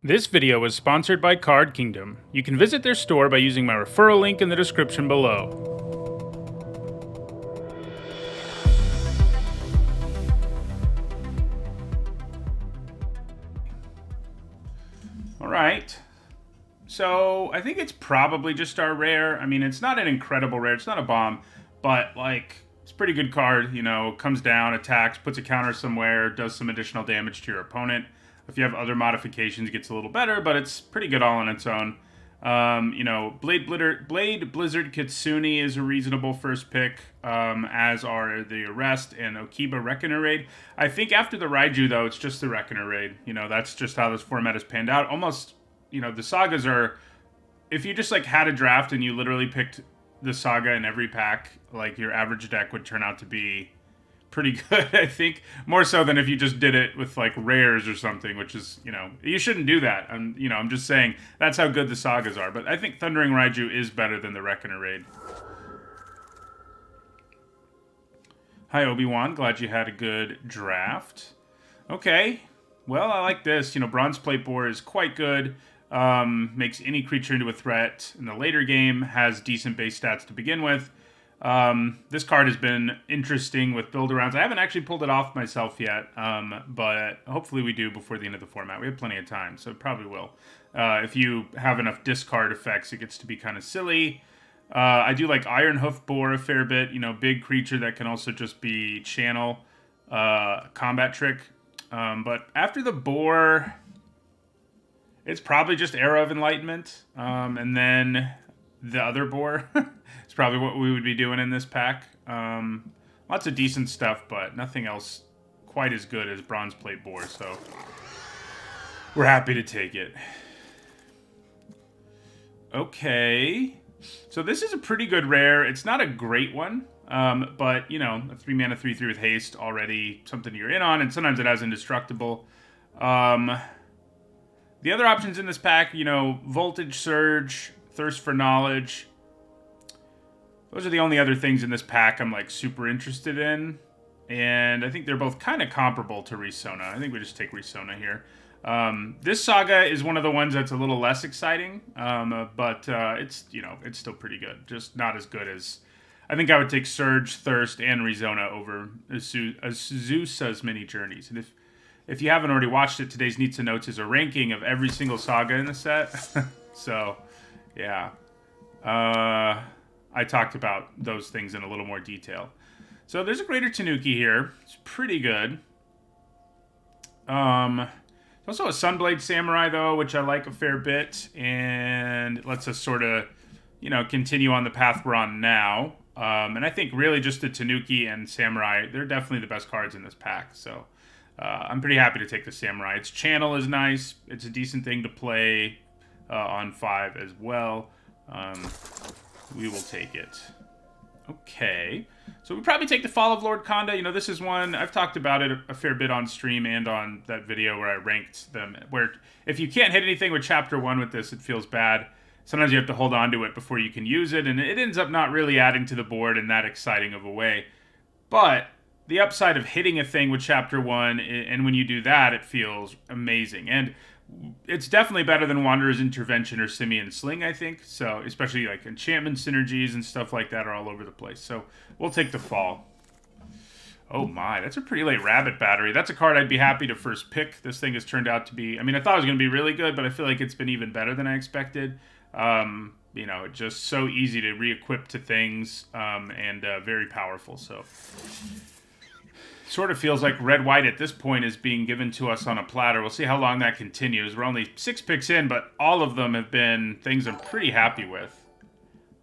This video was sponsored by Card Kingdom. You can visit their store by using my referral link in the description below. Alright, so I think it's probably just our rare. I mean, it's not an incredible rare, it's not a bomb, but like, it's a pretty good card, you know, comes down, attacks, puts a counter somewhere, does some additional damage to your opponent. If you have other modifications, it gets a little better, but it's pretty good all on its own. You know, Blade Blizzard Kitsune is a reasonable first pick, as are the Arrest and Okiba Reckoner Raid. I think after the Raiju, though, it's just the Reckoner Raid. You know, that's just how this format has panned out. Almost, you know, the Sagas are... If you just, like, had a draft and you literally picked the Saga in every pack, like, your average deck would turn out to be pretty good, I think. More so than if you just did it with, like, rares or something, which is, you know, you shouldn't do that. I'm just saying that's how good the Sagas are. But I think Thundering Raiju is better than the Reckoner Raid. Hi, Obi-Wan. Glad you had a good draft. Okay. Well, I like this. You know, Bronze Plate Boar is quite good. Makes any creature into a threat in the later game. Has decent base stats to begin with. This card has been interesting with build-arounds. I haven't actually pulled it off myself yet, but hopefully we do before the end of the format. We have plenty of time, so probably will. If you have enough discard effects, it gets to be kind of silly. I do like Iron Hoof Boar a fair bit. You know, big creature that can also just be channel, combat trick. But after the Boar, it's probably just Era of Enlightenment, and then the other Boar. It's probably what we would be doing in this pack. Lots of decent stuff, but nothing else quite as good as Bronze Plate Boar, so we're happy to take it. Okay. So this is a pretty good rare. It's not a great one, but, you know, a 3-mana 3/3 with haste, already something you're in on, and sometimes it has Indestructible. The other options in this pack, you know, Voltage Surge, Thirst for Knowledge. Those are the only other things in this pack I'm, like, super interested in. And I think they're both kind of comparable to Risona. I think we just take Risona here. This Saga is one of the ones that's a little less exciting. But it's, you know, it's still pretty good. Just not as good as... I think I would take Surge, Thirst, and Risona over Azusa's Many Journeys. And if you haven't already watched it, today's Needs and Notes is a ranking of every single Saga in the set. So, yeah. I talked about those things in a little more detail. So there's a Greater Tanuki here. It's pretty good. Also a Sunblade Samurai, though, which I like a fair bit. And it lets us sort of, you know, continue on the path we're on now. And I think really just the Tanuki and Samurai, they're definitely the best cards in this pack. So I'm pretty happy to take the Samurai. Its channel is nice. It's a decent thing to play on 5 as well. We will take it. Okay. So we probably take the Fall of Lord Kanda. You know, this is one, I've talked about it a fair bit on stream and on that video where I ranked them. Where if you can't hit anything with Chapter 1 with this, it feels bad. Sometimes you have to hold on to it before you can use it, and it ends up not really adding to the board in that exciting of a way. But the upside of hitting a thing with Chapter 1, and when you do that, it feels amazing. And it's definitely better than Wanderer's Intervention or Simian Sling, I think. So, especially like enchantment synergies and stuff like that are all over the place. So, we'll take the Fall. Oh my, that's a pretty late Rabbit Battery. That's a card I'd be happy to first pick. This thing has turned out to be... I mean, I thought it was going to be really good, but I feel like it's been even better than I expected. You know, just so easy to re-equip to things, and very powerful, so... Sort of feels like red-white at this point is being given to us on a platter. We'll see how long that continues. We're only 6 picks in, but all of them have been things I'm pretty happy with.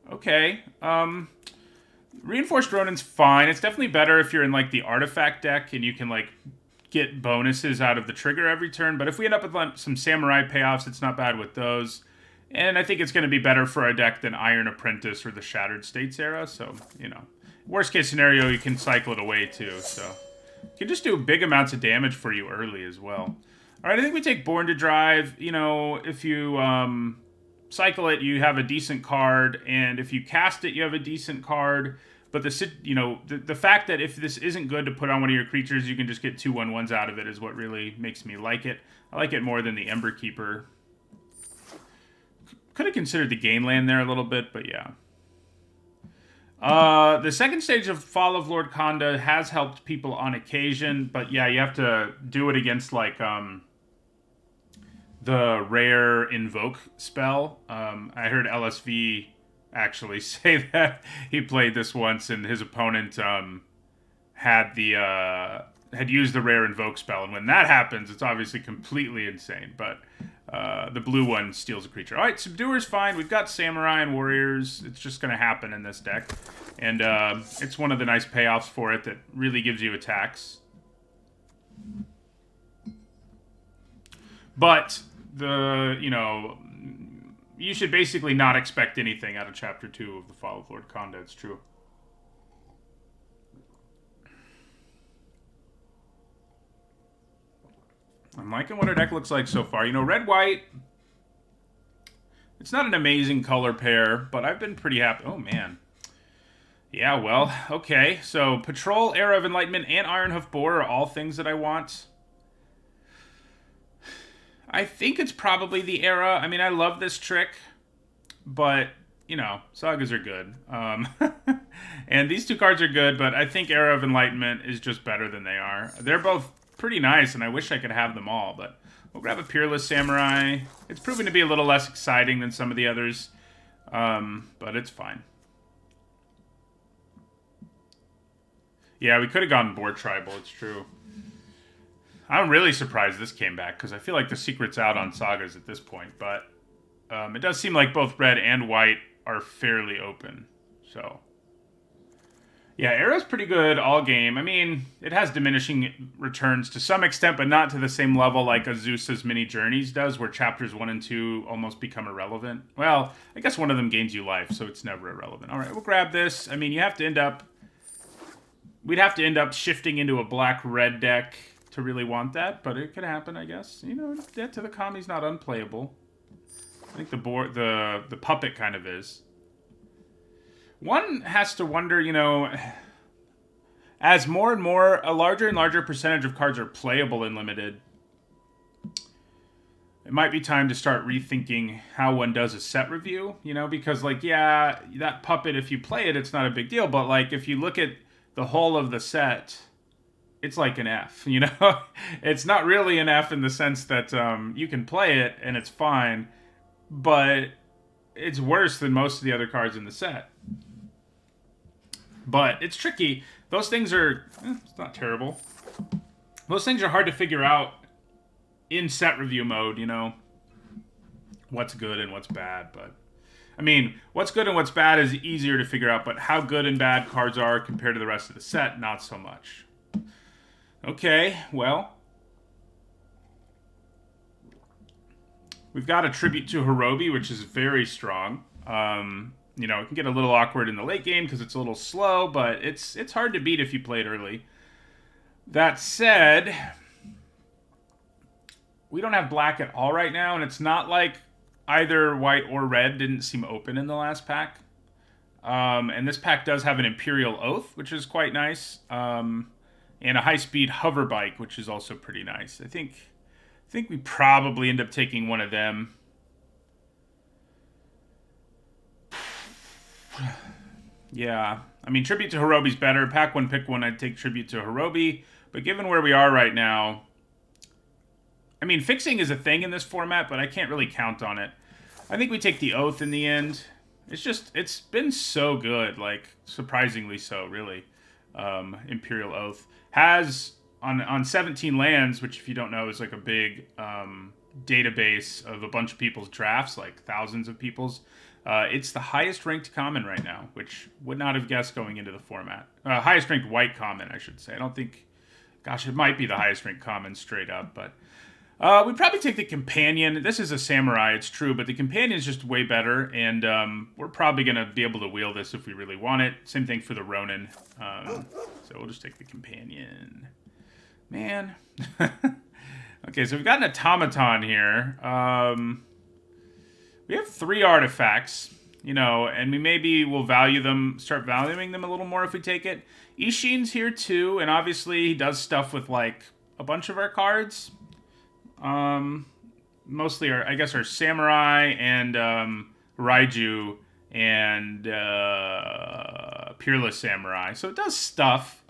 Okay. Reinforced Ronin's fine. It's definitely better if you're in, like, the artifact deck and you can, like, get bonuses out of the trigger every turn. But if we end up with like, some Samurai payoffs, it's not bad with those. And I think it's going to be better for a deck than Iron Apprentice or the Shattered States era. So, you know, worst case scenario, you can cycle it away, too, so... Can just do big amounts of damage for you early as well. All right, I think we take Born to Drive. You know, if you cycle it, you have a decent card, and if you cast it, you have a decent card. But the fact that if this isn't good to put on one of your creatures, you can just get 2/1/1s out of it is what really makes me like it. I like it more than the Ember Keeper. Could have considered the Gain Land there a little bit, but yeah. The second stage of Fall of Lord Khanda has helped people on occasion, but yeah, you have to do it against like the rare Invoke spell. I heard LSV actually say that he played this once and his opponent had used the rare Invoke spell, and when that happens, it's obviously completely insane. But the blue one steals a creature. All right, Subduer's fine. We've got Samurai and Warriors. It's just going to happen in this deck. And it's one of the nice payoffs for it that really gives you attacks. But, you should basically not expect anything out of Chapter 2 of the Fall of Lord Khanda. It's true. I'm liking what our deck looks like so far. Red-white, it's not an amazing color pair, but I've been pretty happy. Oh, man. Yeah, well, okay. So, Patrol, Era of Enlightenment, and Ironhoof Boar are all things that I want. I think it's probably the Era. I mean, I love this trick, but, Sagas are good. And these two cards are good, but I think Era of Enlightenment is just better than they are. They're both pretty nice, and I wish I could have them all, but we'll grab a Peerless Samurai. It's proven to be a little less exciting than some of the others, but it's fine. Yeah, we could have gone Boar Tribal, it's true. I'm really surprised this came back, because I feel like the secret's out on Sagas at this point, but it does seem like both red and white are fairly open, so... Yeah, Era's pretty good all game. I mean, it has diminishing returns to some extent, but not to the same level like Azusa's Mini Journeys does, where chapters 1 and 2 almost become irrelevant. Well, I guess one of them gains you life, so it's never irrelevant. All right, we'll grab this. I mean, we'd have to end up shifting into a black-red deck to really want that, but it could happen, I guess. Debt to the Kami's not unplayable. I think the puppet kind of is. One has to wonder, as more and more, a larger and larger percentage of cards are playable in Limited, it might be time to start rethinking how one does a set review, because, yeah, that puppet, if you play it, it's not a big deal, but, if you look at the whole of the set, it's like an F, It's not really an F in the sense that you can play it, and it's fine, but it's worse than most of the other cards in the set. But it's tricky. Those things are... it's not terrible. Those things are hard to figure out in set review mode, what's good and what's bad. But, I mean, what's good and what's bad is easier to figure out, but how good and bad cards are compared to the rest of the set, not so much. Okay, well... we've got a Tribute to Hirobi, which is very strong. It can get a little awkward in the late game because it's a little slow, but it's hard to beat if you play it early. That said, we don't have black at all right now, and it's not like either white or red didn't seem open in the last pack. And this pack does have an Imperial Oath, which is quite nice, and a high-speed hover bike, which is also pretty nice. I think we probably end up taking one of them. Yeah. I mean, Tribute to Hirobi's better. Pack one, pick one, I'd take Tribute to Hirobi. But given where we are right now... I mean, fixing is a thing in this format, but I can't really count on it. I think we take the Oath in the end. It's been so good. Surprisingly so, really. Imperial Oath. Has... On 17 lands, which if you don't know is a big database of a bunch of people's drafts, thousands of people's, it's the highest ranked common right now, which would not have guessed going into the format. Highest ranked white common, I should say. I don't think, it might be the highest ranked common straight up, but we'd probably take the Companion. This is a Samurai, it's true, but the Companion is just way better, and we're probably going to be able to wheel this if we really want it. Same thing for the Ronin. So we'll just take the Companion. Man. Okay, so we've got an Automaton here. We have 3 artifacts. you know, and we maybe will value them, start valuing them a little more if we take it. Ishin's here too, and obviously he does stuff with like a bunch of our cards. Mostly our, I guess, our Samurai and Raiju and Peerless Samurai. So it does stuff.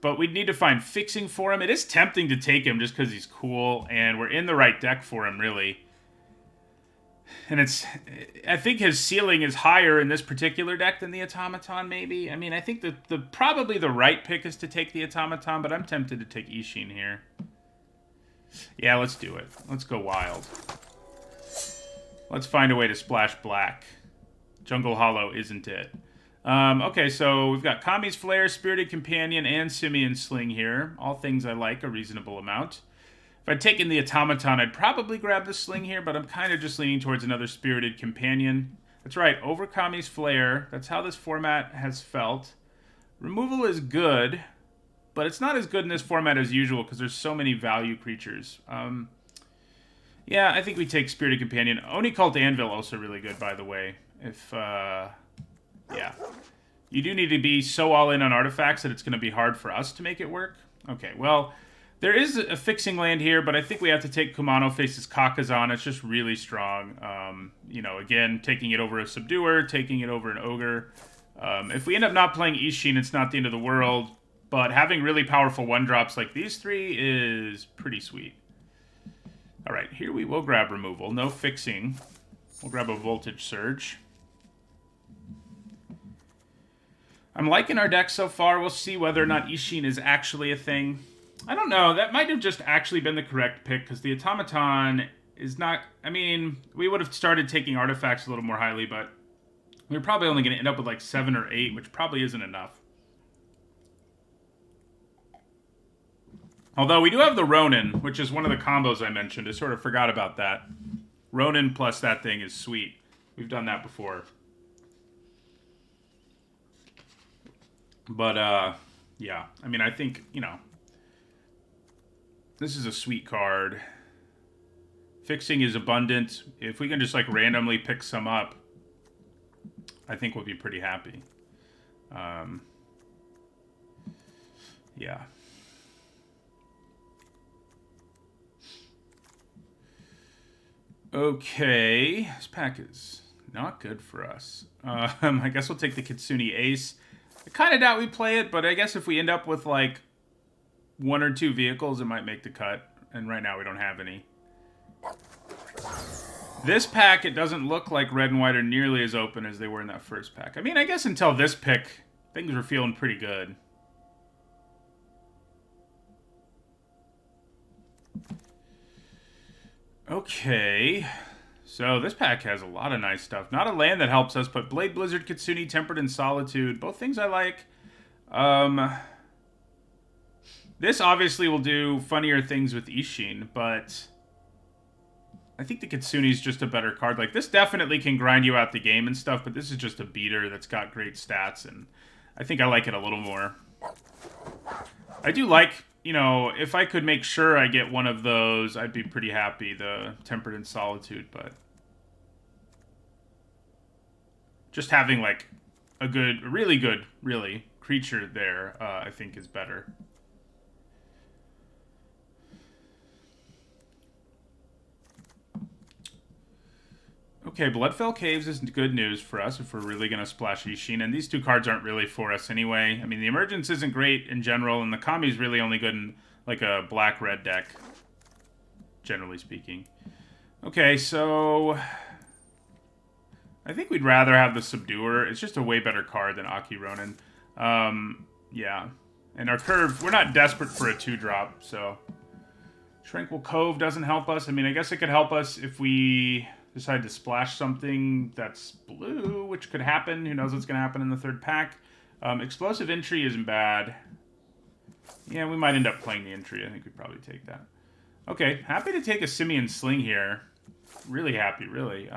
But we need to find fixing for him. It is tempting to take him just because he's cool, and we're in the right deck for him, really. And it's, I think his ceiling is higher in this particular deck than the Automaton, maybe. I mean, I think the probably the right pick is to take the Automaton, but I'm tempted to take Ishin here. Yeah, let's do it. Let's go wild. Let's find a way to splash black. Jungle Hollow isn't it. Okay, so we've got Kami's Flare, Spirited Companion, and Simian Sling here. All things I like a reasonable amount. If I'd taken the Automaton, I'd probably grab the Sling here, but I'm kind of just leaning towards another Spirited Companion. That's right, over Kami's Flare. That's how this format has felt. Removal is good, but it's not as good in this format as usual because there's so many value creatures. Yeah, I think we take Spirited Companion. Oni Cult Anvil also really good, by the way. If, yeah. You do need to be so all in on artifacts that it's going to be hard for us to make it work. Okay, well, there is a fixing land here, but I think we have to take Kumano faces Kakazan. It's just really strong. You know, again, taking it over a Subduer, taking it over an Ogre. If we end up not playing Ishin, it's not the end of the world. But having really powerful one-drops like these three is pretty sweet. All right, here we will grab removal. No fixing. We'll grab a Voltage Surge. I'm liking our deck so far. We'll see whether or not Ishin is actually a thing. I don't know. That might have just actually been the correct pick because the Automaton is not... I mean, we would have started taking artifacts a little more highly, but we're probably only going to end up with like 7 or 8, which probably isn't enough. Although we do have the Ronin, which is one of the combos I mentioned. I sort of forgot about that. Ronin plus that thing is sweet. We've done that before. But, yeah. I mean, I think, you know, this is a sweet card. Fixing is abundant. If we can just, like, randomly pick some up, I think we'll be pretty happy. Yeah. Okay. This pack is not good for us. I guess we'll take the Kitsune Ace. I kind of doubt we play it, but I guess if we end up with, like, 1 or 2 vehicles, it might make the cut. And right now we don't have any. This pack, it doesn't look like red and white are nearly as open as they were in that first pack. I mean, I guess until this pick, things were feeling pretty good. Okay. So this pack has a lot of nice stuff. Not a land that helps us, but Blade Blizzard, Kitsune, Tempered, and Solitude. Both things I like. This obviously will do funnier things with Ishin, but I think the Kitsune is just a better card. Like, this definitely can grind you out the game and stuff, but this is just a beater that's got great stats, and I think I like it a little more. I do like... You know, if I could make sure I get one of those, I'd be pretty happy, the Tempered and Solitude, but just having, like, a good, really good, really, creature there, I think is better. Okay, Bloodfell Caves is good news for us if we're really going to splash Ishin, and these two cards aren't really for us anyway. I mean, the Emergence isn't great in general, and the Kami's really only good in, like, a black-red deck, generally speaking. Okay, so I think we'd rather have the Subduer. It's just a way better card than Aki Ronin. Yeah. And our curve, we're not desperate for a 2-drop, so Tranquil Cove doesn't help us. I mean, I guess it could help us if we decide to splash something that's blue, which could happen. Who knows what's going to happen in the third pack. Explosive Entry isn't bad. Yeah, we might end up playing the Entry. I think we'd probably take that. Okay, happy to take a Simian Sling here. Really happy, really.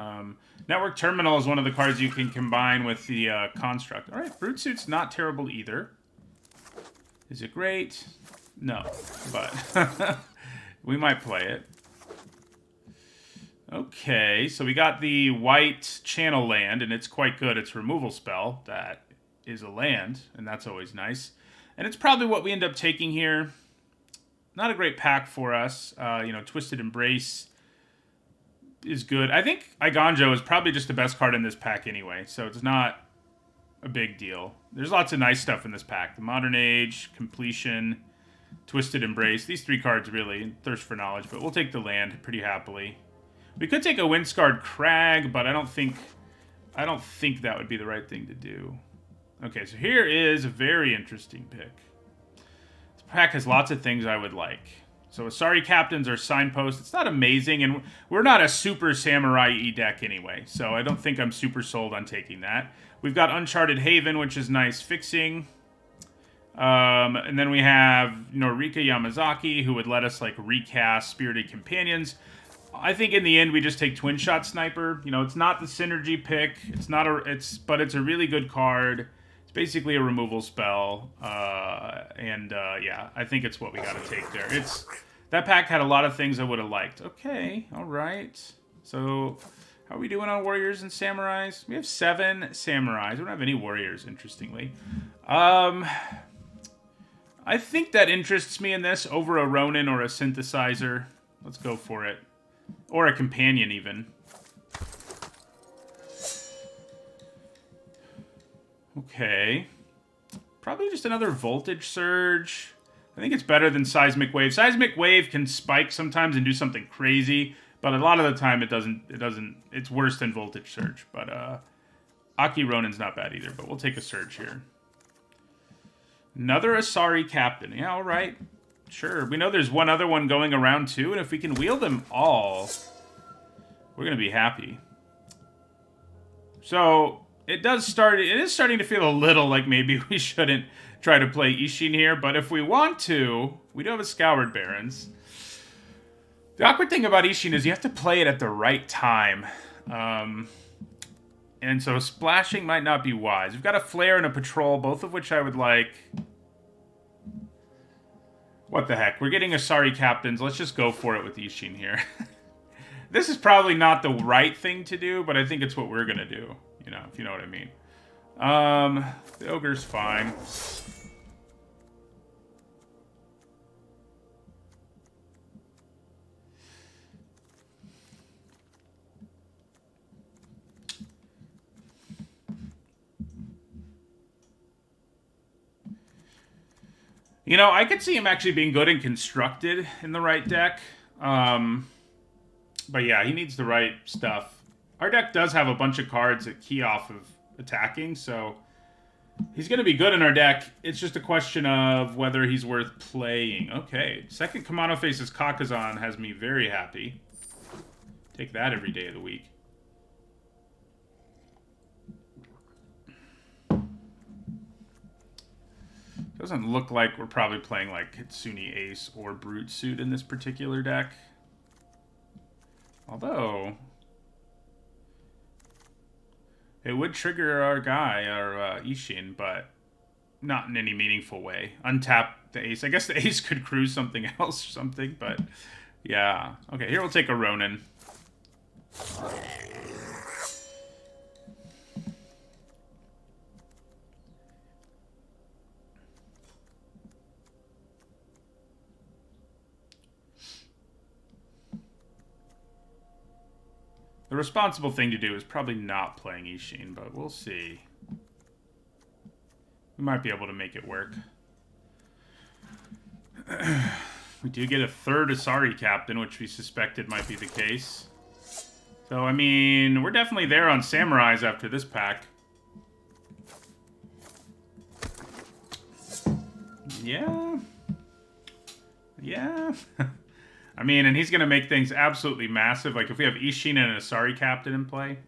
Network Terminal is one of the cards you can combine with the Construct. All right, Brute Suit's not terrible either. Is it great? No, but we might play it. Okay, so we got the white channel land, and it's quite good. It's removal spell. That is a land, and that's always nice. And it's probably what we end up taking here. Not a great pack for us. Twisted Embrace is good. I think Iganjo is probably just the best card in this pack anyway, so it's not a big deal. There's lots of nice stuff in this pack. The Modern Age, Completion, Twisted Embrace. These 3 cards really. Thirst for Knowledge, but we'll take the land pretty happily. We could take a Windscarred Crag, but I don't think that would be the right thing to do. Okay, so here is a very interesting pick. This pack has lots of things I would like. So Asari Captains are Signpost. It's not amazing, and we're not a super Samurai-y deck anyway, so I don't think I'm super sold on taking that. We've got Uncharted Haven, which is nice fixing. And then we have Norika Yamazaki, who would let us recast Spirited Companions. I think in the end we just take Twin Shot Sniper. It's not the synergy pick. But it's a really good card. It's basically a removal spell. Yeah, I think it's what we got to take there. That pack had a lot of things I would have liked. Okay, all right. So how are we doing on Warriors and Samurais? We have 7 Samurais. We don't have any Warriors, interestingly. I think that interests me in this over a Ronin or a Synthesizer. Let's go for it. Or a Companion, even. Okay. Probably just another Voltage Surge. I think it's better than Seismic Wave. Seismic Wave can spike sometimes and do something crazy, but a lot of the time it doesn't. It's worse than Voltage Surge. But Aki Ronin's not bad either, but we'll take a Surge here. Another Asari Captain. Yeah, all right. Sure. We know there's one other one going around too, and if we can wield them all, we're going to be happy. So it is starting to feel a little like maybe we shouldn't try to play Ishin here, but if we want to, we do have a Scoured Barons. The awkward thing about Ishin is you have to play it at the right time. And so splashing might not be wise. We've got a Flare and a Patrol, both of which I would like. What the heck? We're getting Asari Captains. Let's just go for it with Ishin here. This is probably not the right thing to do, but I think it's what we're going to do. If you know what I mean. The Ogre's fine. I could see him actually being good and constructed in the right deck. But yeah, he needs the right stuff. Our deck does have a bunch of cards that key off of attacking, so he's going to be good in our deck. It's just a question of whether he's worth playing. Okay, second Kamano Faces Kakazan has me very happy. Take that every day of the week. Doesn't look like we're probably playing Kitsune Ace or Brute Suit in this particular deck. Although it would trigger our guy, our Ishin, but not in any meaningful way. Untap the Ace. I guess the Ace could cruise something else or something, but yeah. Okay, here we'll take a Ronin. The responsible thing to do is probably not playing Ishin, but we'll see. We might be able to make it work. We do get a third Asari Captain, which we suspected might be the case. So, I mean, we're definitely there on Samurais after this pack. Yeah. Yeah. I mean, and he's going to make things absolutely massive. Like, if we have Ishin and an Asari Captain in play,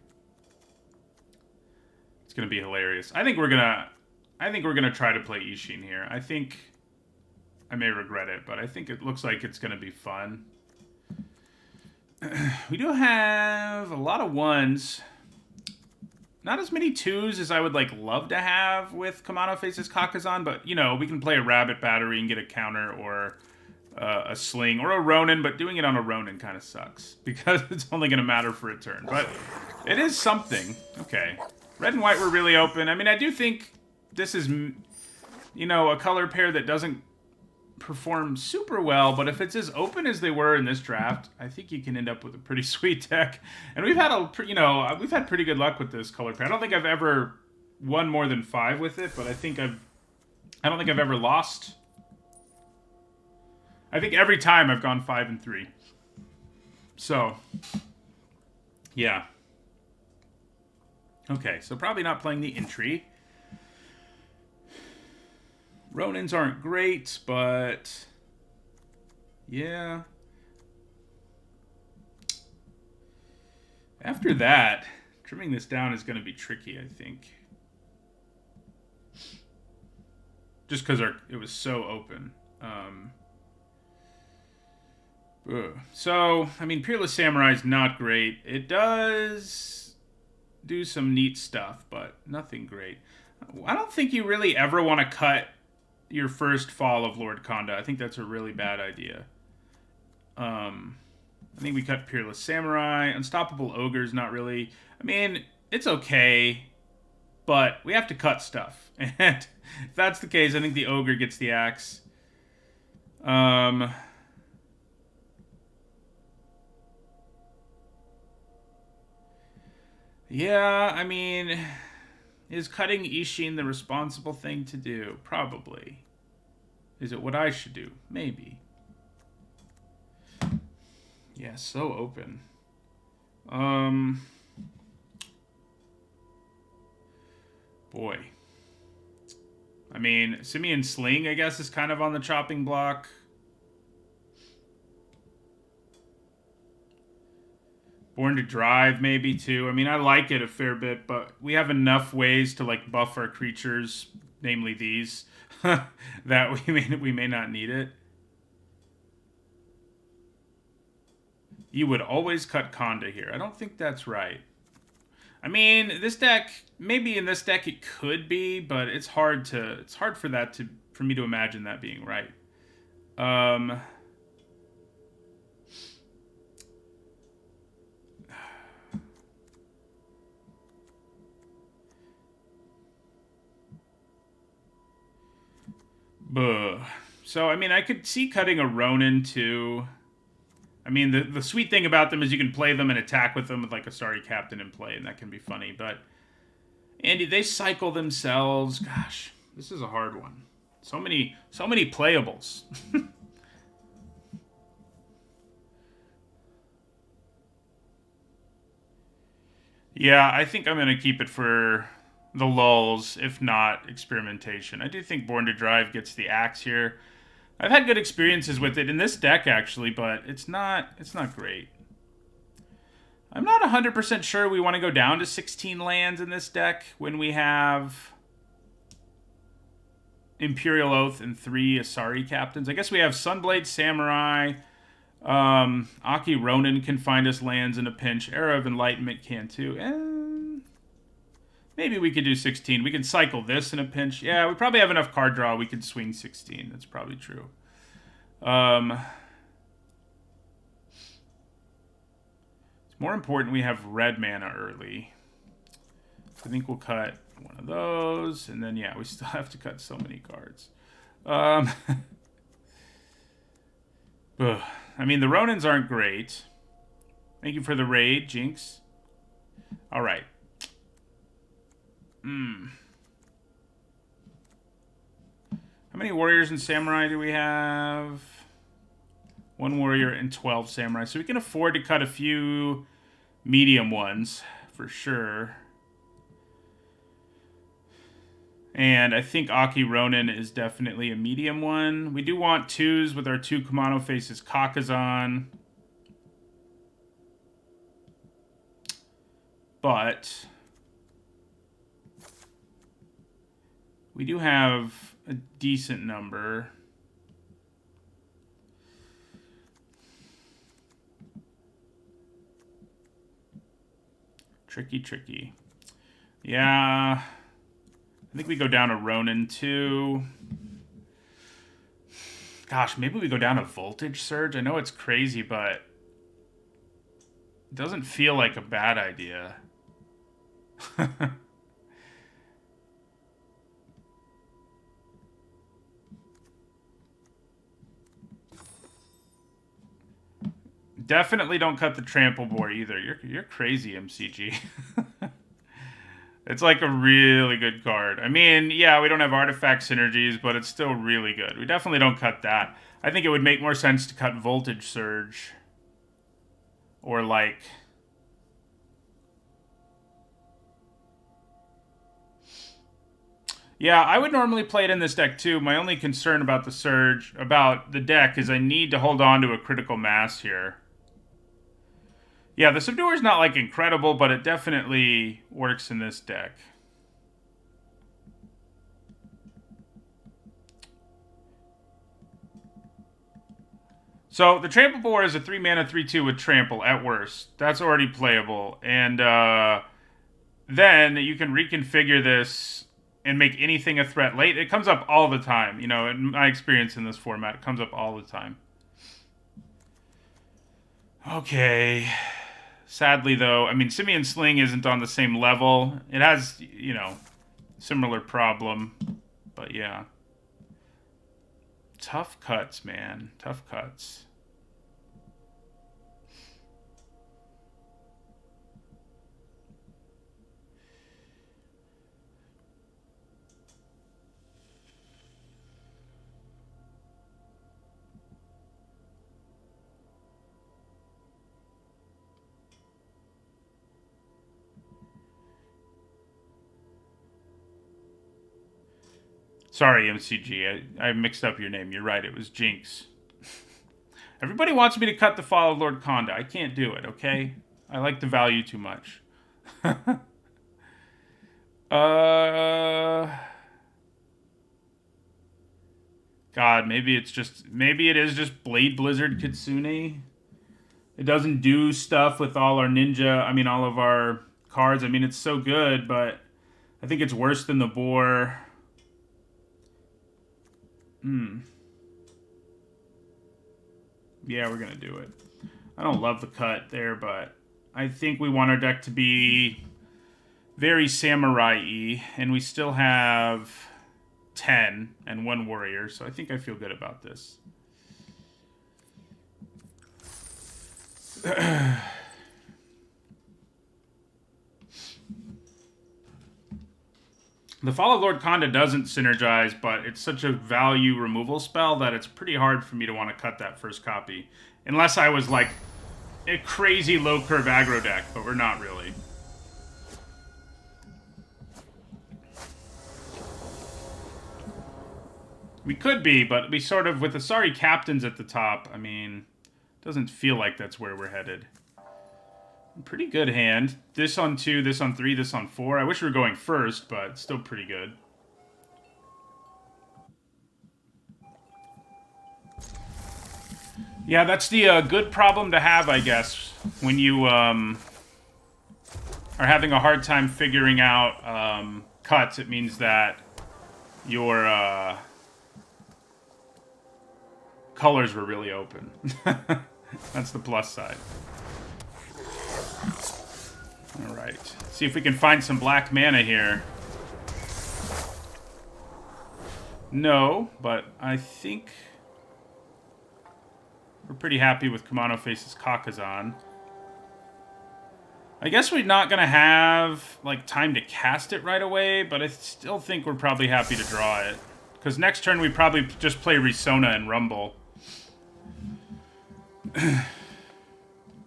it's going to be hilarious. I think we're going to try to play Ishin here. I think I may regret it, but I think it looks like it's going to be fun. We do have a lot of ones. Not as many twos as I would love to have with Kamano Faces Kakazan, but we can play a Rabbit Battery and get a counter, or a Sling or a Ronin, but doing it on a Ronin kind of sucks because it's only going to matter for a turn. But it is something. Okay. Red and white were really open. I mean, I do think this is, you know, a color pair that doesn't perform super well, but if it's as open as they were in this draft, I think you can end up with a pretty sweet deck. And we've had we've had pretty good luck with this color pair. I don't think I've ever won more than 5 with it, but I don't think I've ever lost. I think every time I've gone 5 and 3. So, yeah. Okay, so probably not playing the entry. Ronins aren't great, but yeah. After that, trimming this down is going to be tricky, I think. Just because it was so open. So, I mean, Peerless Samurai is not great. It does do some neat stuff, but nothing great. I don't think you really ever want to cut your first fall of Lord Konda. I think that's a really bad idea. I think we cut Peerless Samurai. Unstoppable Ogre's not really... I mean, it's okay, but we have to cut stuff. And if that's the case, I think the Ogre gets the axe. Yeah, I mean, is cutting Ishin the responsible thing to do? Probably. Is it what I should do? Maybe. Yeah, so open. Boy. I mean, Simeon Sling, I guess, is kind of on the chopping block. Born to Drive, maybe, too. I mean, I like it a fair bit, but we have enough ways to, like, buff our creatures, namely these, that we may not need it. You would always cut Konda here. I don't think that's right. I mean, this deck, maybe in this deck it could be, but it's hard for me to imagine that being right. So, I mean, I could see cutting a Ronin, too. I mean, the sweet thing about them is you can play them and attack with them with, like, a Sorry Captain in play, and that can be funny. But, Andy, they cycle themselves. Gosh, this is a hard one. So many playables. Yeah, I think I'm going to keep it for the lulls, if not experimentation. I do think Born to Drive gets the axe here. I've had good experiences with it in this deck, actually, but it's not great. I'm not 100% sure we want to go down to 16 lands in this deck when we have Imperial Oath and 3 Asari Captains. I guess we have Sunblade Samurai. Aki Ronin can find us lands in a pinch. Era of Enlightenment can too. And maybe we could do 16. We can cycle this in a pinch. Yeah, we probably have enough card draw. We could swing 16. That's probably true. It's more important we have red mana early. I think we'll cut one of those. And then, yeah, we still have to cut so many cards. I mean, the Ronins aren't great. Thank you for the raid, Jinx. All right. How many warriors and samurai do we have? 1 warrior and 12 samurai. So we can afford to cut a few medium ones, for sure. And I think Aki Ronin is definitely a medium one. We do want 2s with our 2 Kumano Faces Kakazan. But we do have a decent number. Tricky. Yeah. I think we go down to Ronin, too. Gosh, maybe we go down to Voltage Surge. I know it's crazy, but it doesn't feel like a bad idea. Definitely don't cut the Trample Bore either. You're crazy, MCG. It's like a really good card. I mean, yeah, we don't have artifact synergies, but it's still really good. We definitely don't cut that. I think it would make more sense to cut Voltage Surge. Or like... Yeah, I would normally play it in this deck too. My only concern about the Surge, about the deck, is I need to hold on to a critical mass here. Yeah, the Subduer's not, like, incredible, but it definitely works in this deck. So, the Trample Bore is a 3-mana 3-2 with Trample, at worst. That's already playable. And, then you can reconfigure this and make anything a threat late. It comes up all the time. You know, in my experience in this format, it comes up all the time. Okay... Sadly, though, I mean, Simian Sling isn't on the same level. It has, you know, similar problem. But, yeah. Tough cuts, man. Tough cuts. Sorry, MCG. I mixed up your name. You're right. It was Jinx. Everybody wants me to cut the Fall of Lord Konda. I can't do it, okay? I like the value too much. God, maybe it is just Blade Blizzard Kitsune. It doesn't do stuff with all our all of our cards. I mean, it's so good, but I think it's worse than the Boar. Yeah, we're going to do it. I don't love the cut there, but I think we want our deck to be very samurai-y, and we still have 10 and 1 warrior, so I think I feel good about this. The Fall of Lord Konda doesn't synergize, but it's such a value removal spell that it's pretty hard for me to want to cut that first copy. Unless I was like a crazy low curve aggro deck, but we're not really. We could be, but we sort of, with the Sorry Captains at the top, I mean, doesn't feel like that's where we're headed. Pretty good hand. This on 2, this on 3, this on 4. I wish we were going first, but still pretty good. Yeah, that's the good problem to have, I guess, when you are having a hard time figuring out cuts. It means that your colors were really open. That's the plus side. Alright. See if we can find some black mana here. No, but I think we're pretty happy with Kumano Face's Kakazan. I guess we're not going to have like time to cast it right away, but I still think we're probably happy to draw it. Because next turn we probably just play Risona and Rumble.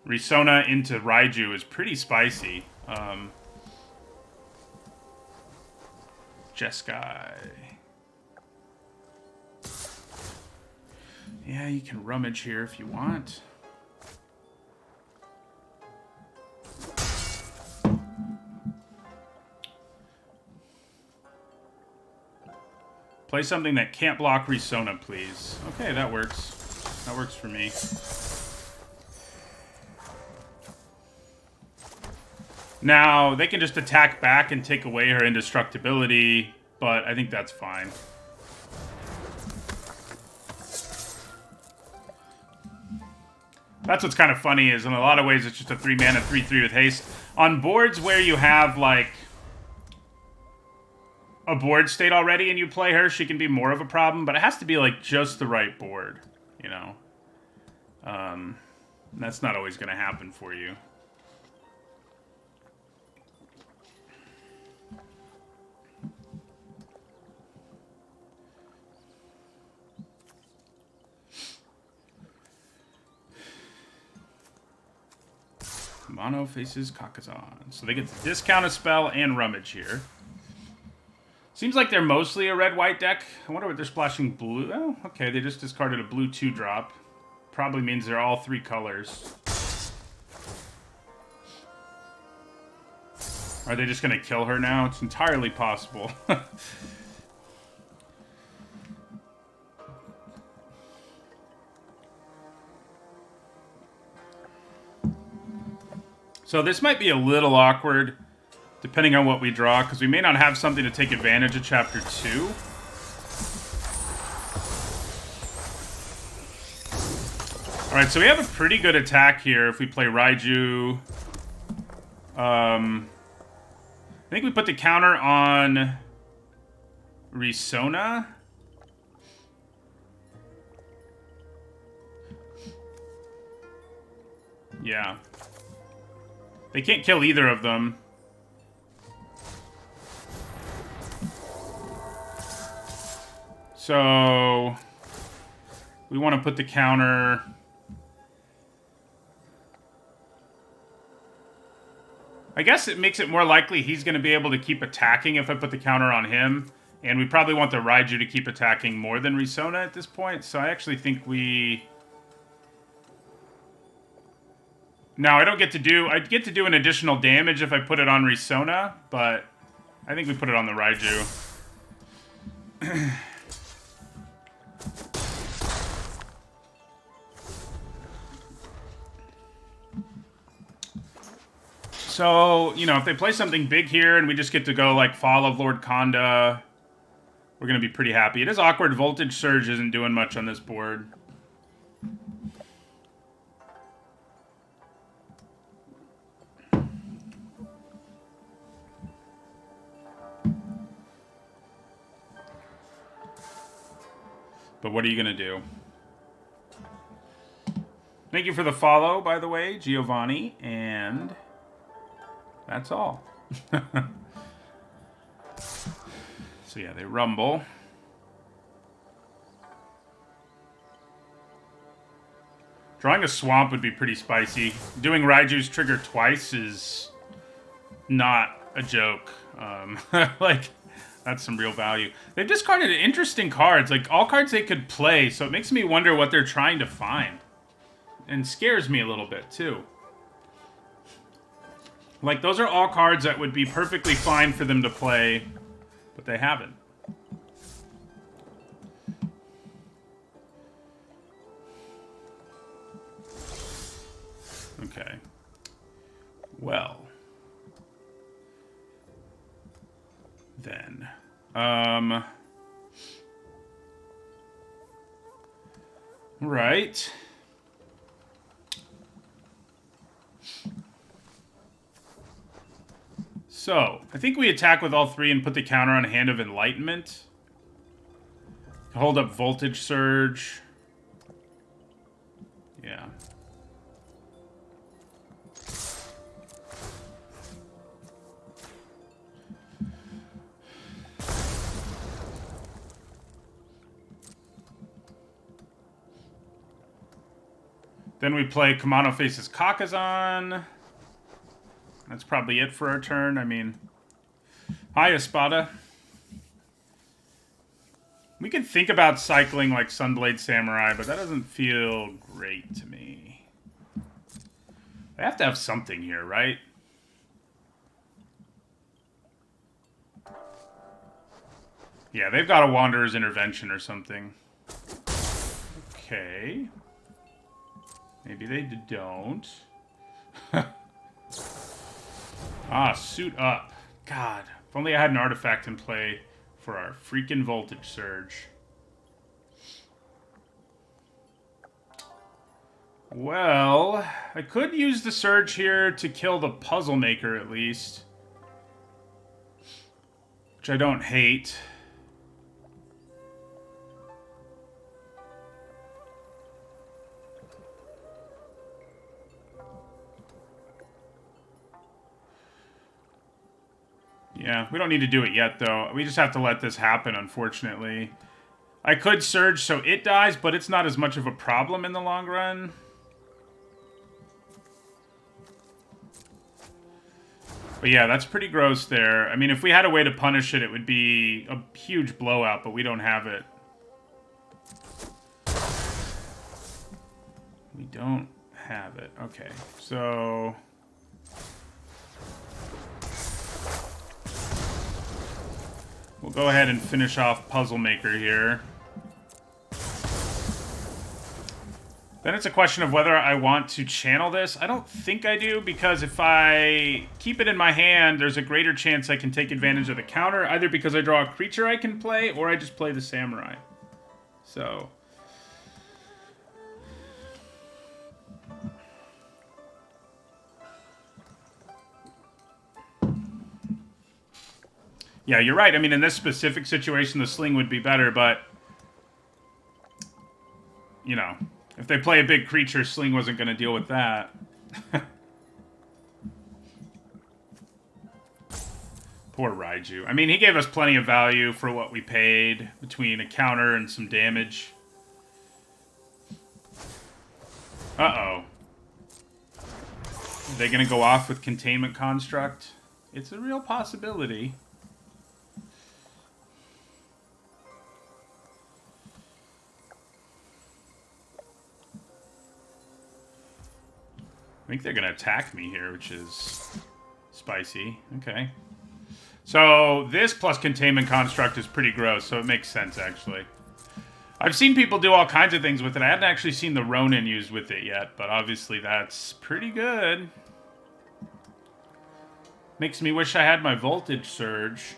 Risona into Raiju is pretty spicy. Jeskai. Yeah, you can rummage here if you want. Play something that can't block Risona, please. Okay, that works. That works for me. Now, they can just attack back and take away her indestructibility, but I think that's fine. That's what's kind of funny is in a lot of ways it's just a 3-mana 3/3 with haste. On boards where you have like a board state already and you play her, she can be more of a problem, but it has to be like just the right board, you know. That's not always going to happen for you. Mono faces Kakazan. So they get to discount a spell and rummage here. Seems like they're mostly a red-white deck. I wonder what they're splashing blue. Oh, okay, they just discarded a blue 2-drop. Probably means they're all 3 colors. Are they just going to kill her now? It's entirely possible. So this might be a little awkward, depending on what we draw, because we may not have something to take advantage of Chapter 2. Alright, so we have a pretty good attack here if we play Raiju. I think we put the counter on Risona. Yeah. They can't kill either of them. So we want to put the counter. I guess it makes it more likely he's going to be able to keep attacking if I put the counter on him. And we probably want the Raiju to keep attacking more than Risona at this point. So I actually think we... Now, I don't get to do... I'd get to do an additional damage if I put it on Risona, but I think we put it on the Raiju. So, you know, if they play something big here and we just get to go, like, Fall of Lord Kanda, we're going to be pretty happy. It is awkward. Voltage Surge isn't doing much on this board. But what are you going to do? Thank you for the follow, by the way, Giovanni, and that's all. So yeah, they rumble. Drawing a swamp would be pretty spicy. Doing Raiju's trigger twice is not a joke. Like, that's some real value. They've discarded interesting cards, like all cards they could play, so it makes me wonder what they're trying to find. And scares me a little bit, too. Like, those are all cards that would be perfectly fine for them to play, but they haven't. Okay. Well. Then. Right. So, I think we attack with all 3 and put the counter on Hand of Enlightenment. Hold up Voltage Surge. Yeah. Then we play Kamano faces Kakazan. That's probably it for our turn. I mean, hi, Espada. We could think about cycling like Sunblade Samurai, but that doesn't feel great to me. They have to have something here, right? Yeah, they've got a Wanderer's Intervention or something. Okay. Maybe they don't. Ah, Suit Up. God, if only I had an artifact in play for our freaking Voltage Surge. Well, I could use the Surge here to kill the Puzzle Maker at least. Which I don't hate. Yeah, we don't need to do it yet, though. We just have to let this happen, unfortunately. I could Surge so it dies, but it's not as much of a problem in the long run. But yeah, that's pretty gross there. I mean, if we had a way to punish it, it would be a huge blowout, but we don't have it. We don't have it. Okay, so... we'll go ahead and finish off Puzzle Maker here. Then it's a question of whether I want to channel this. I don't think I do, because if I keep it in my hand, there's a greater chance I can take advantage of the counter, either because I draw a creature I can play, or I just play the Samurai. So... yeah, you're right. I mean, in this specific situation, the Sling would be better, but... you know, if they play a big creature, Sling wasn't going to deal with that. Poor Raiju. I mean, he gave us plenty of value for what we paid, between a counter and some damage. Uh-oh. Are they going to go off with Containment Construct? It's a real possibility. I think they're going to attack me here, which is spicy. Okay. So this plus Containment Construct is pretty gross, so it makes sense, actually. I've seen people do all kinds of things with it. I haven't actually seen the Ronin used with it yet, but obviously that's pretty good. Makes me wish I had my Voltage Surge.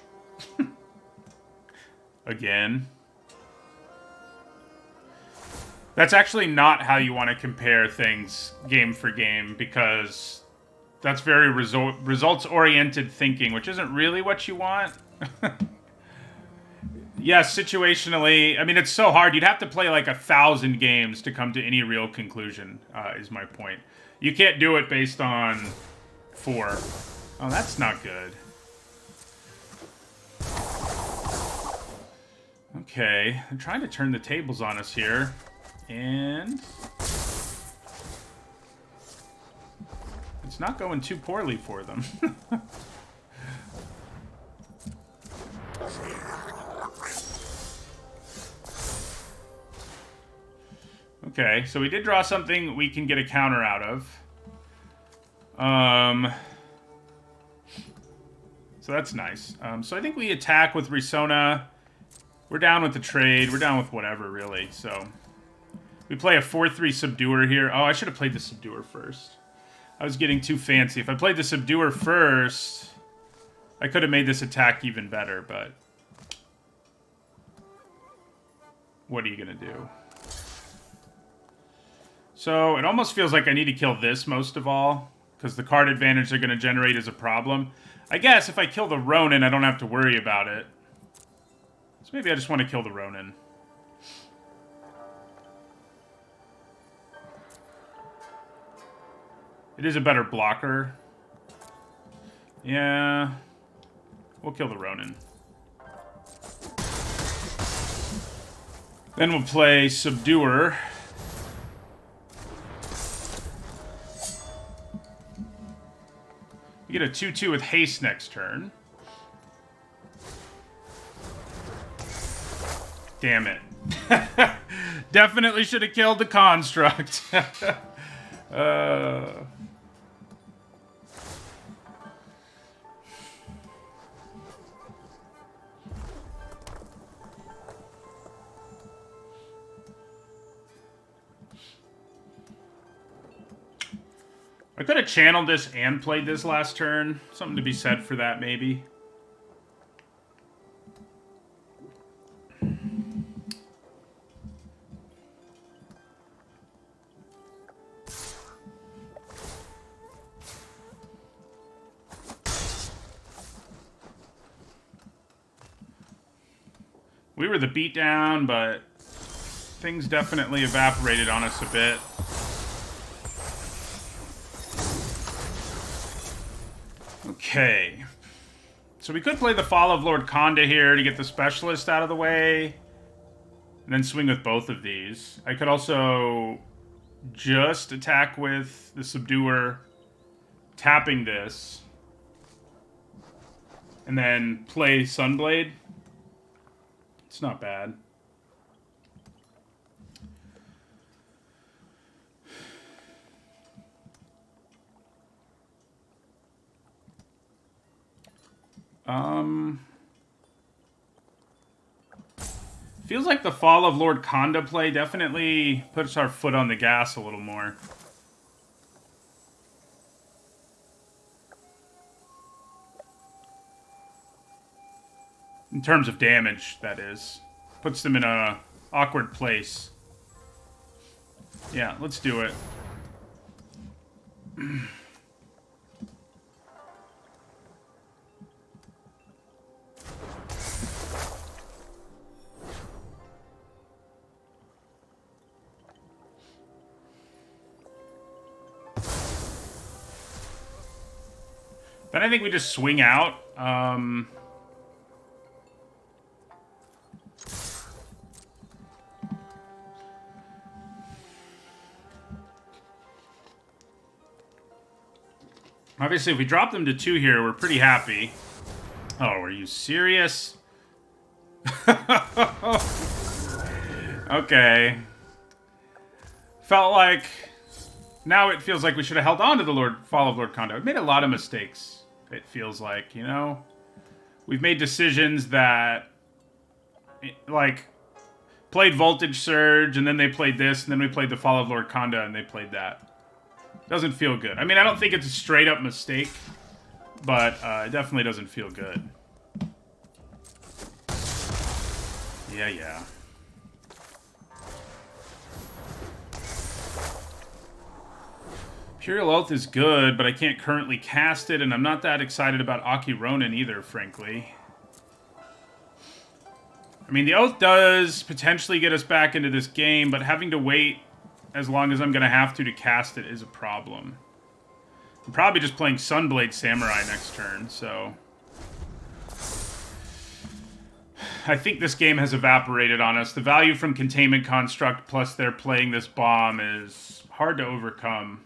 Again. That's actually not how you want to compare things game for game, because that's very results-oriented thinking, which isn't really what you want. Yes, situationally, I mean, it's so hard. You'd have to play like 1,000 games to come to any real conclusion, is my point. You can't do it based on 4. Oh, that's not good. Okay, I'm trying to turn the tables on us here. And it's not going too poorly for them. Okay, so we did draw something we can get a counter out of. So that's nice. So I think we attack with Risona. We're down with the trade. We're down with whatever, really. So we play a 4-3 Subduer here. Oh, I should have played the Subduer first. I was getting too fancy. If I played the Subduer first, I could have made this attack even better, but what are you going to do? So it almost feels like I need to kill this most of all, because the card advantage they're going to generate is a problem. I guess if I kill the Ronin, I don't have to worry about it. So maybe I just want to kill the Ronin. It is a better blocker. Yeah. We'll kill the Ronin. Then we'll play Subduer. We get a 2-2 with haste next turn. Damn it. Definitely should have killed the construct. I could have channeled this and played this last turn. Something to be said for that, maybe. We were the beatdown, but things definitely evaporated on us a bit. Okay. So we could play the Fall of Lord Konda here to get the Specialist out of the way. And then swing with both of these. I could also just attack with the Subduer, tapping this. And then play Sunblade. It's not bad. Feels like the Fall of Lord Konda play definitely puts our foot on the gas a little more. In terms of damage, that is. Puts them in a awkward place. Yeah, let's do it. Then I think we just swing out. Obviously, if we drop them to 2 here, we're pretty happy. Oh, are you serious? Okay. Felt like... Now it feels like we should have held on to the Fall of Lord Konda. We've made a lot of mistakes, it feels like, you know? We've made decisions that... Like, played Voltage Surge, and then they played this, and then we played the Fall of Lord Konda, and they played that. Doesn't feel good. I mean, I don't think it's a straight-up mistake, but it definitely doesn't feel good. Yeah. Imperial Oath is good, but I can't currently cast it, and I'm not that excited about Aki Ronin either, frankly. I mean, the Oath does potentially get us back into this game, but having to wait as long as I'm going to have to cast it is a problem. I'm probably just playing Sunblade Samurai next turn, so... I think this game has evaporated on us. The value from Containment Construct plus they're playing this bomb is hard to overcome.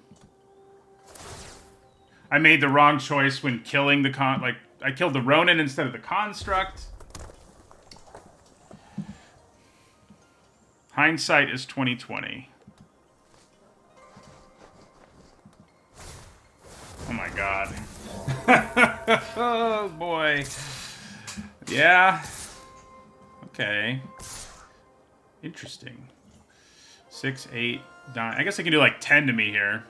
I made the wrong choice when killing the I killed the Ronin instead of the Construct. Hindsight is 20/20. Oh my god. Oh boy. Yeah. Okay. Interesting. 6, 8, 9. I guess I can do like 10 to me here.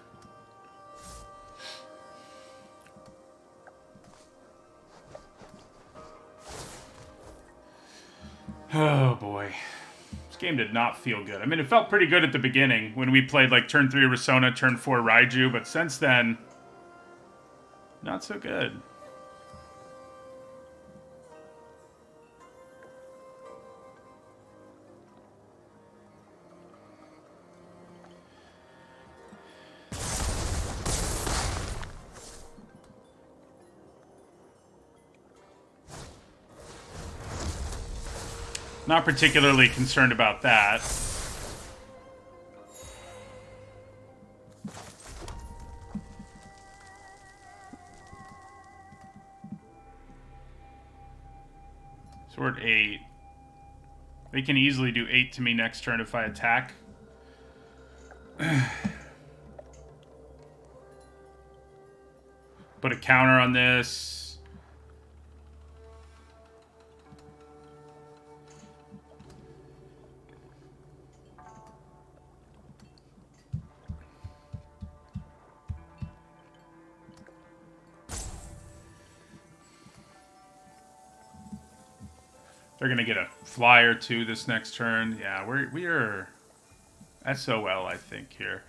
Oh boy. This game did not feel good. I mean, it felt pretty good at the beginning when we played like turn 3 Risona, turn 4 Raiju, but since then, not so good. Not particularly concerned about that. So we're at 8. They can easily do 8 to me next turn if I attack. Put a counter on this. They're going to get a flyer too this next turn. Yeah, we are SOL, I think, here.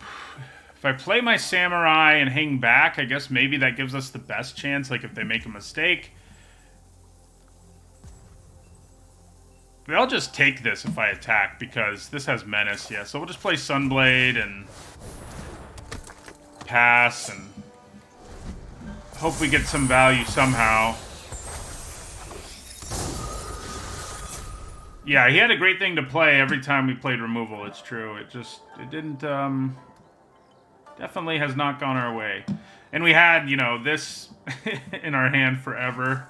If I play my Samurai and hang back, I guess maybe that gives us the best chance, like if they make a mistake. They'll just take this if I attack, because this has Menace, yeah. So we'll just play Sunblade and pass and hope we get some value somehow. Yeah, he had a great thing to play every time we played removal, it's true. It didn't, definitely has not gone our way. And we had, you know, this in our hand forever.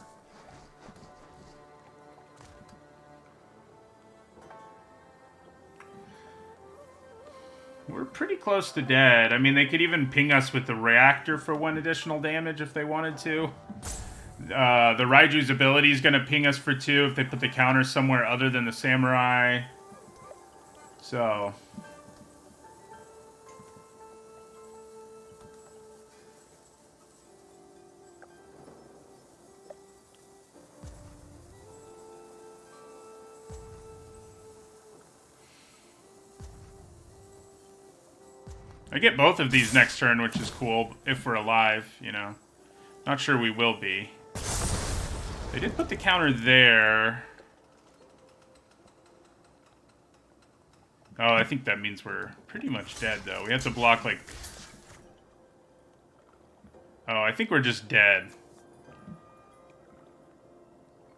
We're pretty close to dead. I mean, they could even ping us with the reactor for 1 additional damage if they wanted to. The Raiju's ability is going to ping us for 2 if they put the counter somewhere other than the Samurai. So... I get both of these next turn, which is cool, if we're alive, you know. Not sure we will be. They did put the counter there. Oh, I think that means we're pretty much dead, though. We have to block, like... Oh, I think we're just dead.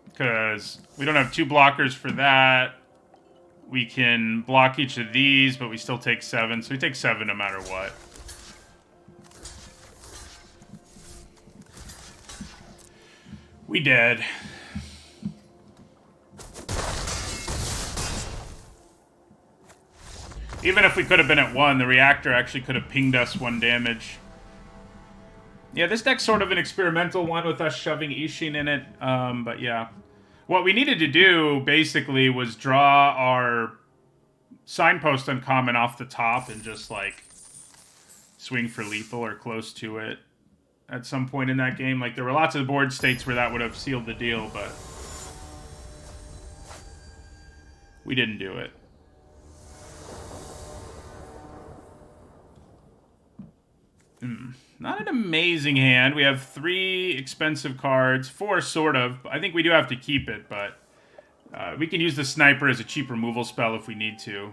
Because we don't have 2 blockers for that. We can block each of these, but we still take 7. So we take 7 no matter what. We dead. Even if we could have been at 1, the reactor actually could have pinged us 1 damage. Yeah, this deck's sort of an experimental one with us shoving Ishin in it. But yeah. What we needed to do, basically, was draw our Signpost uncommon off the top and just, like, swing for lethal or close to it at some point in that game. Like, there were lots of board states where that would have sealed the deal, but we didn't do it. Not an amazing hand. We have 3 expensive cards. 4, sort of. I think we do have to keep it, but we can use the Sniper as a cheap removal spell if we need to.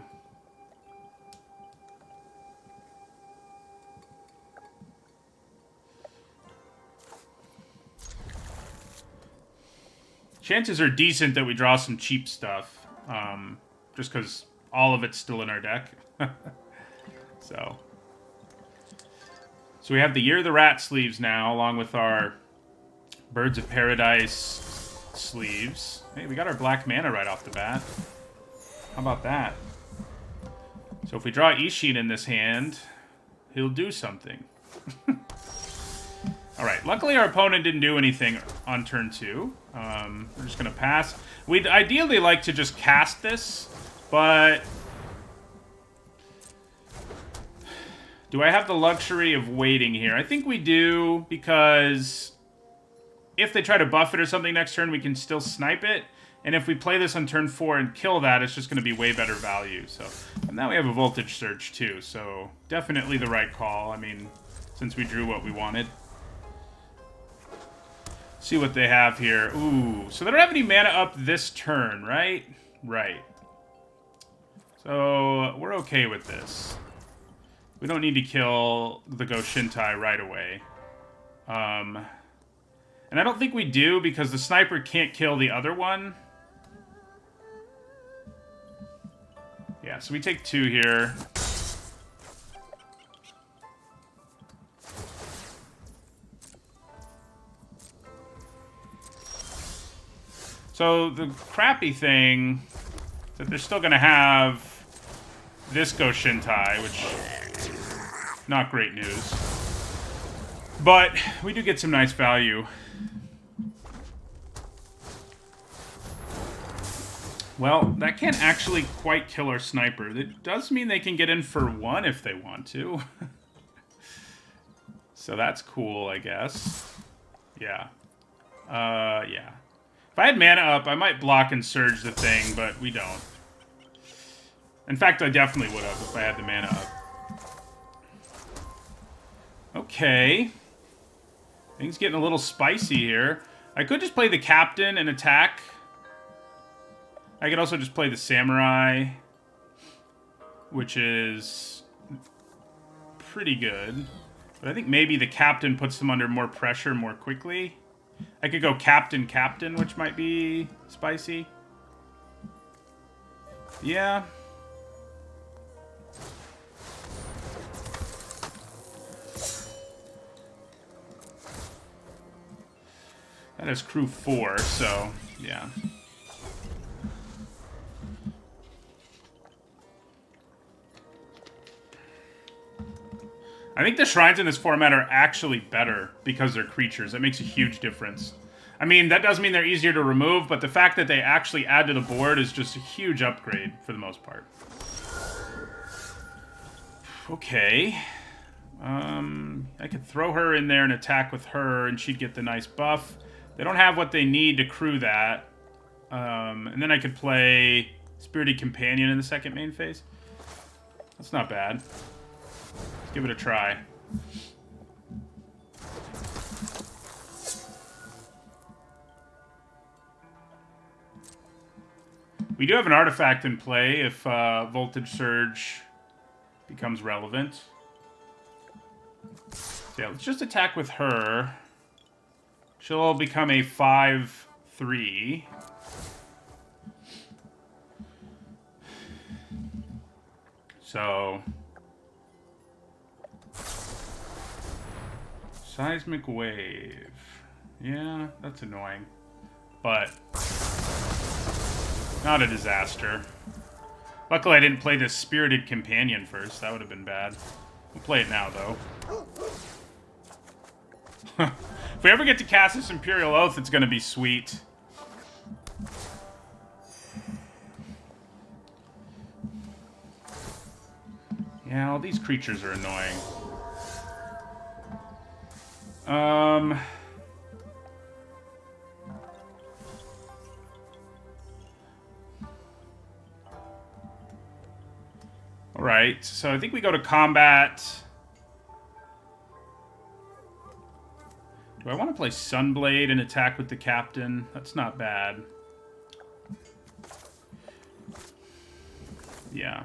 Chances are decent that we draw some cheap stuff. Just because all of it's still in our deck. So we have the Year of the Rat sleeves now, along with our Birds of Paradise sleeves. Hey, we got our black mana right off the bat. How about that? So if we draw Ishin in this hand, he'll do something. Alright, luckily our opponent didn't do anything on turn 2. We're just going to pass. We'd ideally like to just cast this, but... do I have the luxury of waiting here? I think we do, because if they try to buff it or something next turn, we can still snipe it. And if we play this on turn 4 and kill that, it's just going to be way better value. So, and now we have a Voltage Surge too, so definitely the right call. I mean, since we drew what we wanted. See what they have here. Ooh, so they don't have any mana up this turn, right? Right. So we're okay with this. We don't need to kill the Goshintai right away. And I don't think we do, because the Sniper can't kill the other one. Yeah, so we take 2 here. So the crappy thing is that they're still going to have this Goshintai, which... not great news. But we do get some nice value. Well, that can't actually quite kill our Sniper. It does mean they can get in for 1 if they want to. So that's cool, I guess. Yeah. Yeah. If I had mana up, I might block and surge the thing, but we don't. In fact, I definitely would have if I had the mana up. Okay. Things getting a little spicy here. I could just play the Captain and attack. I could also just play the Samurai, which is pretty good. But I think maybe the Captain puts them under more pressure more quickly. I could go Captain, Captain, which might be spicy. Yeah. That is crew 4, so yeah. I think the shrines in this format are actually better because they're creatures. That makes a huge difference. I mean, that does mean they're easier to remove, but the fact that they actually add to the board is just a huge upgrade for the most part. Okay. I could throw her in there and attack with her, and she'd get the nice buff. They don't have what they need to crew that. And then I could play Spirited Companion in the second main phase. That's not bad. Let's give it a try. We do have an artifact in play if Voltage Surge becomes relevant. So yeah, let's just attack with her. She'll become a 5/3. So... Seismic Wave. Yeah, that's annoying. But... not a disaster. Luckily I didn't play this Spirited Companion first. That would have been bad. We'll play it now, though. If we ever get to cast this Imperial Oath, it's going to be sweet. Yeah, all these creatures are annoying. Alright, so I think we go to combat. Do I want to play Sunblade and attack with the Captain? That's not bad. Yeah.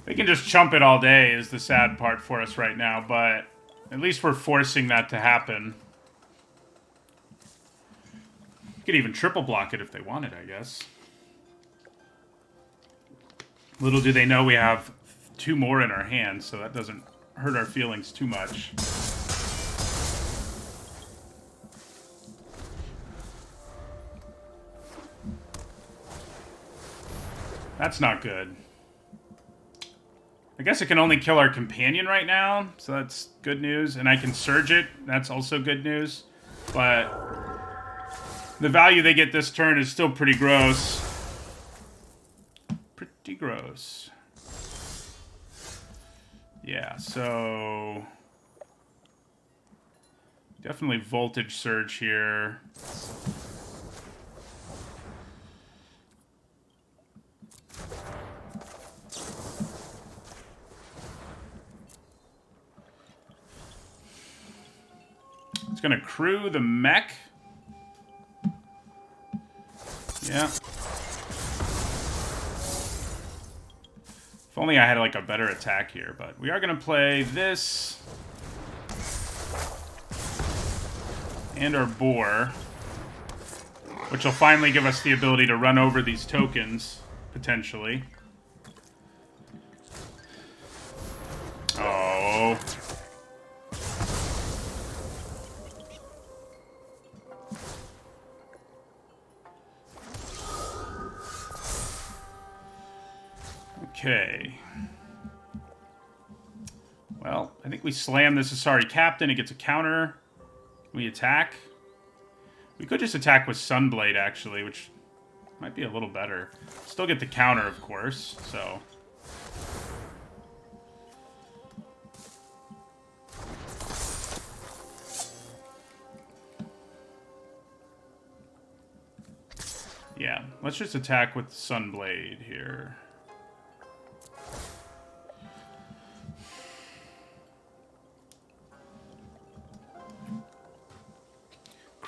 They can just chump it all day is the sad part for us right now, but at least we're forcing that to happen. You could even triple block it if they wanted, I guess. Little do they know we have 2 more in our hands, so that doesn't hurt our feelings too much. That's not good. I guess it can only kill our companion right now, so that's good news. And I can surge it, that's also good news. But the value they get this turn is still pretty gross. Pretty gross. Yeah, so... definitely Voltage Surge here. It's gonna crew the mech. Yeah. If only I had like a better attack here, but we are gonna play this. And our boar. Which will finally give us the ability to run over these tokens, potentially. Oh. Okay. Well, I think we slam this Asari Captain. It gets a counter. We attack. We could just attack with Sunblade, actually, which might be a little better. Still get the counter, of course, so... yeah, let's just attack with Sunblade here.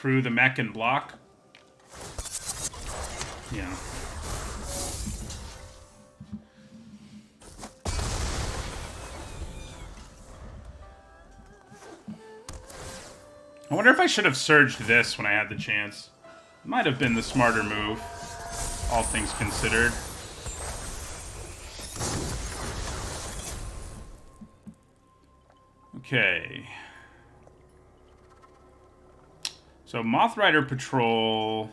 crew the mech and block. Yeah. I wonder if I should have surged this when I had the chance. Might have been the smarter move, all things considered. Okay. So Moth Rider Patrol.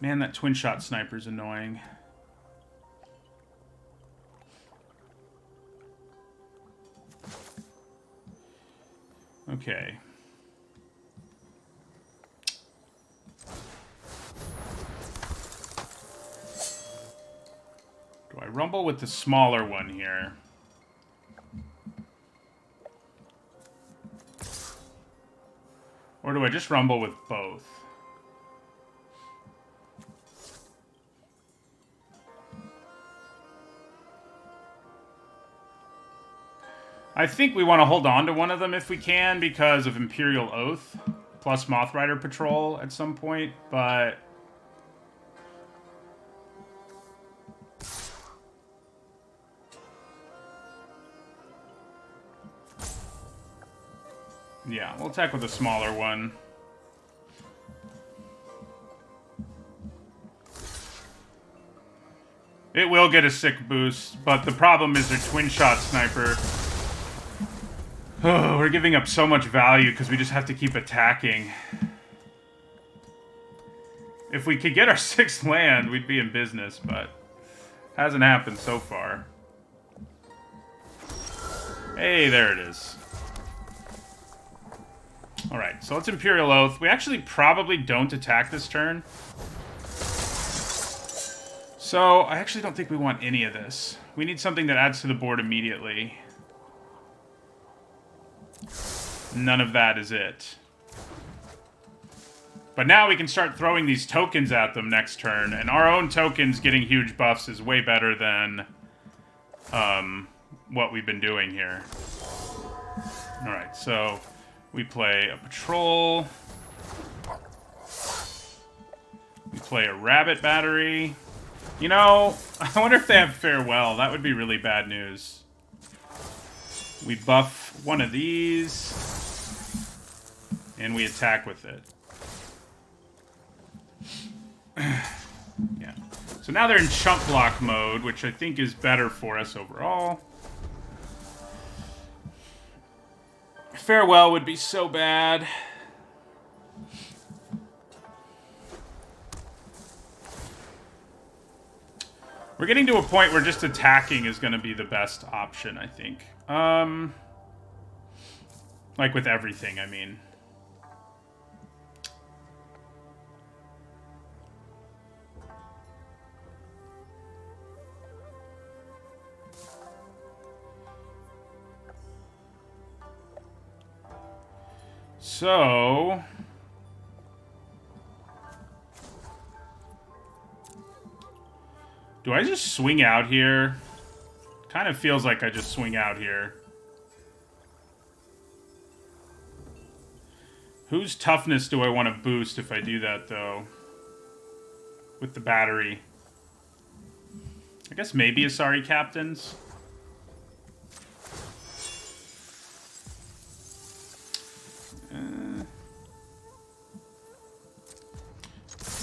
Man, that twin shot sniper's annoying. Okay. Do I rumble with the smaller one here? Or do I just rumble with both? I think we want to hold on to one of them if we can because of Imperial Oath plus Moth Rider Patrol at some point, but... yeah, we'll attack with a smaller one. It will get a sick boost, but the problem is their twin shot sniper. Oh, we're giving up so much value because we just have to keep attacking. If we could get our 6th land, we'd be in business, but hasn't happened so far. Hey, there it is. Alright, so let's Imperial Oath. We actually probably don't attack this turn. So, I actually don't think we want any of this. We need something that adds to the board immediately. None of that is it. But now we can start throwing these tokens at them next turn, and our own tokens getting huge buffs is way better than what we've been doing here. Alright, so we play a patrol. We play a rabbit battery. You know, I wonder if they have farewell. That would be really bad news. We buff one of these. And we attack with it. Yeah. So now they're in chump block mode, which I think is better for us overall. Farewell would be so bad. We're getting to a point where just attacking is going to be the best option, I think. Like with everything, I mean. So... do I just swing out here? Kind of feels like I just swing out here. Whose toughness do I want to boost if I do that, though? With the battery. I guess maybe Asari Captains.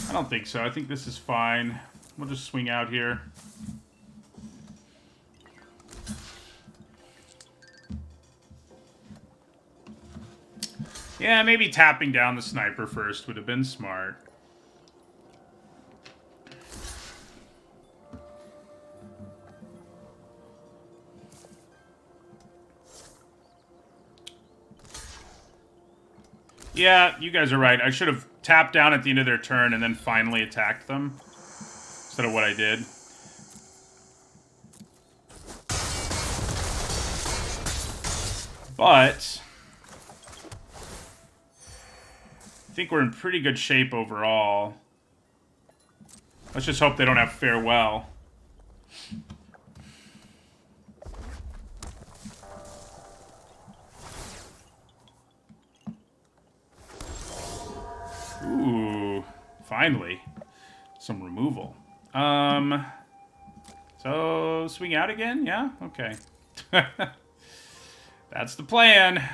I don't think so. I think this is fine. We'll just swing out here. Yeah, maybe tapping down the sniper first would have been smart. Yeah, you guys are right. I should have tapped down at the end of their turn and then finally attacked them. Instead of what I did. But I think we're in pretty good shape overall. Let's just hope they don't have farewell. Ooh, finally. Some removal. So, swing out again? Yeah? Okay. That's the plan.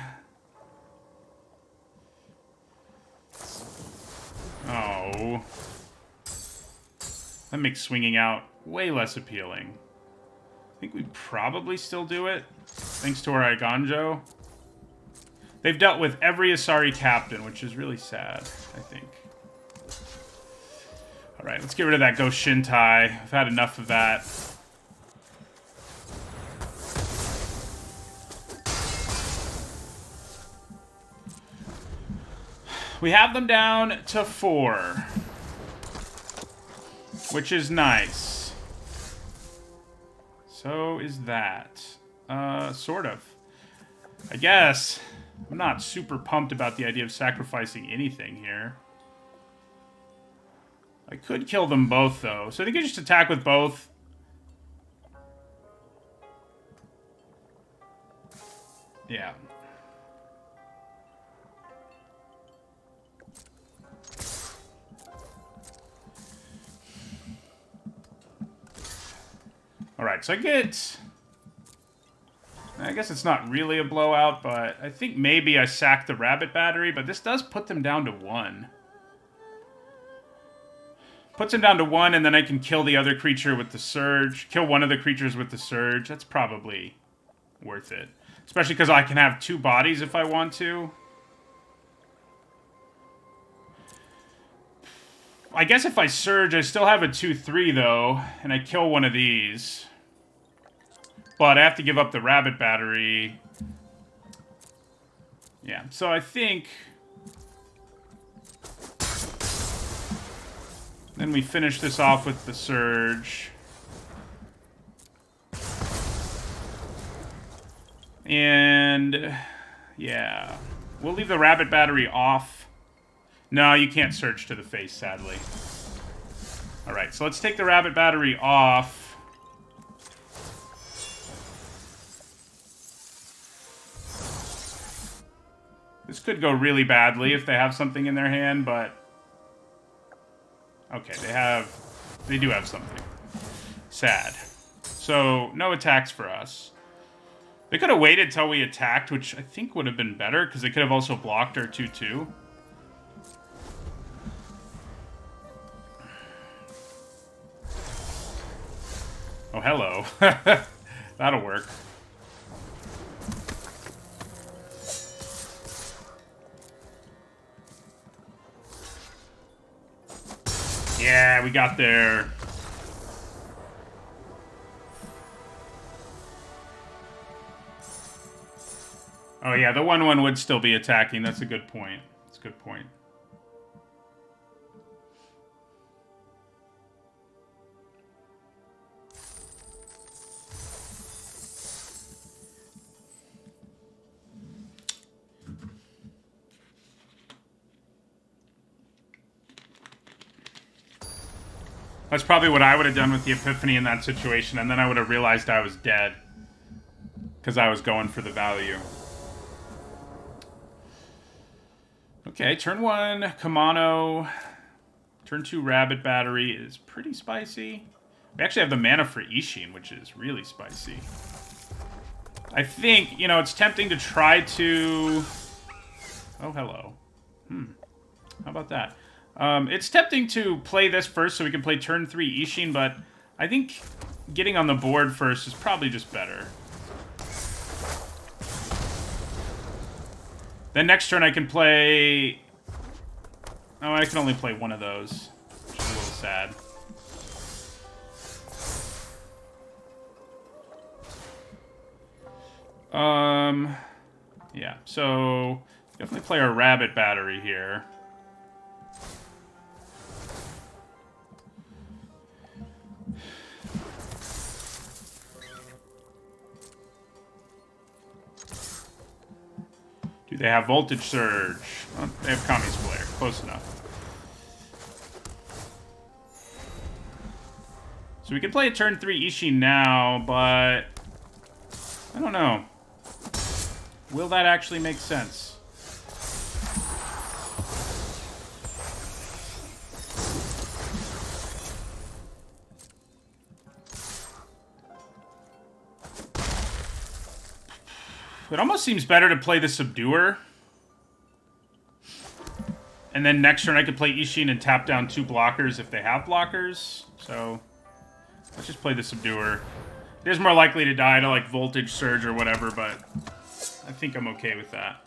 Oh. That makes swinging out way less appealing. I think we'd probably still do it, thanks to our Iganjo. They've dealt with every Asari captain, which is really sad, I think. Alright, let's get rid of that Ghost Shintai. I've had enough of that. We have them down to 4. Which is nice. So is that. Sort of. I guess. I'm not super pumped about the idea of sacrificing anything here. I could kill them both, though. So I think I just attack with both. Yeah. Alright, so I guess it's not really a blowout, but I think maybe I sack the Rabbit Battery, but this does put them down to 1. Puts him down to 1, and then I can kill the other creature with the Surge. Kill one of the creatures with the Surge. That's probably worth it. Especially because I can have 2 bodies if I want to. I guess if I Surge, I still have a 2/3, though, and I kill one of these. But I have to give up the Rabbit Battery. Yeah, so I think... Then we finish this off with the Surge. And... yeah. We'll leave the Rabbit Battery off. No, you can't Surge to the face, sadly. Alright, so let's take the Rabbit Battery off. This could go really badly if they have something in their hand, but... okay, they do have something. Sad. So, no attacks for us. They could have waited till we attacked, which I think would have been better, because they could have also blocked our 2/2. Oh, hello. That'll work. Yeah, we got there. Oh yeah, the 1/1 would still be attacking. That's a good point. That's a good point. That's probably what I would have done with the Epiphany in that situation, and then I would have realized I was dead. Because I was going for the value. Okay, turn 1, Kamano. Turn 2, Rabbit Battery is pretty spicy. We actually have the mana for Ishin, which is really spicy. I think, you know, it's tempting to try to... oh, hello. How about that? It's tempting to play this first so we can play turn 3 Ishin, but I think getting on the board first is probably just better. Then next turn I can play... oh, I can only play one of those, which is a little sad. Yeah, so definitely play our Rabbit Battery here. Do they have Voltage Surge? Oh, they have Kami's Flare. Close enough. So we can play a turn 3 Ishin now, but... I don't know. Will that actually make sense? It almost seems better to play the Subduer. And then next turn I could play Ishin and tap down 2 blockers if they have blockers. So let's just play the Subduer. It is more likely to die to like Voltage Surge or whatever, but I think I'm okay with that.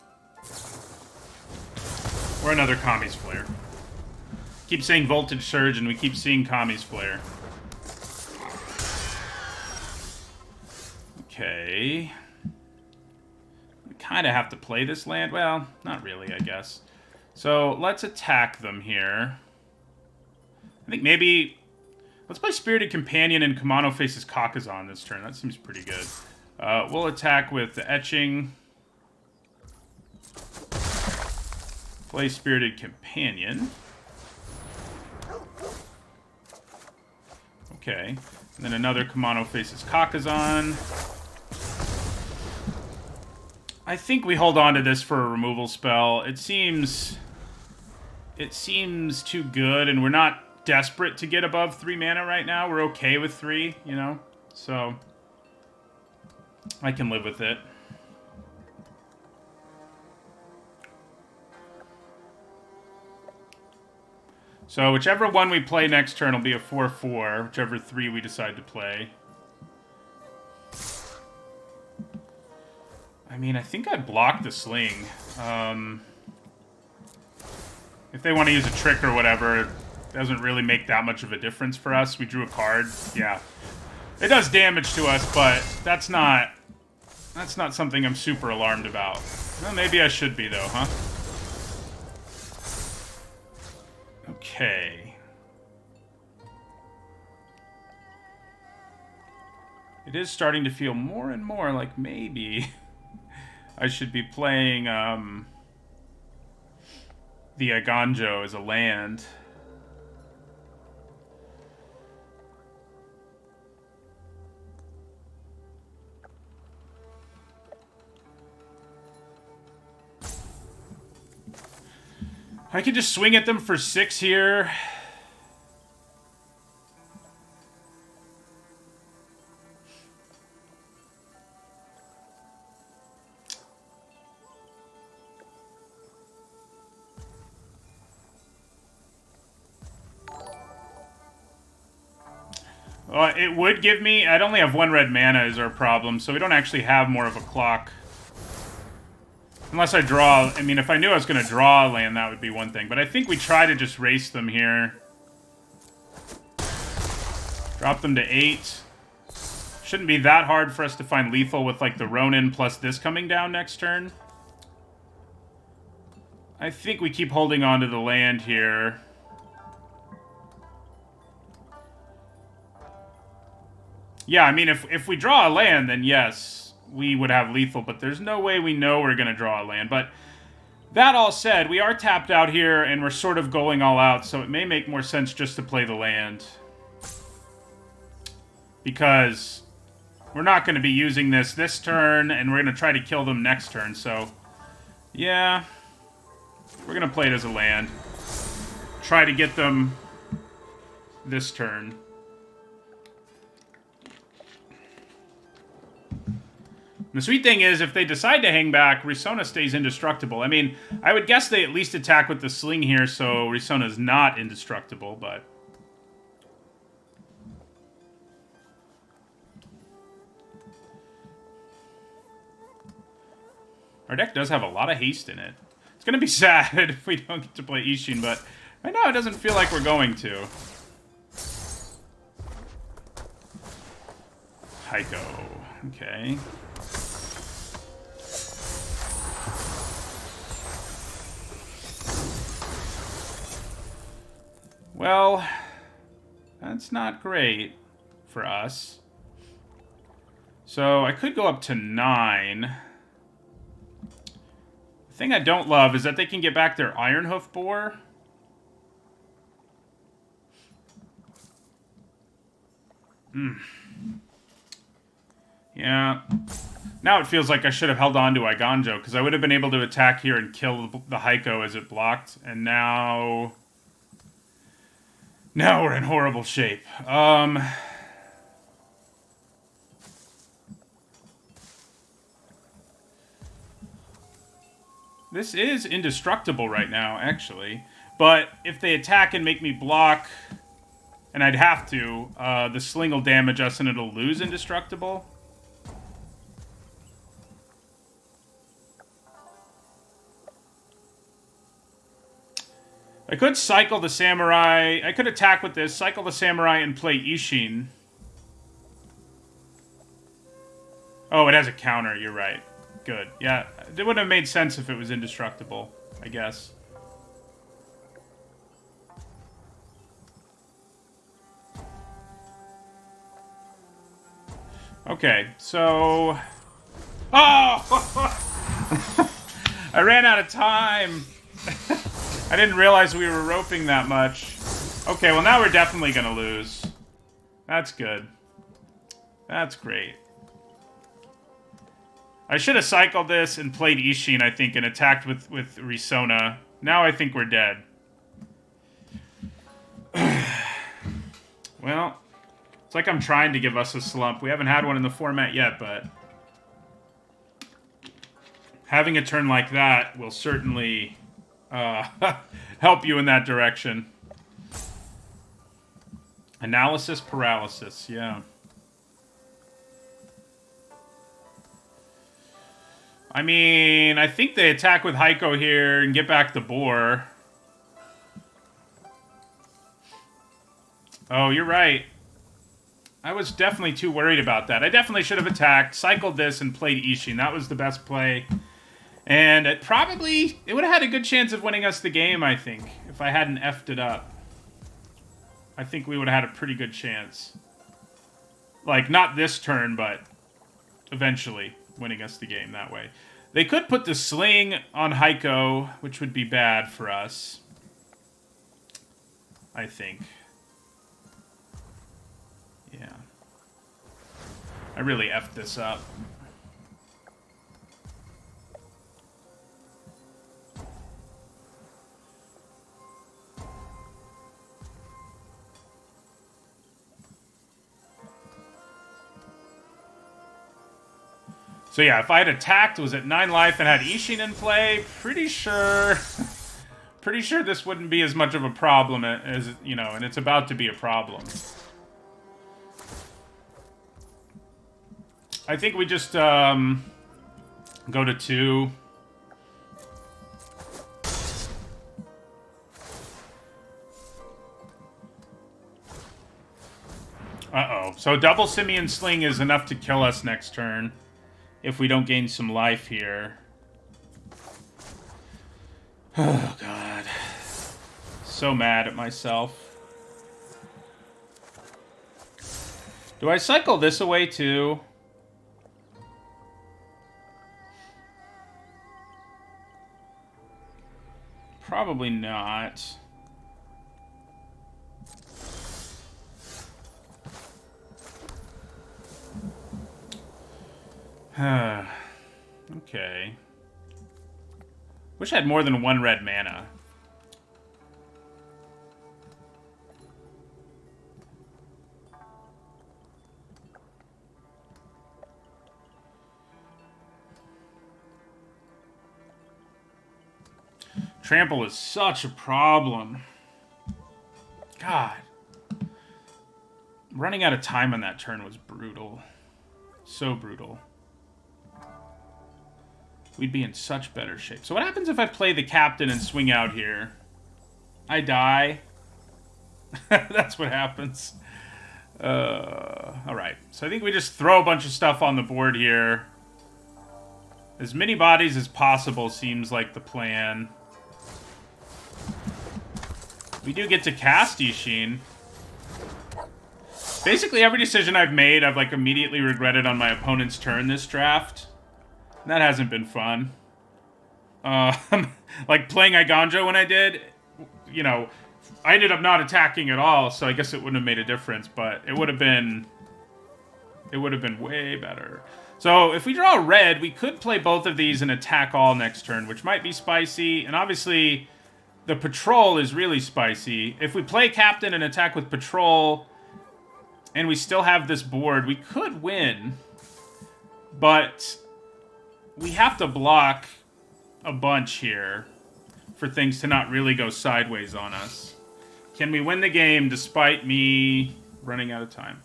Or another Kami's Flare. Keep saying Voltage Surge and we keep seeing Kami's Flare. Okay. We kind of have to play this land. Well, not really, I guess. So let's attack them here. I think maybe... Let's play Spirited Companion and Kamano faces Kakazan this turn. That seems pretty good. We'll attack with the Etching. Play Spirited Companion. Okay. And then another Kamano faces Kakazan. I think we hold on to this for a removal spell. It seems too good, and we're not desperate to get above 3 mana right now. We're okay with 3, you know? So, I can live with it. So, whichever one we play next turn will be a 4/4, whichever 3 we decide to play. I mean, I think I'd block the Sling. If they want to use a trick or whatever, it doesn't really make that much of a difference for us. We drew a card. Yeah. It does damage to us, but that's not something I'm super alarmed about. Well, maybe I should be, though, huh? Okay. It is starting to feel more and more like maybe I should be playing the Aganjo as a land. I could just swing at them for 6 here. It would give me... I'd only have 1 red mana is our problem, so we don't actually have more of a clock. Unless I draw... I mean, if I knew I was going to draw a land, that would be one thing. But I think we try to just race them here. Drop them to 8. Shouldn't be that hard for us to find lethal with, like, the Ronin plus this coming down next turn. I think we keep holding on to the land here. Yeah, I mean, if we draw a land, then yes, we would have lethal, but there's no way we know we're going to draw a land. But that all said, we are tapped out here, and we're sort of going all out, so it may make more sense just to play the land. Because we're not going to be using this turn, and we're going to try to kill them next turn, so... Yeah, we're going to play it as a land. Try to get them this turn. The sweet thing is, if they decide to hang back, Risona stays indestructible. I mean, I would guess they at least attack with the Sling here, so Risona's not indestructible, but... Our deck does have a lot of haste in it. It's going to be sad if we don't get to play Ishin, but right now it doesn't feel like we're going to. Heiko. Okay. Well, that's not great for us. So I could go up to 9. The thing I don't love is that they can get back their Ironhoof Boar. Yeah. Now it feels like I should have held on to Iganjo, because I would have been able to attack here and kill the Heiko as it blocked, and now... Now we're in horrible shape. This is indestructible right now, actually. But if they attack and make me block, and I'd have to, the sling will damage us and it'll lose indestructible. I could cycle the samurai. I could attack with this, cycle the samurai, and play Ishin. Oh, it has a counter. You're right. Good. Yeah, it would have made sense if it was indestructible, I guess. Okay, so... Oh! I ran out of time. I didn't realize we were roping that much. Okay, well now we're definitely gonna lose. That's good. That's great. I should have cycled this and played Ishin, I think, and attacked with Risona. Now I think we're dead. Well, it's like I'm trying to give us a slump. We haven't had one in the format yet, but... having a turn like that will certainly help you in that direction. Analysis paralysis, yeah. I mean, I think they attack with Heiko here and get back the boar. Oh, you're right. I was definitely too worried about that. I definitely should have attacked, cycled this, and played Ishin. That was the best play. And it would have had a good chance of winning us the game, I think, if I hadn't effed it up. I think we would have had a pretty good chance. Like, not this turn, but eventually winning us the game that way. They could put the sling on Heiko, which would be bad for us. I think. Yeah. I really effed this up. So yeah, if I had attacked, was at 9 life, and had Ishin in play, pretty sure this wouldn't be as much of a problem as, you know, and it's about to be a problem. I think we just go to 2. Uh-oh. So double Simian Sling is enough to kill us next turn. If we don't gain some life here. Oh, God. So mad at myself. Do I cycle this away, too? Probably not. Okay. Wish I had more than 1 red mana. Trample is such a problem. God. Running out of time on that turn was brutal. So brutal. We'd be in such better shape. So what happens if I play the captain and swing out here? I die. That's what happens. Alright. So I think we just throw a bunch of stuff on the board here. As many bodies as possible seems like the plan. We do get to cast Ishin. Basically every decision I've made, I've like immediately regretted on my opponent's turn this draft. That hasn't been fun. Like playing Iganjo when I did, you know, I ended up not attacking at all, so I guess it wouldn't have made a difference, but it would have been way better. So if we draw red, we could play both of these and attack all next turn, which might be spicy, and obviously the patrol is really spicy. If we play captain and attack with patrol, and we still have this board, we could win, but we have to block a bunch here for things to not really go sideways on us. Can we win the game despite me running out of time?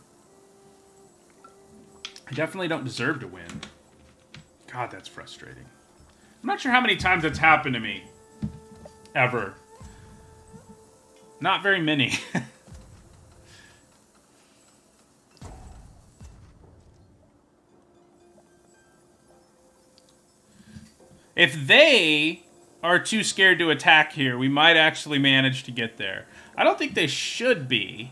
I definitely don't deserve to win. God, that's frustrating. I'm not sure how many times that's happened to me. Ever. Not very many. If they are too scared to attack here, we might actually manage to get there. I don't think they should be.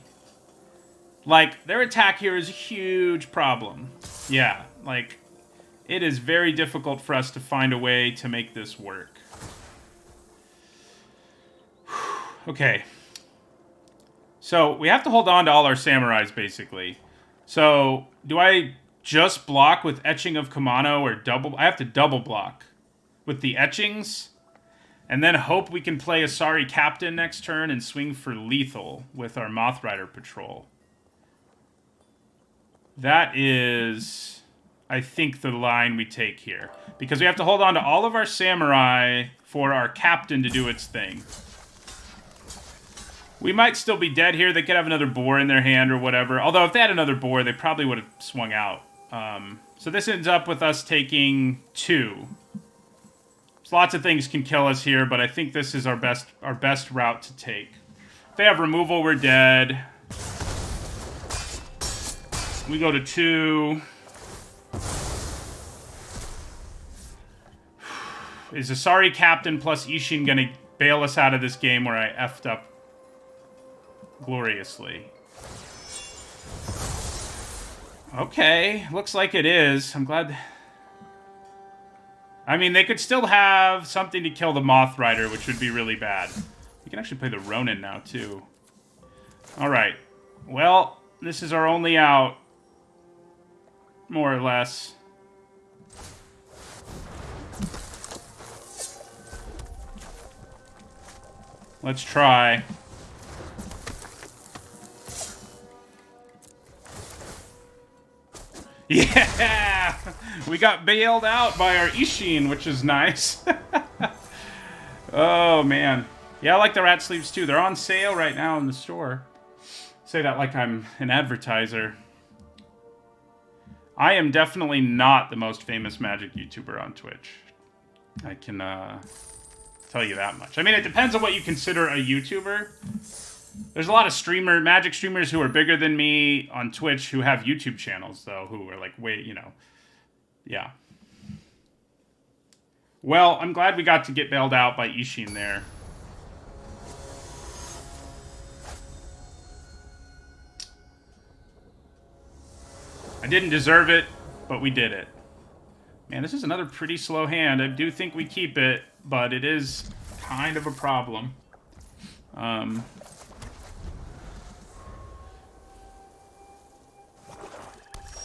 Like, their attack here is a huge problem. Yeah, like, it is very difficult for us to find a way to make this work. Okay. So, we have to hold on to all our samurais, basically. So, do I just block with Etching of Kumano or double? I have to double block with the etchings, and then hope we can play Asari Captain next turn and swing for lethal with our Moth Rider Patrol. That is, I think, the line we take here. Because we have to hold on to all of our samurai for our captain to do its thing. We might still be dead here. They could have another boar in their hand or whatever. Although if they had another boar, they probably would have swung out. So this ends up with us taking 2. Lots of things can kill us here, but I think this is our best route to take. If they have removal, we're dead. We go to 2. Is Asari Captain plus Ishin gonna bail us out of this game where I effed up gloriously? Okay, looks like it is. I'm glad. I mean, they could still have something to kill the Moth Rider, which would be really bad. We can actually play the Ronin now, too. Alright. Well, this is our only out. More or less. Let's try. Yeah! We got bailed out by our Ishin, which is nice. Oh, man. Yeah, I like the rat sleeves, too. They're on sale right now in the store. Say that like I'm an advertiser. I am definitely not the most famous Magic YouTuber on Twitch. I can tell you that much. I mean, it depends on what you consider a YouTuber. There's a lot of Magic streamers who are bigger than me on Twitch who have YouTube channels, though, who are like, wait, you know. Yeah. Well, I'm glad we got to get bailed out by Ishin there. I didn't deserve it, but we did it. Man, this is another pretty slow hand. I do think we keep it, but it is kind of a problem.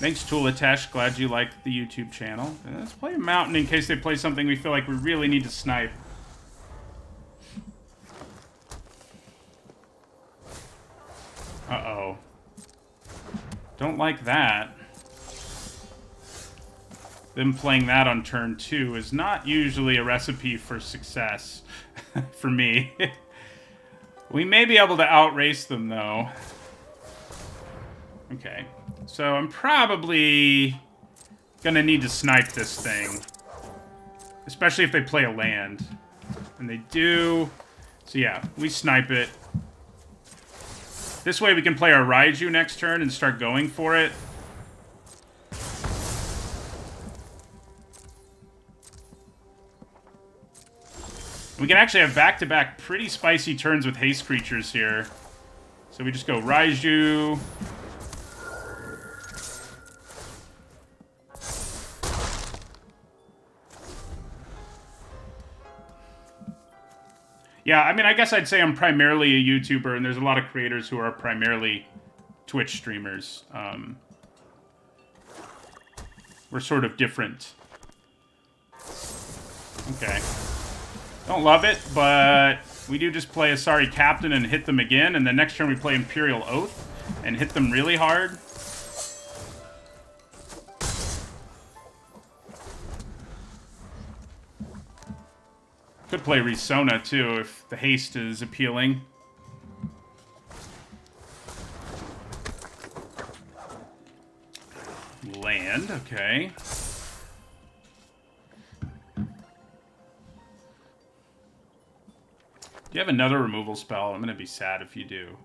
Thanks, Tulatesh. Glad you like the YouTube channel. Let's play a Mountain in case they play something we feel like we really need to snipe. Uh-oh. Don't like that. Them playing that on turn 2 is not usually a recipe for success for me. We may be able to outrace them, though. Okay. So I'm probably gonna need to snipe this thing. Especially if they play a land. And they do. So yeah, we snipe it. This way we can play our Raiju next turn and start going for it. We can actually have back-to-back pretty spicy turns with haste creatures here. So we just go Raiju. Yeah, I mean, I guess I'd say I'm primarily a YouTuber, and there's a lot of creators who are primarily Twitch streamers. We're sort of different. Okay. Don't love it, but we do just play Asari Captain and hit them again, and then next turn we play Imperial Oath and hit them really hard. Could play Risona, too, if the haste is appealing. Land, okay. Do you have another removal spell? I'm going to be sad if you do.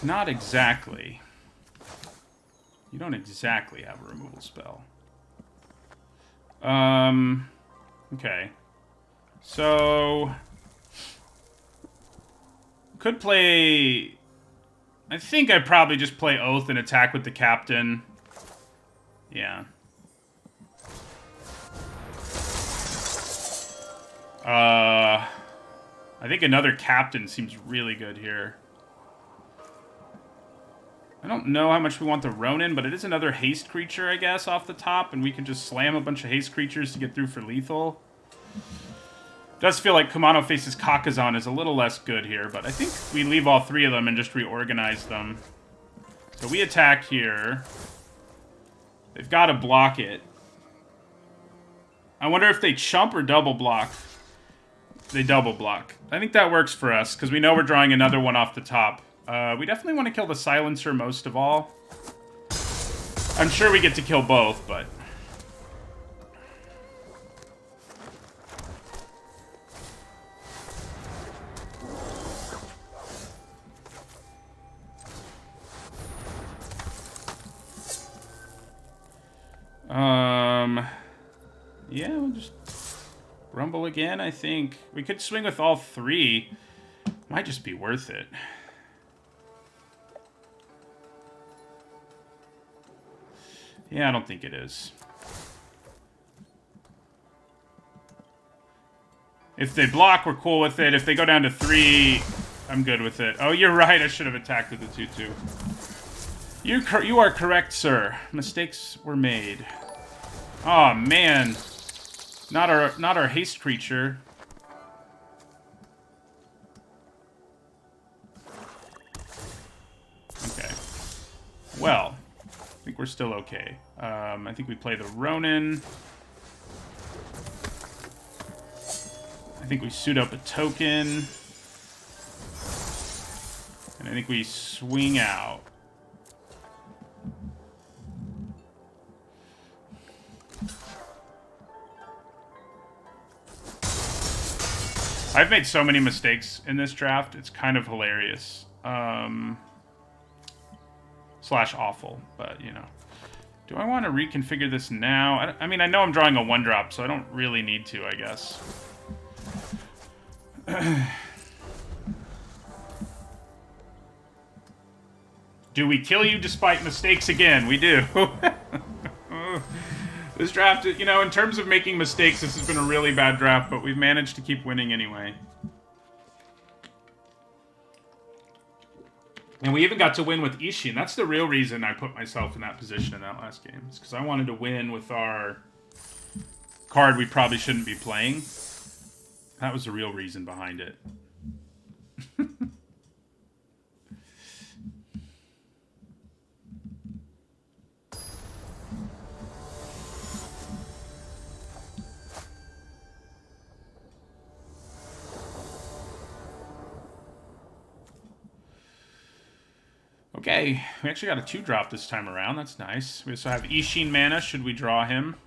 Not exactly. You don't exactly have a removal spell. Okay. So... Could play... I think I'd probably just play Oath and attack with the Captain. Yeah. I think another Captain seems really good here. I don't know how much we want the Ronin, but it is another haste creature, I guess, off the top, and we can just slam a bunch of haste creatures to get through for lethal. Does feel like Kumano faces Kakazan is a little less good here, but I think we leave all three of them and just reorganize them. So we attack here. They've got to block it. I wonder if they chump or double block. They double block. I think that works for us, because we know we're drawing another one off the top. We definitely want to kill the Silencer most of all. I'm sure we get to kill both, but... Yeah, we'll just rumble again, I think. We could swing with all three. Might just be worth it. Yeah, I don't think it is. If they block, we're cool with it. If they go down to 3, I'm good with it. Oh, you're right. I should have attacked with the 2/2. You are correct, sir. Mistakes were made. Oh man, not our haste creature. Okay. Well, I think we're still okay. I think we play the Ronin. I think we suit up a token. And I think we swing out. I've made so many mistakes in this draft. It's kind of hilarious. Slash awful, but, you know. Do I want to reconfigure this now? I mean, I know I'm drawing a 1-drop, so I don't really need to, I guess. Do we kill you despite mistakes again? We do. This draft, you know, in terms of making mistakes, this has been a really bad draft, but we've managed to keep winning anyway. And we even got to win with Ishin. That's the real reason I put myself in that position in that last game. It's because I wanted to win with our card we probably shouldn't be playing. That was the real reason behind it. Okay, we actually got a 2-drop this time around. That's nice. We also have Ishin mana, should we draw him.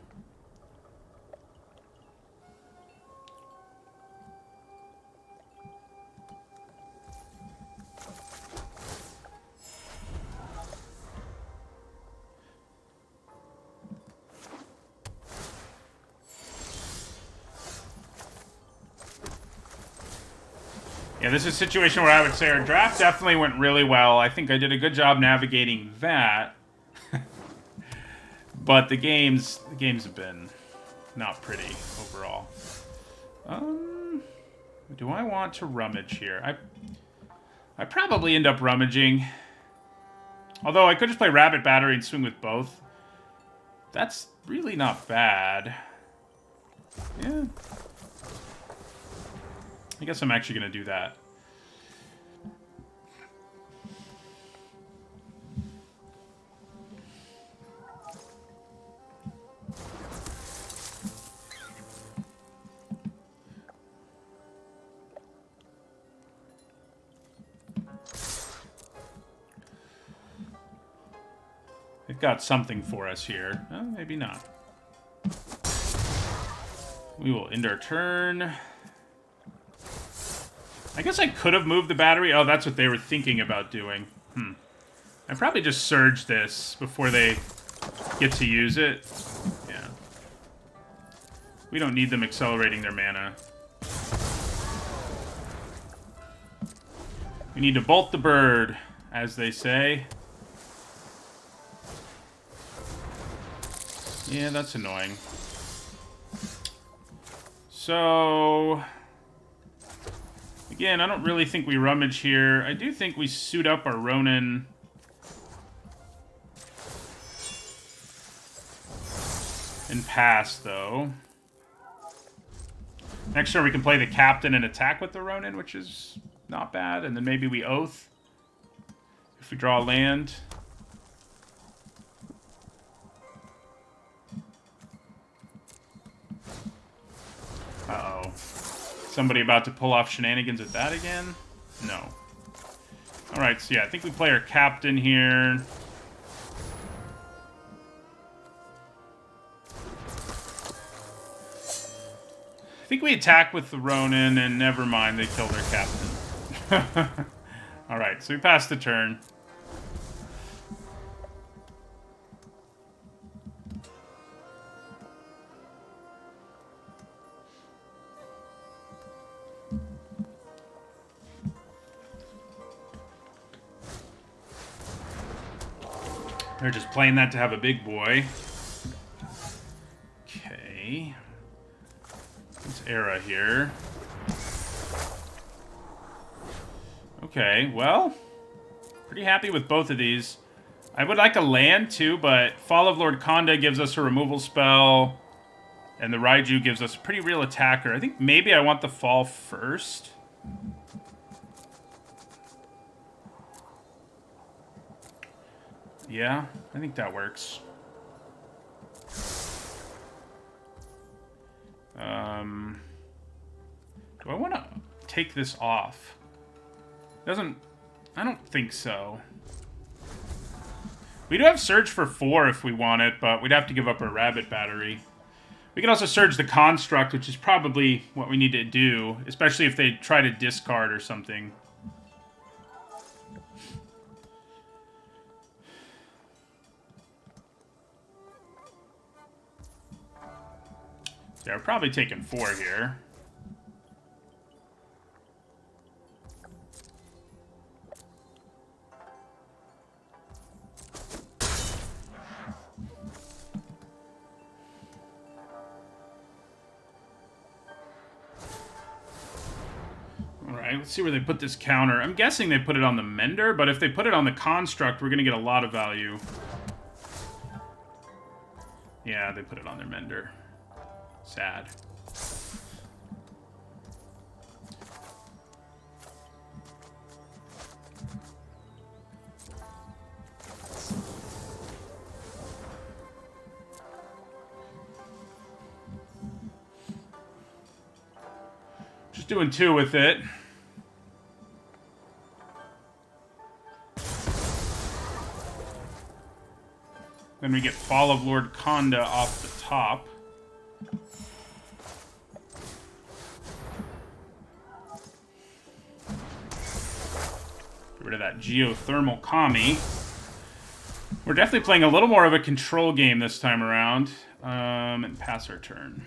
Yeah, this is a situation where I would say our draft definitely went really well. I think I did a good job navigating that. But the games have been not pretty overall. Do I want to rummage here? I probably end up rummaging. Although I could just play Rabbit Battery and swing with both. That's really not bad. Yeah. I guess I'm actually going to do that. They've got something for us here. Well, maybe not. We will end our turn. I guess I could have moved the battery. Oh, that's what they were thinking about doing. I probably just surge this before they get to use it. Yeah. We don't need them accelerating their mana. We need to bolt the bird, as they say. Yeah, that's annoying. So, again, I don't really think we rummage here. I do think we suit up our Ronin. And pass, though. Next turn we can play the Captain and attack with the Ronin, which is not bad. And then maybe we Oath if we draw a land. Uh-oh. Somebody about to pull off shenanigans with that again? No. Alright, so yeah, I think we play our Captain here. I think we attack with the Ronin, and never mind, they kill their Captain. Alright, so we pass the turn. They're just playing that to have a big boy. Okay. Let's Era here. Okay, well, pretty happy with both of these. I would like a land too, but Fall of Lord Konda gives us a removal spell, and the Raiju gives us a pretty real attacker. I think maybe I want the Fall first. Yeah, I think that works. Do I want to take this off? I don't think so. We do have Surge for 4 if we want it, but we'd have to give up our Rabbit battery. We can also Surge the Construct, which is probably what we need to do, especially if they try to discard or something. Yeah, we're probably taking 4 here. Alright, let's see where they put this counter. I'm guessing they put it on the Mender, but if they put it on the Construct, we're going to get a lot of value. Yeah, they put it on their Mender. Sad. Just doing 2 with it. Then we get Fall of Lord Konda off the top. Get rid of that Geothermal Kami. We're definitely playing a little more of a control game this time around. And pass our turn.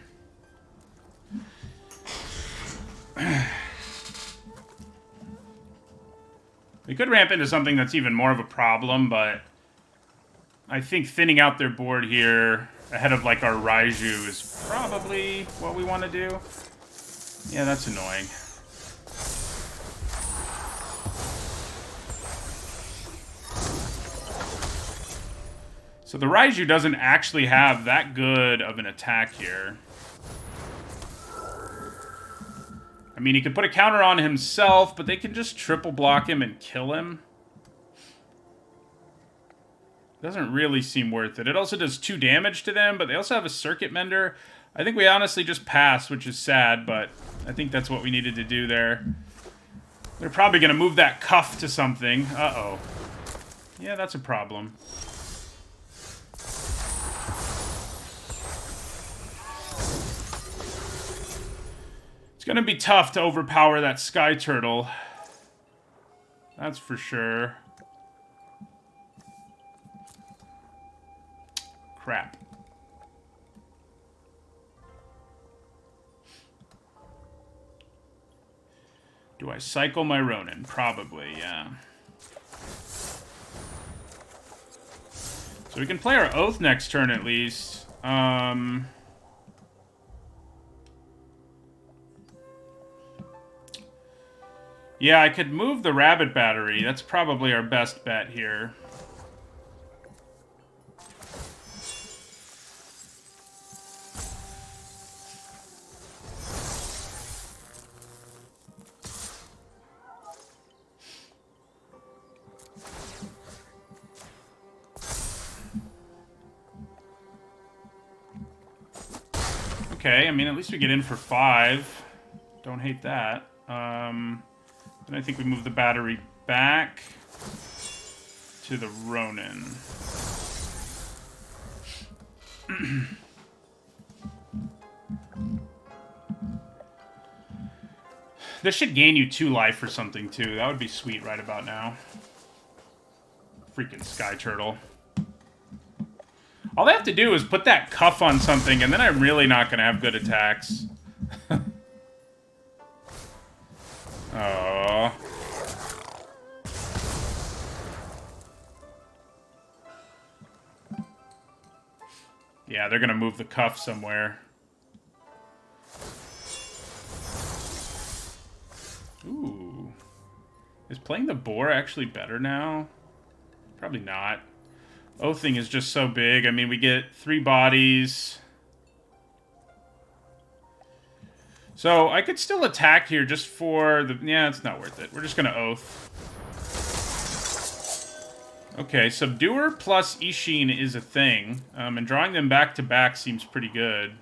They could ramp into something that's even more of a problem, but I think thinning out their board here ahead of like our Raiju is probably what we want to do. Yeah, that's annoying. So the Raiju doesn't actually have that good of an attack here. I mean, he could put a counter on himself, but they can just triple block him and kill him. Doesn't really seem worth it. It also does 2 damage to them, but they also have a Circuit Mender. I think we honestly just passed, which is sad, but I think that's what we needed to do there. They're probably going to move that Cuff to something. Uh-oh. Yeah, that's a problem. It's going to be tough to overpower that Sky Turtle. That's for sure. Crap. Do I cycle my Ronin? Probably, yeah. So we can play our Oath next turn at least. Yeah, I could move the Rabbit Battery. That's probably our best bet here. Okay, I mean, at least we get in for 5. Don't hate that. And I think we move the battery back to the Ronin. This should gain you 2 life or something, too. That would be sweet right about now. Freaking Sky Turtle. All they have to do is put that cuff on something, and then I'm really not going to have good attacks. Oh. Yeah, they're going to move the cuff somewhere. Ooh. Is playing the boar actually better now? Probably not. Oathing is just so big. I mean, we get 3 bodies. So I could still attack here just for the... Yeah, it's not worth it. We're just going to Oath. Okay, Subduer plus Ishin is a thing. And drawing them back to back seems pretty good.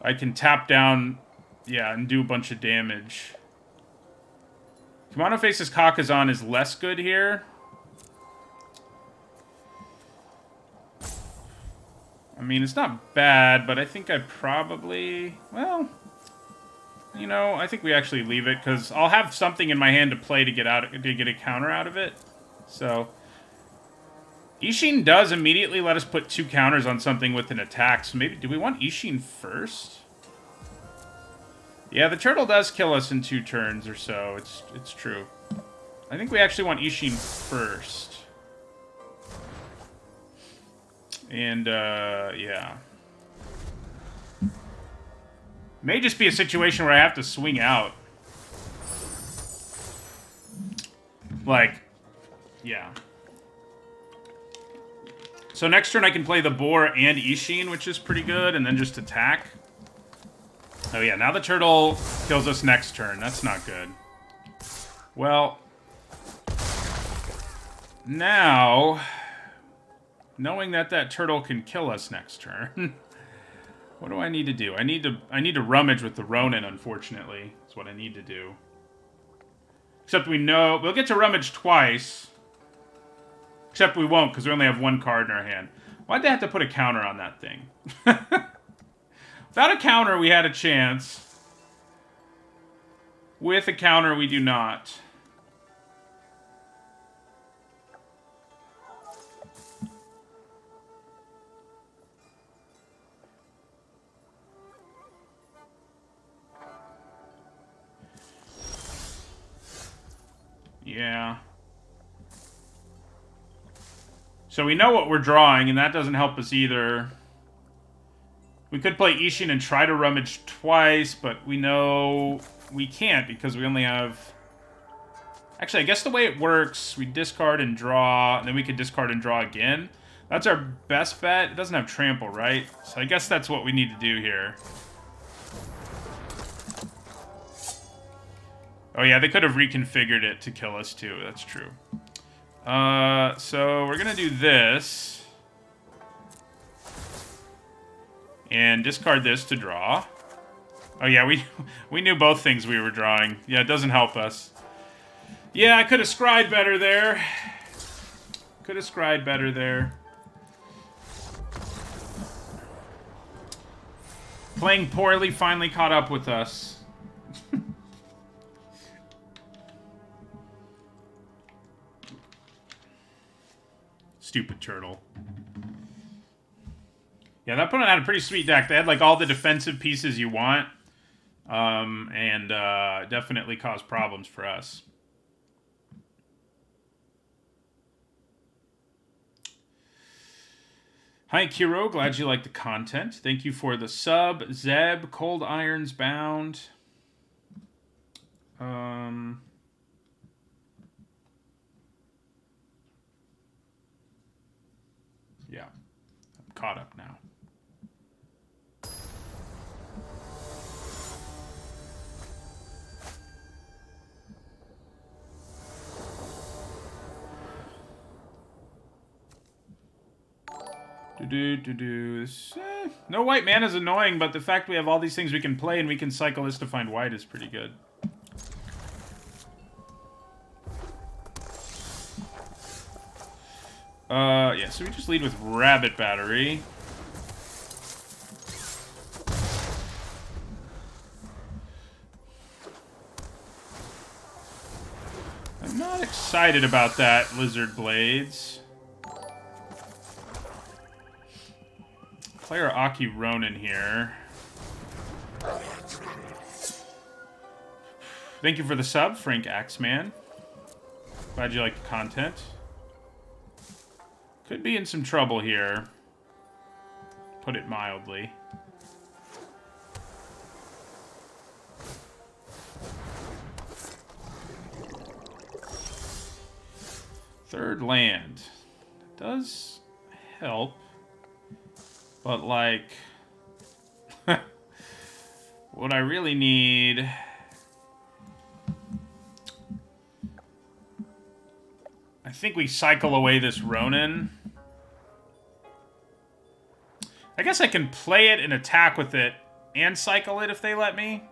I can tap down... Yeah, and do a bunch of damage. Kimono Faces Kakazan is less good here. I mean, it's not bad, but I think I probably... Well, you know, I think we actually leave it, because I'll have something in my hand to play to get a counter out of it. So, Ishin does immediately let us put 2 counters on something with an attack, so maybe... Do we want Ishin first? Yeah, the turtle does kill us in 2 turns or so. It's true. I think we actually want Ishin first. And, yeah. May just be a situation where I have to swing out. Like, yeah. So next turn I can play the boar and Ishin, which is pretty good, and then just attack. Oh yeah, now the turtle kills us next turn. That's not good. Well, now, knowing that that turtle can kill us next turn, what do I need to do? I need to rummage with the Ronin, unfortunately. That's what I need to do. Except we know we'll get to rummage twice. Except we won't, because we only have 1 card in our hand. Why'd they have to put a counter on that thing? Without a counter, we had a chance. With a counter, we do not. Yeah. So we know what we're drawing, and that doesn't help us either. We could play Ishin and try to rummage twice, but we know we can't because we only have... Actually, I guess the way it works, we discard and draw, and then we could discard and draw again. That's our best bet. It doesn't have trample, right? So I guess that's what we need to do here. Oh yeah, they could have reconfigured it to kill us too. That's true. So we're gonna do this. And discard this to draw. Oh yeah, we knew both things we were drawing. Yeah, it doesn't help us. Yeah, I could have scryed better there. Could have scryed better there. Playing poorly finally caught up with us. Stupid turtle. Yeah, that opponent had a pretty sweet deck. They had like all the defensive pieces you want. And definitely caused problems for us. Hi, Kiro. Glad you like the content. Thank you for the sub. Zeb, Cold Irons Bound. Yeah, I'm caught up now. No white mana is annoying, but the fact we have all these things we can play and we can cycle this to find white is pretty good. Yeah, so we just lead with Rabbit Battery. I'm not excited about that, Lizard Blades. Player Aki Ronin here. Thank you for the sub, Frank Axeman. Glad you like the content. Could be in some trouble here. Put it mildly. Third land. Does help. But, like, what I really need... I think we cycle away this Ronin. I guess I can play it and attack with it and cycle it if they let me.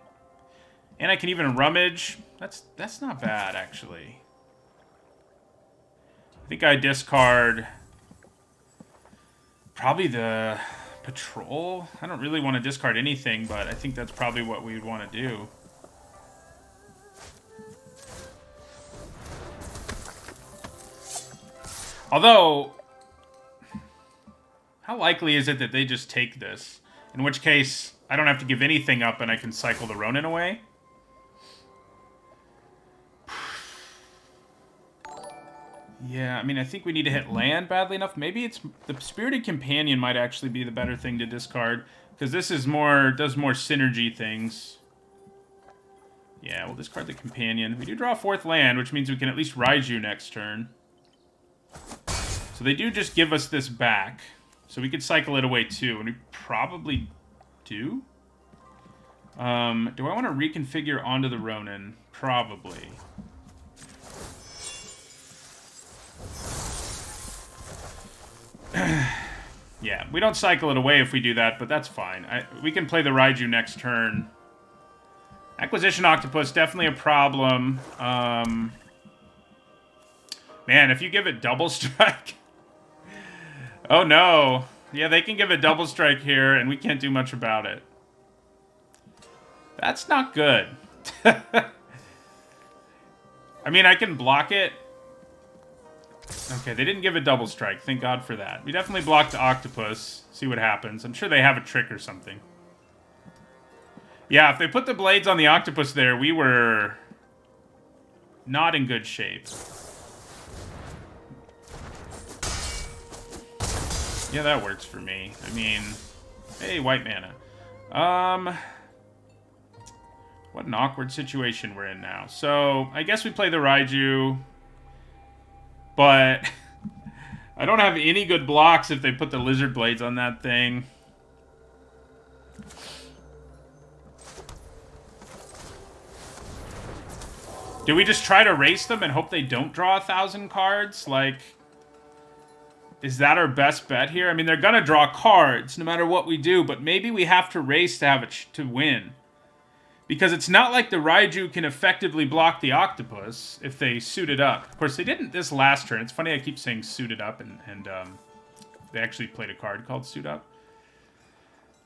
And I can even rummage. That's not bad, actually. I think I discard... probably the Patrol. I don't really want to discard anything, but I think that's probably what we would want to do. Although, how likely is it that they just take this? In which case, I don't have to give anything up and I can cycle the Ronin away? Yeah, I mean, I think we need to hit land badly enough. Maybe it's... the Spirited Companion might actually be the better thing to discard. Because this is more... does more synergy things. Yeah, we'll discard the Companion. We do draw a fourth land, which means we can at least Raiju next turn. So they do just give us this back. So we could cycle it away too, and we probably do. Do I want to reconfigure onto the Ronin? Probably. Yeah, we don't cycle it away if we do that, but that's fine. We can play the Raiju next turn. Acquisition Octopus, definitely a problem. Man, if you give it double strike... oh no. Yeah, they can give it double strike here, and we can't do much about it. That's not good. I mean, I can block it. Okay, they didn't give a double strike. Thank God for that. We definitely blocked the Octopus. See what happens. I'm sure they have a trick or something. Yeah, if they put the blades on the Octopus there, we were not in good shape. Yeah, that works for me. I mean, hey, white mana. What an awkward situation we're in now. So, I guess we play the Raiju. But I don't have any good blocks if they put the Lizard Blades on that thing. Do we just try to race them and hope they don't draw 1,000 cards? Like, is that our best bet here? I mean, they're gonna draw cards no matter what we do, but maybe we have to race to have it to win. Because it's not like the Raiju can effectively block the Octopus if they suit it up. Of course, they didn't this last turn. It's funny I keep saying suit it up, and they actually played a card called suit up.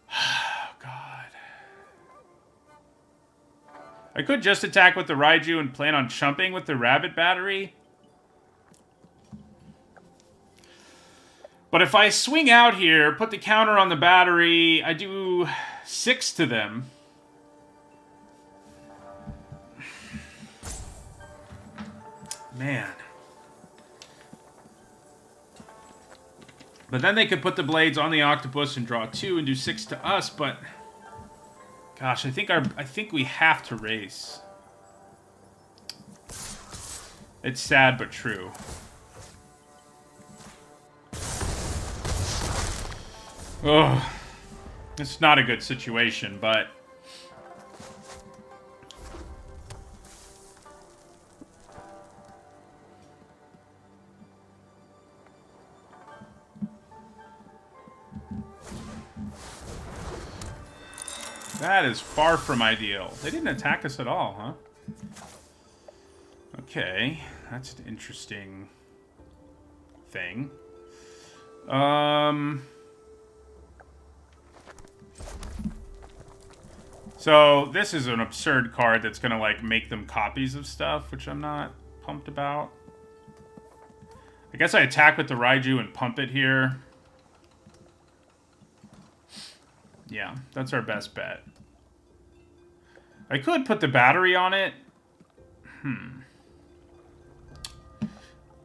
Oh, God. I could just attack with the Raiju and plan on chumping with the Rabbit Battery. But if I swing out here, put the counter on the battery, I do 6 to them. Man. But then they could put the blades on the octopus and draw 2 and do 6 to us, but gosh, I think we have to race. It's sad but true. Ugh. It's not a good situation, but that is far from ideal. They didn't attack us at all, huh? Okay, that's an interesting thing. So this is an absurd card that's gonna like make them copies of stuff, which I'm not pumped about. I guess I attack with the Raiju and pump it here. Yeah, that's our best bet. I could put the battery on it.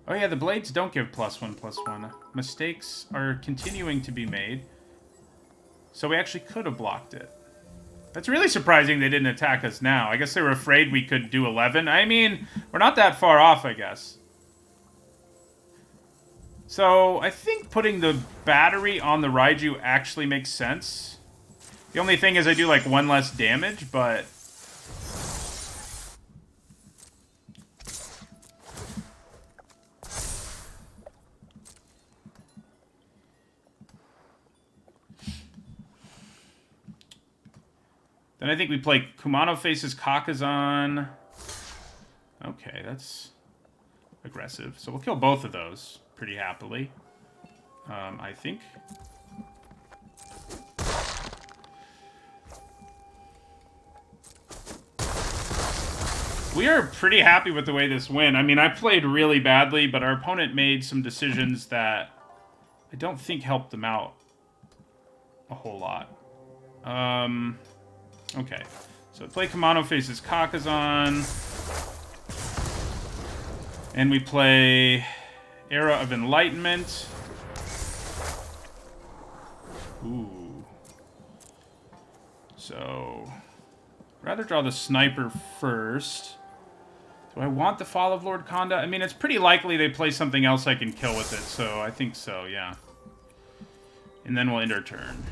Oh yeah, the blades don't give +1/+1. Mistakes are continuing to be made. So we actually could have blocked it. That's really surprising they didn't attack us now. I guess they were afraid we could do 11. I mean, we're not that far off, I guess. So I think putting the battery on the Raiju actually makes sense. The only thing is I do like 1 less damage, but then I think we play Kumano faces Kakazan. Okay, that's aggressive. So we'll kill both of those pretty happily, I think. We are pretty happy with the way this went. I mean, I played really badly, but our opponent made some decisions that I don't think helped them out a whole lot. Okay, so play Kumano faces Kakazan. And we play Era of Enlightenment. Ooh. So, rather draw the Sniper first. Do I want the Fall of Lord Kanda? I mean, it's pretty likely they play something else I can kill with it, so I think so, yeah. And then we'll end our turn.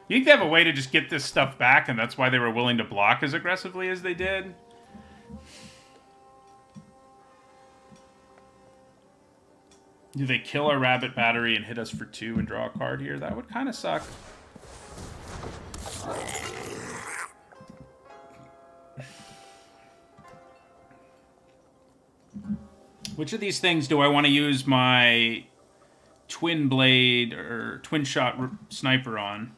You think they have a way to just get this stuff back, and that's why they were willing to block as aggressively as they did? Do they kill our Rabbit Battery and hit us for 2 and draw a card here? That would kind of suck. Which of these things do I want to use my twin blade or twin shot sniper on?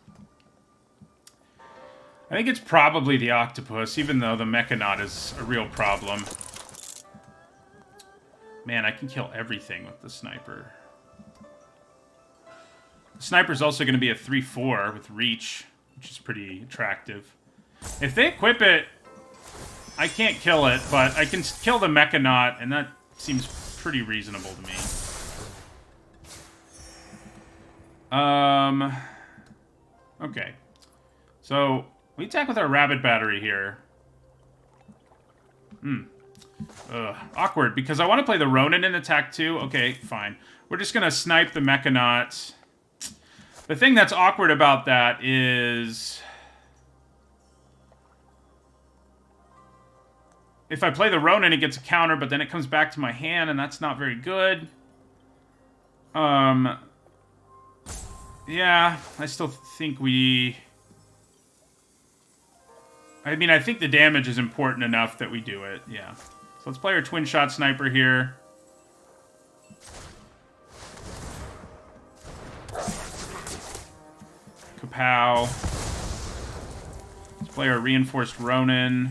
I think it's probably the octopus, even though the Mechanaut is a real problem. Man, I can kill everything with the sniper. The sniper's also going to be a 3/4 with reach, which is pretty attractive. If they equip it, I can't kill it, but I can kill the Mechanaut, and that seems pretty reasonable to me. Okay. So, we attack with our Rabbit Battery here. Awkward, because I want to play the Ronin in attack 2. Okay, fine. We're just going to snipe the Mechanaut. The thing that's awkward about that is if I play the Ronin, it gets a counter, but then it comes back to my hand, and that's not very good. Yeah, I still think we... I mean, I think the damage is important enough that we do it, yeah. So let's play our twin shot sniper here. Kapow. Play our Reinforced Ronin.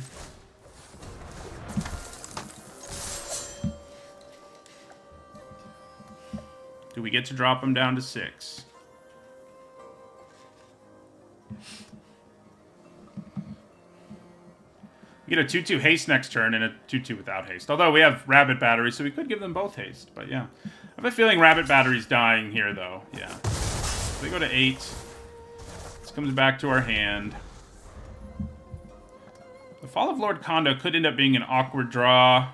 Do we get to drop him down to 6? We get a 2-2 haste next turn and a 2-2 without haste. Although we have Rabbit Battery, so we could give them both haste. But yeah. I have a feeling Rabbit Battery's dying here, though. Yeah. They go to 8. This comes back to our hand. The Fall of Lord Kondo could end up being an awkward draw.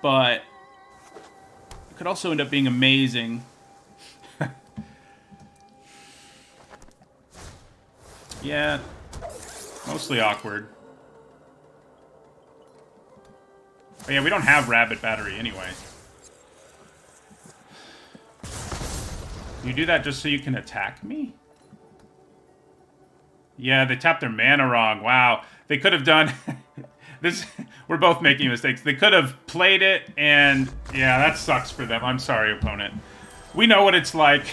But it could also end up being amazing. Yeah. Mostly awkward. But yeah, we don't have Rabbit Battery anyway. You do that just so you can attack me? Yeah, they tapped their mana wrong. Wow. They could have done... this. We're both making mistakes. They could have played it, and... yeah, that sucks for them. I'm sorry, opponent. We know what it's like.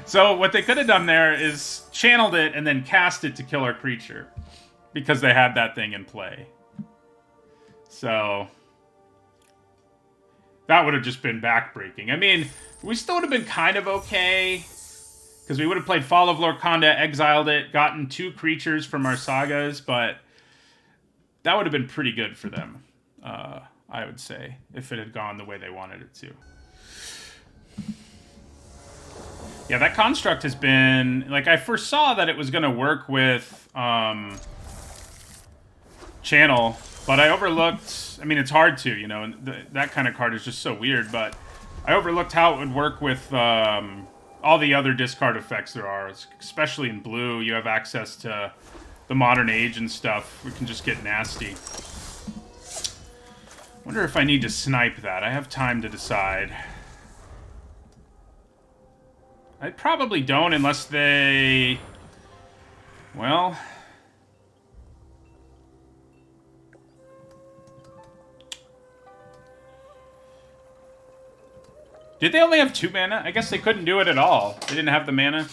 So what they could have done there is channeled it and then cast it to kill our creature. Because they had that thing in play. So... that would have just been backbreaking. I mean, we still would have been kind of okay. Because we would have played Fall of Lord Konda, exiled it, gotten 2 creatures from our sagas, but that would have been pretty good for them, I would say, if it had gone the way they wanted it to. Yeah, that construct has been... like, I foresaw that it was going to work with Channel, but I overlooked... I mean, it's hard to, you know, and that kind of card is just so weird, but I overlooked how it would work with all the other discard effects there are, especially in blue. You have access to the Modern Age and stuff. We can just get nasty. Wonder if I need to snipe that. I have time to decide. I probably don't unless they... well... did they only have 2 mana? I guess they couldn't do it at all. They didn't have the mana.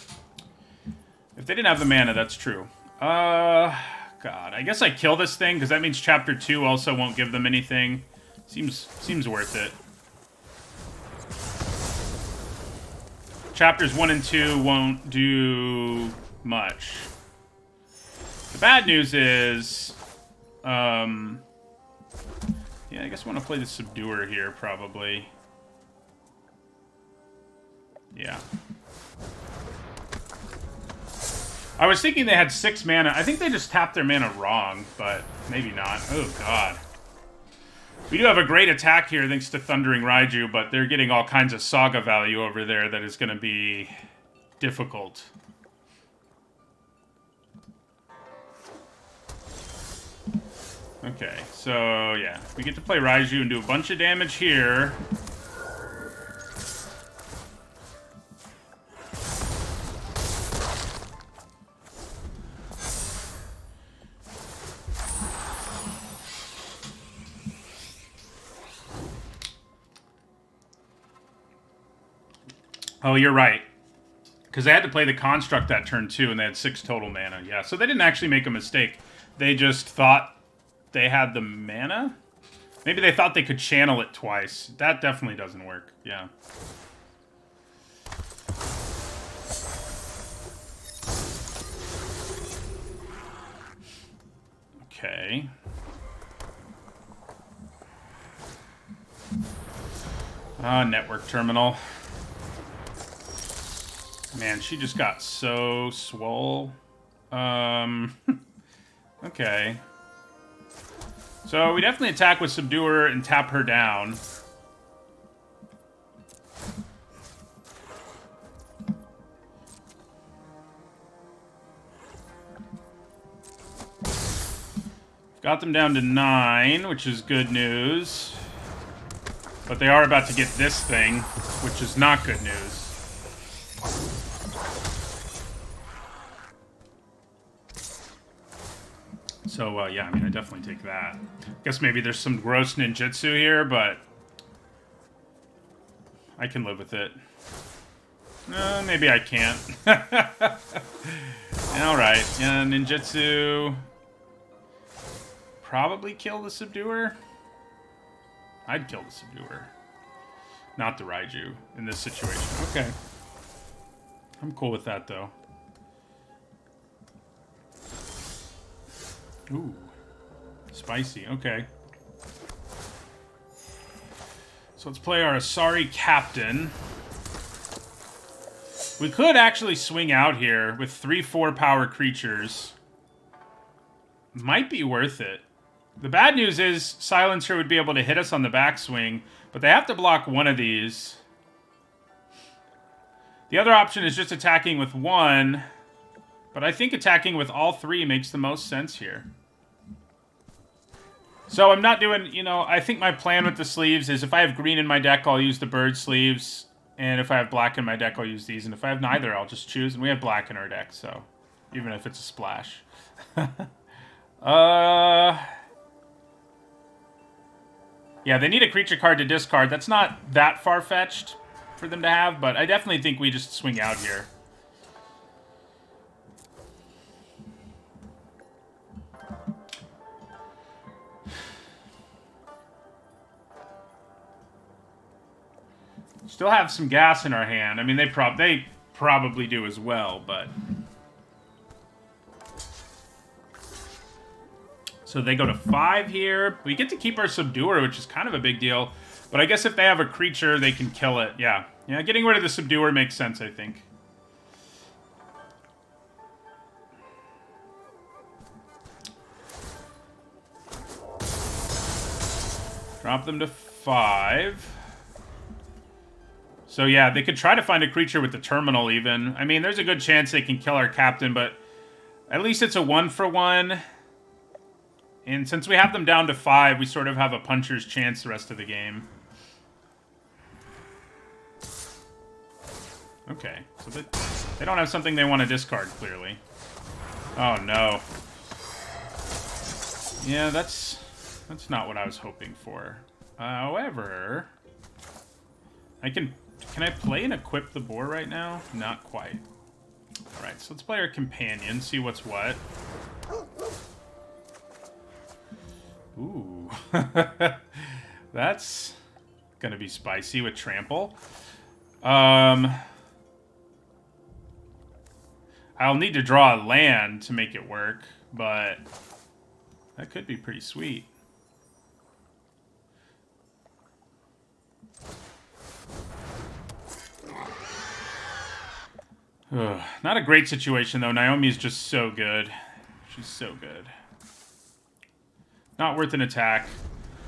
If they didn't have the mana, that's true. God. I guess I kill this thing, because that means Chapter 2 also won't give them anything. Seems worth it. Chapters 1 and 2 won't do much. The bad news is... yeah, I guess I want to play the Subduer here, probably. Yeah. I was thinking they had 6 mana. I think they just tapped their mana wrong, but maybe not. Oh, God. We do have a great attack here thanks to Thundering Raiju, but they're getting all kinds of Saga value over there that is going to be difficult. Okay, so, yeah. We get to play Raiju and do a bunch of damage here. Oh, you're right. Because they had to play the Construct that turn, too, and they had 6 total mana. Yeah, so they didn't actually make a mistake. They just thought they had the mana? Maybe they thought they could channel it twice. That definitely doesn't work. Yeah. Okay. Network terminal. Man, she just got so swole. Okay. So we definitely attack with Subduer and tap her down. Got them down to 9, which is good news. But they are about to get this thing, which is not good news. So, yeah, I mean, I definitely take that. Guess maybe there's some gross ninjutsu here, but I can live with it. Maybe I can't. Alright, yeah, ninjutsu. Probably kill the Subduer. I'd kill the Subduer. Not the Raiju in this situation. Okay. I'm cool with that, though. Ooh. Spicy, okay. So let's play our Asari Captain. We could actually swing out here with 3/4 power creatures. Might be worth it. The bad news is Silencer would be able to hit us on the backswing, but they have to block one of these. The other option is just attacking with one, but I think attacking with all three makes the most sense here. So I'm not doing, you know, I think my plan with the sleeves is if I have green in my deck, I'll use the bird sleeves, and if I have black in my deck, I'll use these, and if I have neither, I'll just choose, and we have black in our deck, so even if it's a splash. Yeah, they need a creature card to discard. That's not that far-fetched for them to have, but I definitely think we just swing out here. Still have some gas in our hand. I mean, they probably do as well, but... So they go to 5 here. We get to keep our Subduer, which is kind of a big deal. But I guess if they have a creature, they can kill it. Yeah. Yeah, getting rid of the Subduer makes sense, I think. Drop them to 5. So yeah, they could try to find a creature with the terminal even. I mean, there's a good chance they can kill our captain, but at least it's a 1-for-1. And since we have them down to 5, we sort of have a puncher's chance the rest of the game. Okay, so they don't have something they want to discard, clearly. Oh, no. Yeah, that's not what I was hoping for. However, can I play and equip the boar right now? Not quite. Alright, so let's play our companion, see what's what. Ooh. That's gonna be spicy with trample. I'll need to draw a land to make it work, but that could be pretty sweet. Ugh. Not a great situation, though. Naomi's just so good. She's so good. Not worth an attack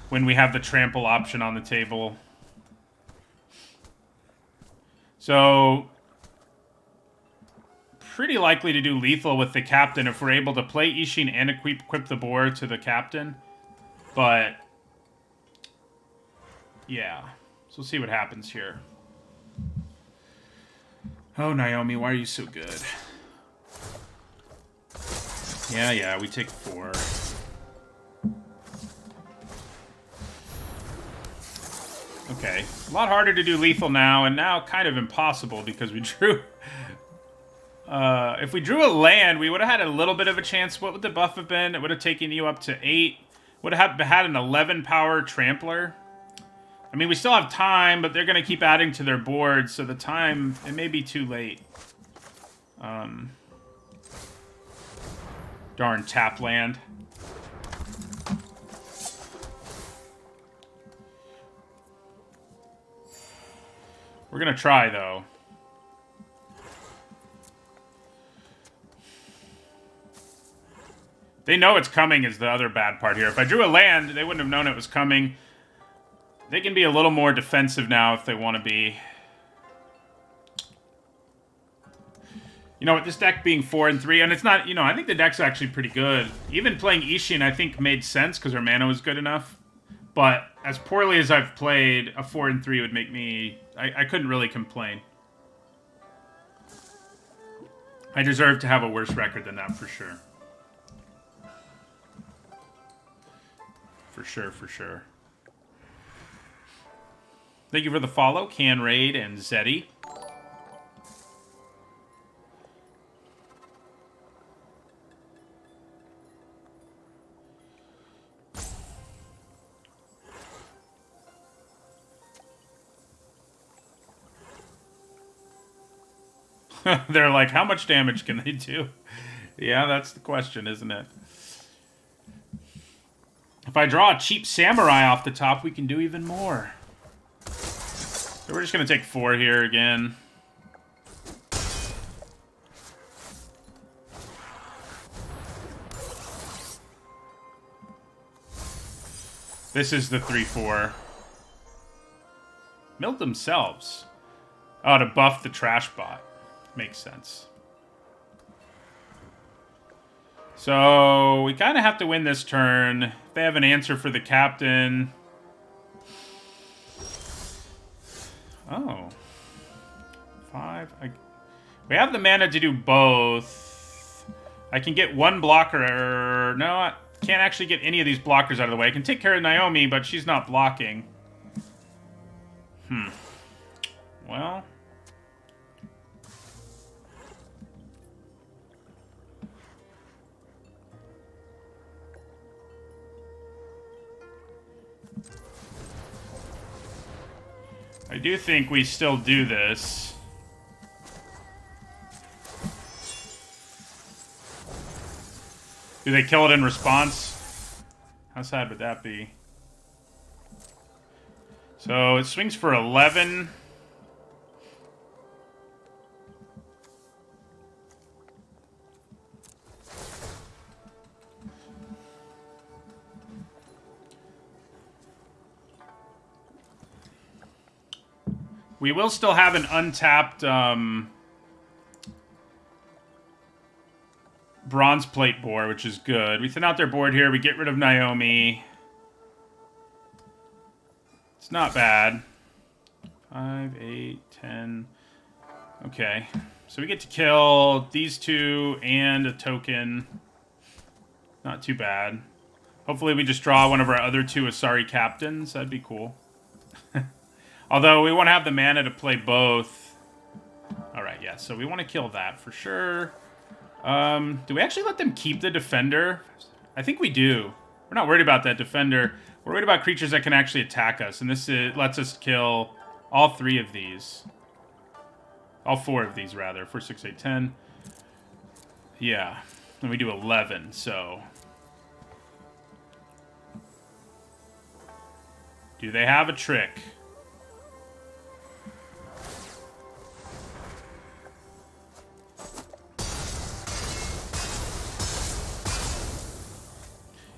when we have the trample option on the table. So, pretty likely to do lethal with the captain if we're able to play Ishin and equip the boar to the captain. But, yeah. So we'll see what happens here. Oh, Naomi, why are you so good? Yeah, we take 4. Okay, a lot harder to do lethal now, and now kind of impossible because we drew... if we drew a land, we would have had a little bit of a chance. What would the buff have been? It would have taken you up to 8. Would have had an 11 power trampler. I mean, we still have time, but they're going to keep adding to their board, so the time, it may be too late. Darn tap land. We're going to try, though. They know it's coming is the other bad part here. If I drew a land, they wouldn't have known it was coming. They can be a little more defensive now if they want to be. You know, with this deck being 4 and 3, and it's not, you know, I think the deck's actually pretty good. Even playing Ishin, I think, made sense because her mana was good enough. But as poorly as I've played, a 4 and 3 would make me... I couldn't really complain. I deserve to have a worse record than that, for sure. For sure, for sure. Thank you for the follow, Can Raid and Zeddy. They're like, how much damage can they do? Yeah, that's the question, isn't it? If I draw a cheap samurai off the top, we can do even more. So we're just going to take 4 here again. This is the 3/4. Milled themselves. Oh, to buff the trash bot. Makes sense. So, we kind of have to win this turn. If they have an answer for the captain. Oh. 5. We have the mana to do both. I can get one blocker. No, I can't actually get any of these blockers out of the way. I can take care of Naomi, but she's not blocking. Well. I do think we still do this. Do they kill it in response? How sad would that be? So it swings for 11. We will still have an untapped bronze plate board, which is good. We thin out their board here. We get rid of Naomi. It's not bad. 5, 8, 10. Okay. So we get to kill these two and a token. Not too bad. Hopefully we just draw one of our other 2 Asari captains. That'd be cool. Although we want to have the mana to play both. Alright, yeah. So we want to kill that for sure. Do we actually let them keep the defender? I think we do. We're not worried about that defender. We're worried about creatures that can actually attack us. And this lets us kill all 3 of these. All 4 of these, rather. 4, 6, 8, 10. Yeah. And we do 11, so... Do they have a trick?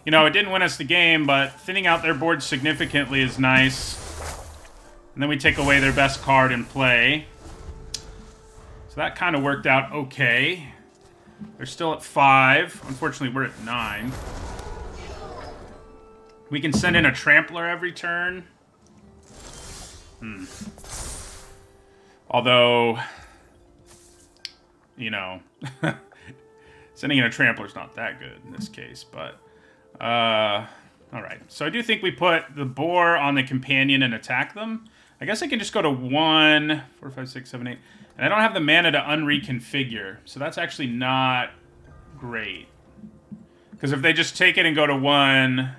You know, it didn't win us the game, but thinning out their board significantly is nice. And then we take away their best card in play. So that kind of worked out okay. They're still at 5. Unfortunately, we're at 9. We can send in a Trampler every turn. Although, you know, sending in a Trampler's not that good in this case, but... Alright. So I do think we put the boar on the companion and attack them. I guess I can just go to 1, 4, 5, 6, 7, 8. And I don't have the mana to unreconfigure. So that's actually not great. Because if they just take it and go to 1...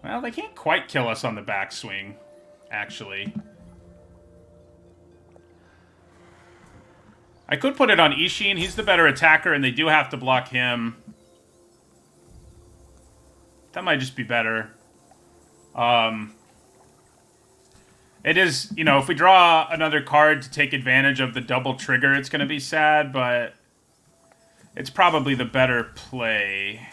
Well, they can't quite kill us on the backswing, actually. I could put it on Ishin. He's the better attacker, and they do have to block him. That might just be better. It is, you know, if we draw another card to take advantage of the double trigger, it's going to be sad, but it's probably the better play.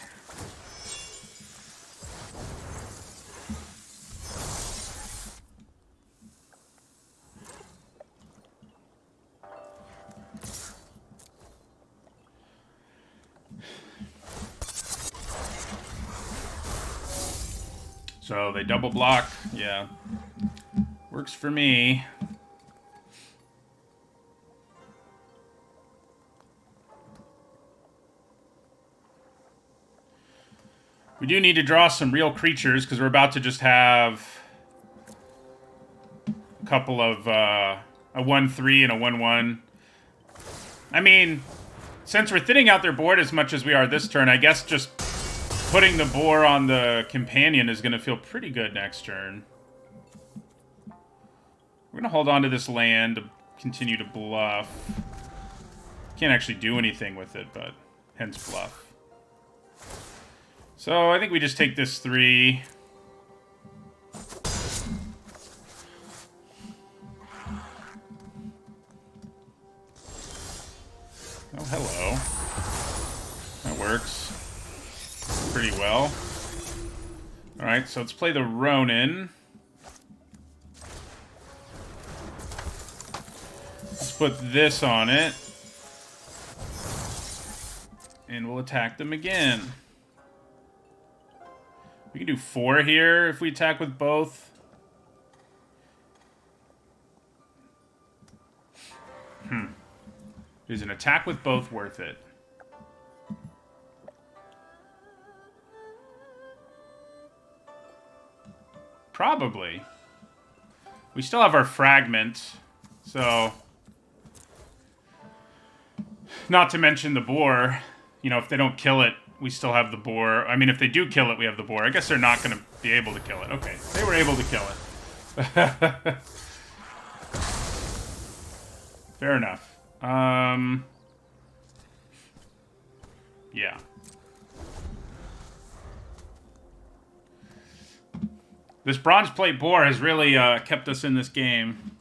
So they double block. Yeah. Works for me. We do need to draw some real creatures because we're about to just have a couple of a 1/3 and a 1/1. I mean, since we're thinning out their board as much as we are this turn, I guess just putting the boar on the companion is going to feel pretty good next turn. We're going to hold on to this land to continue to bluff. Can't actually do anything with it, but hence bluff. So I think we just take this 3. Oh, hello. That works pretty well. Alright, so let's play the Ronin. Let's put this on it. And we'll attack them again. We can do 4 here if we attack with both. Is an attack with both worth it? Probably. We still have our fragment, so... Not to mention the boar. You know, if they don't kill it, we still have the boar. I mean, if they do kill it, we have the boar. I guess they're not going to be able to kill it. Okay, they were able to kill it. Fair enough. Yeah. This bronze plate boar has really kept us in this game.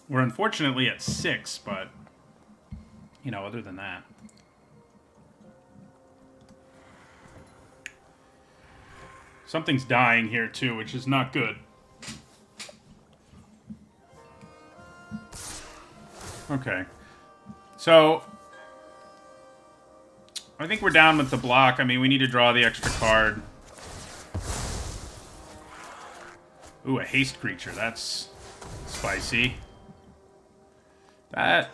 We're unfortunately at 6, but, you know, other than that. Something's dying here, too, which is not good. Okay. So, I think we're down with the block. I mean, we need to draw the extra card. Ooh, a haste creature. That's spicy. That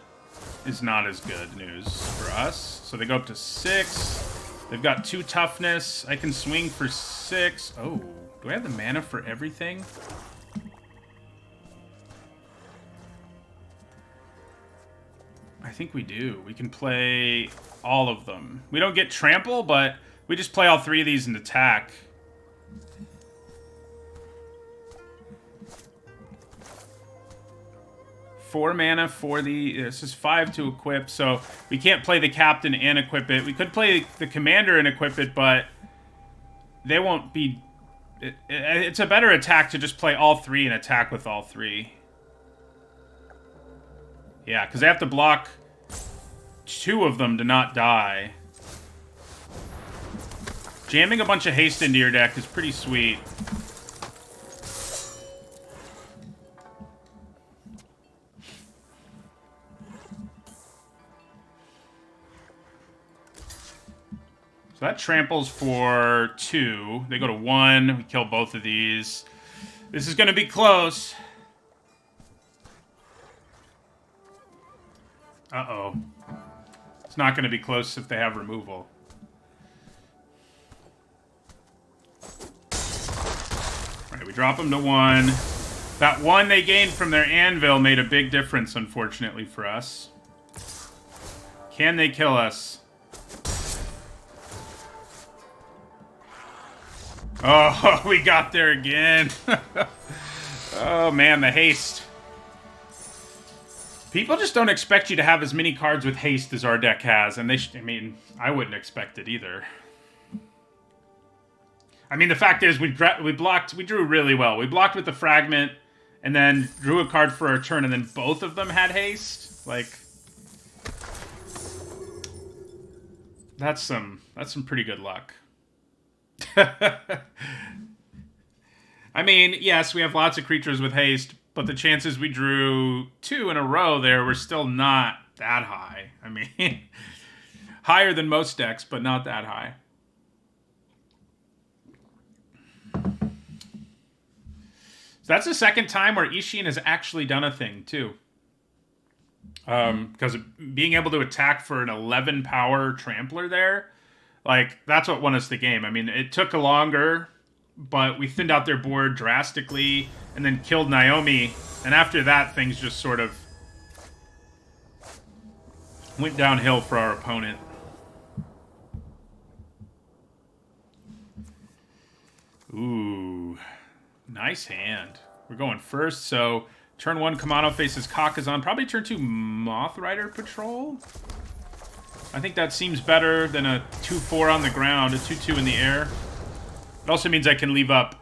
is not as good news for us. So they go up to 6. They've got 2 toughness. I can swing for 6. Oh, do I have the mana for everything? I think we do. We can play all of them. We don't get trample, but we just play all 3 of these and attack. Four mana for the... This is 5 to equip, so we can't play the captain and equip it. We could play the commander and equip it, but they won't be... It's a better attack to just play all 3 and attack with all 3. Yeah, because they have to block 2 of them to not die. Jamming a bunch of haste into your deck is pretty sweet. So that tramples for 2. They go to 1. We kill both of these. This is going to be close. Uh-oh. It's not going to be close if they have removal. Alright, we drop them to 1. That 1 they gained from their anvil made a big difference, unfortunately, for us. Can they kill us? Oh, we got there again. Oh, man, the haste. People just don't expect you to have as many cards with haste as our deck has, and I mean, I wouldn't expect it either. I mean, the fact is, we drew really well. We blocked with the fragment, and then drew a card for our turn, and then both of them had haste. Like, that's some pretty good luck. I mean, yes, we have lots of creatures with haste, but the chances we drew 2 in a row there were still not that high. I mean, higher than most decks, but not that high. So that's the second time where Ishin has actually done a thing, too. Because being able to attack for an 11 power trampler there, like, that's what won us the game. I mean, it took longer, but we thinned out their board drastically and then killed Naomi. And after that, things just sort of went downhill for our opponent. Ooh, nice hand. We're going first, so Turn 1, Kamano faces Kakazan. Probably turn 2, Moth Rider Patrol. I think that seems better than a 2-4 on the ground, a 2-2 in the air. It also means I can leave up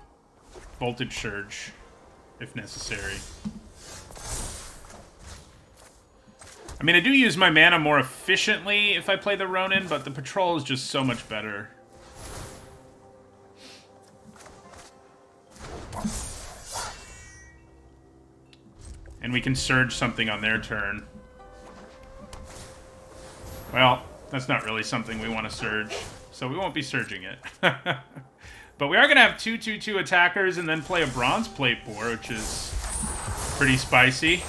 Voltage Surge, if necessary. I mean, I do use my mana more efficiently if I play the Ronin, but the Patrol is just so much better. And we can Surge something on their turn. Well, that's not really something we want to Surge, so we won't be Surging it. But we are going to have 2/2/2 attackers and then play a Bronze Plate board, which is pretty spicy.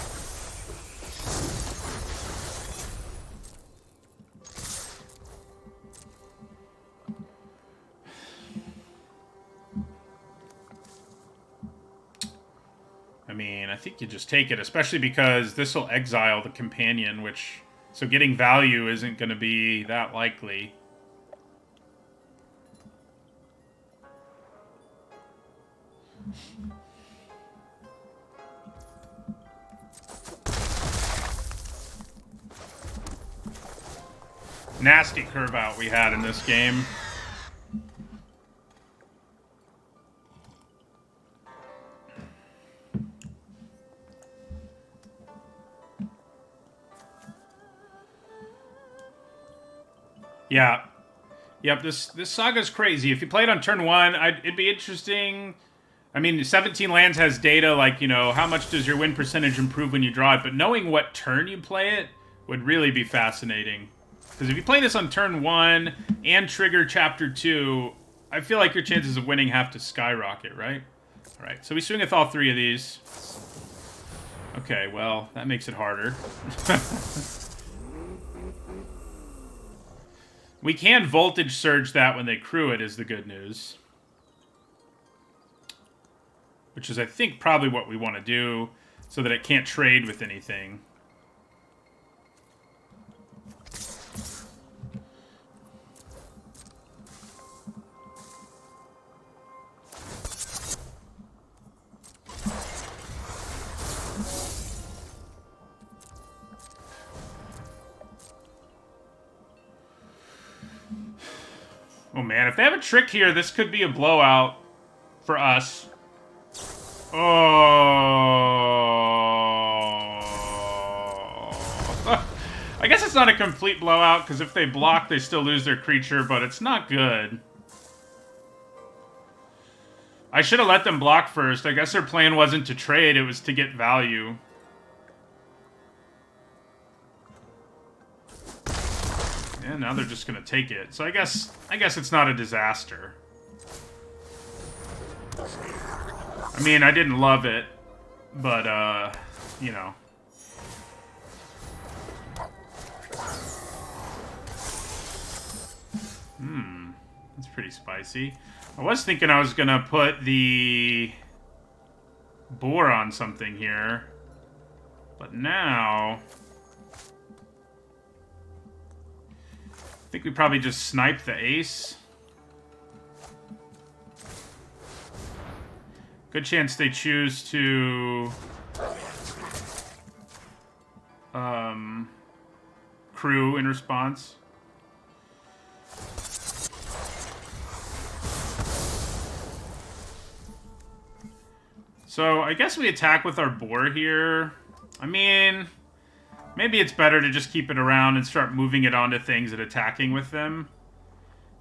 I mean, I think you just take it, especially because this will exile the companion, which... So getting value isn't going to be that likely. Nasty curve out we had in this game. Yeah. Yep, this Saga's crazy. If you play it on turn 1, it'd be interesting. I mean, 17 lands has data like, you know, how much does your win percentage improve when you draw it, but knowing what turn you play it would really be fascinating. Because if you play this on turn 1 and trigger chapter 2, I feel like your chances of winning have to skyrocket, right? Alright, so we swing with all 3 of these. Okay, well, that makes it harder. We can Voltage Surge that when they crew it, is the good news. Which is, I think, probably what we want to do, so that it can't trade with anything. Oh man, if they have a trick here, this could be a blowout for us. Oh. I guess it's not a complete blowout, because if they block, they still lose their creature, but it's not good. I should have let them block first. I guess their plan wasn't to trade, it was to get value. And now they're just gonna take it. So I guess it's not a disaster. I mean, I didn't love it, but you know. That's pretty spicy. I was thinking I was gonna put the boar on something here, but now I think we probably just snipe the ace. Good chance they choose to crew in response. So I guess we attack with our boar here. I mean, maybe it's better to just keep it around and start moving it onto things and attacking with them.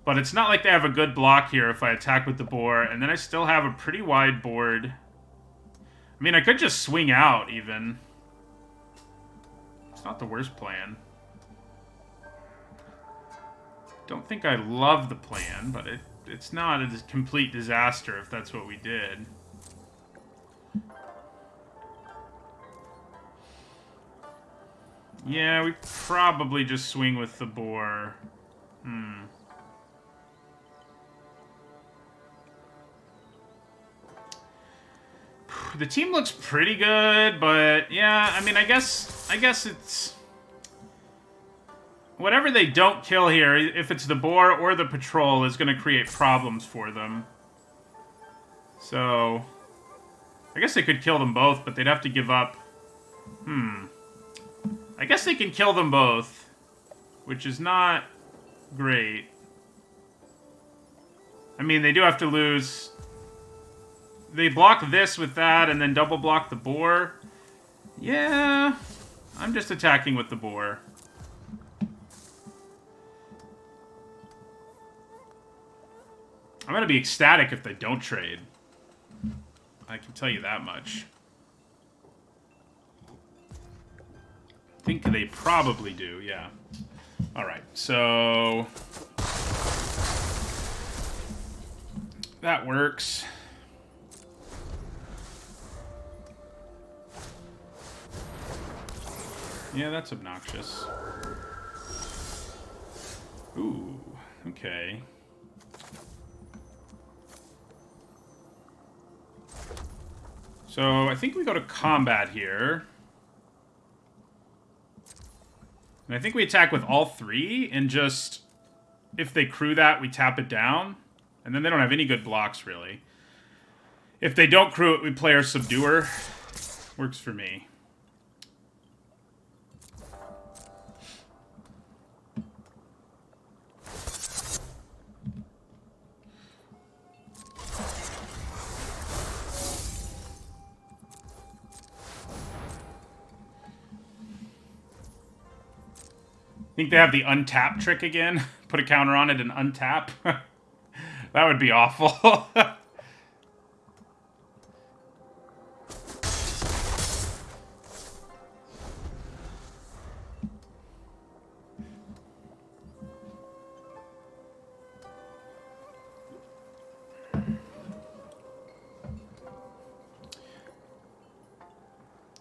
But it's not like they have a good block here if I attack with the boar, and then I still have a pretty wide board. I mean, I could just swing out, even. It's not the worst plan. Don't think I love the plan, but it's not a complete disaster if that's what we did. Yeah, we probably just swing with the boar. The team looks pretty good, but yeah, I mean, I guess it's whatever they don't kill here, if it's the boar or the patrol, is going to create problems for them. So I guess they could kill them both, but they'd have to give up. I guess they can kill them both, which is not great. I mean, they do have to lose. They block this with that and then double block the boar. Yeah, I'm just attacking with the boar. I'm going to be ecstatic if they don't trade. I can tell you that much. I think they probably do, yeah. Alright, so... that works. Yeah, that's obnoxious. Ooh, okay. So, I think we go to combat here. And I think we attack with all three, and just... if they crew that, we tap it down. And then they don't have any good blocks, really. If they don't crew it, we play our Subduer. Works for me. I think they have the untap trick again. Put a counter on it and untap. That would be awful.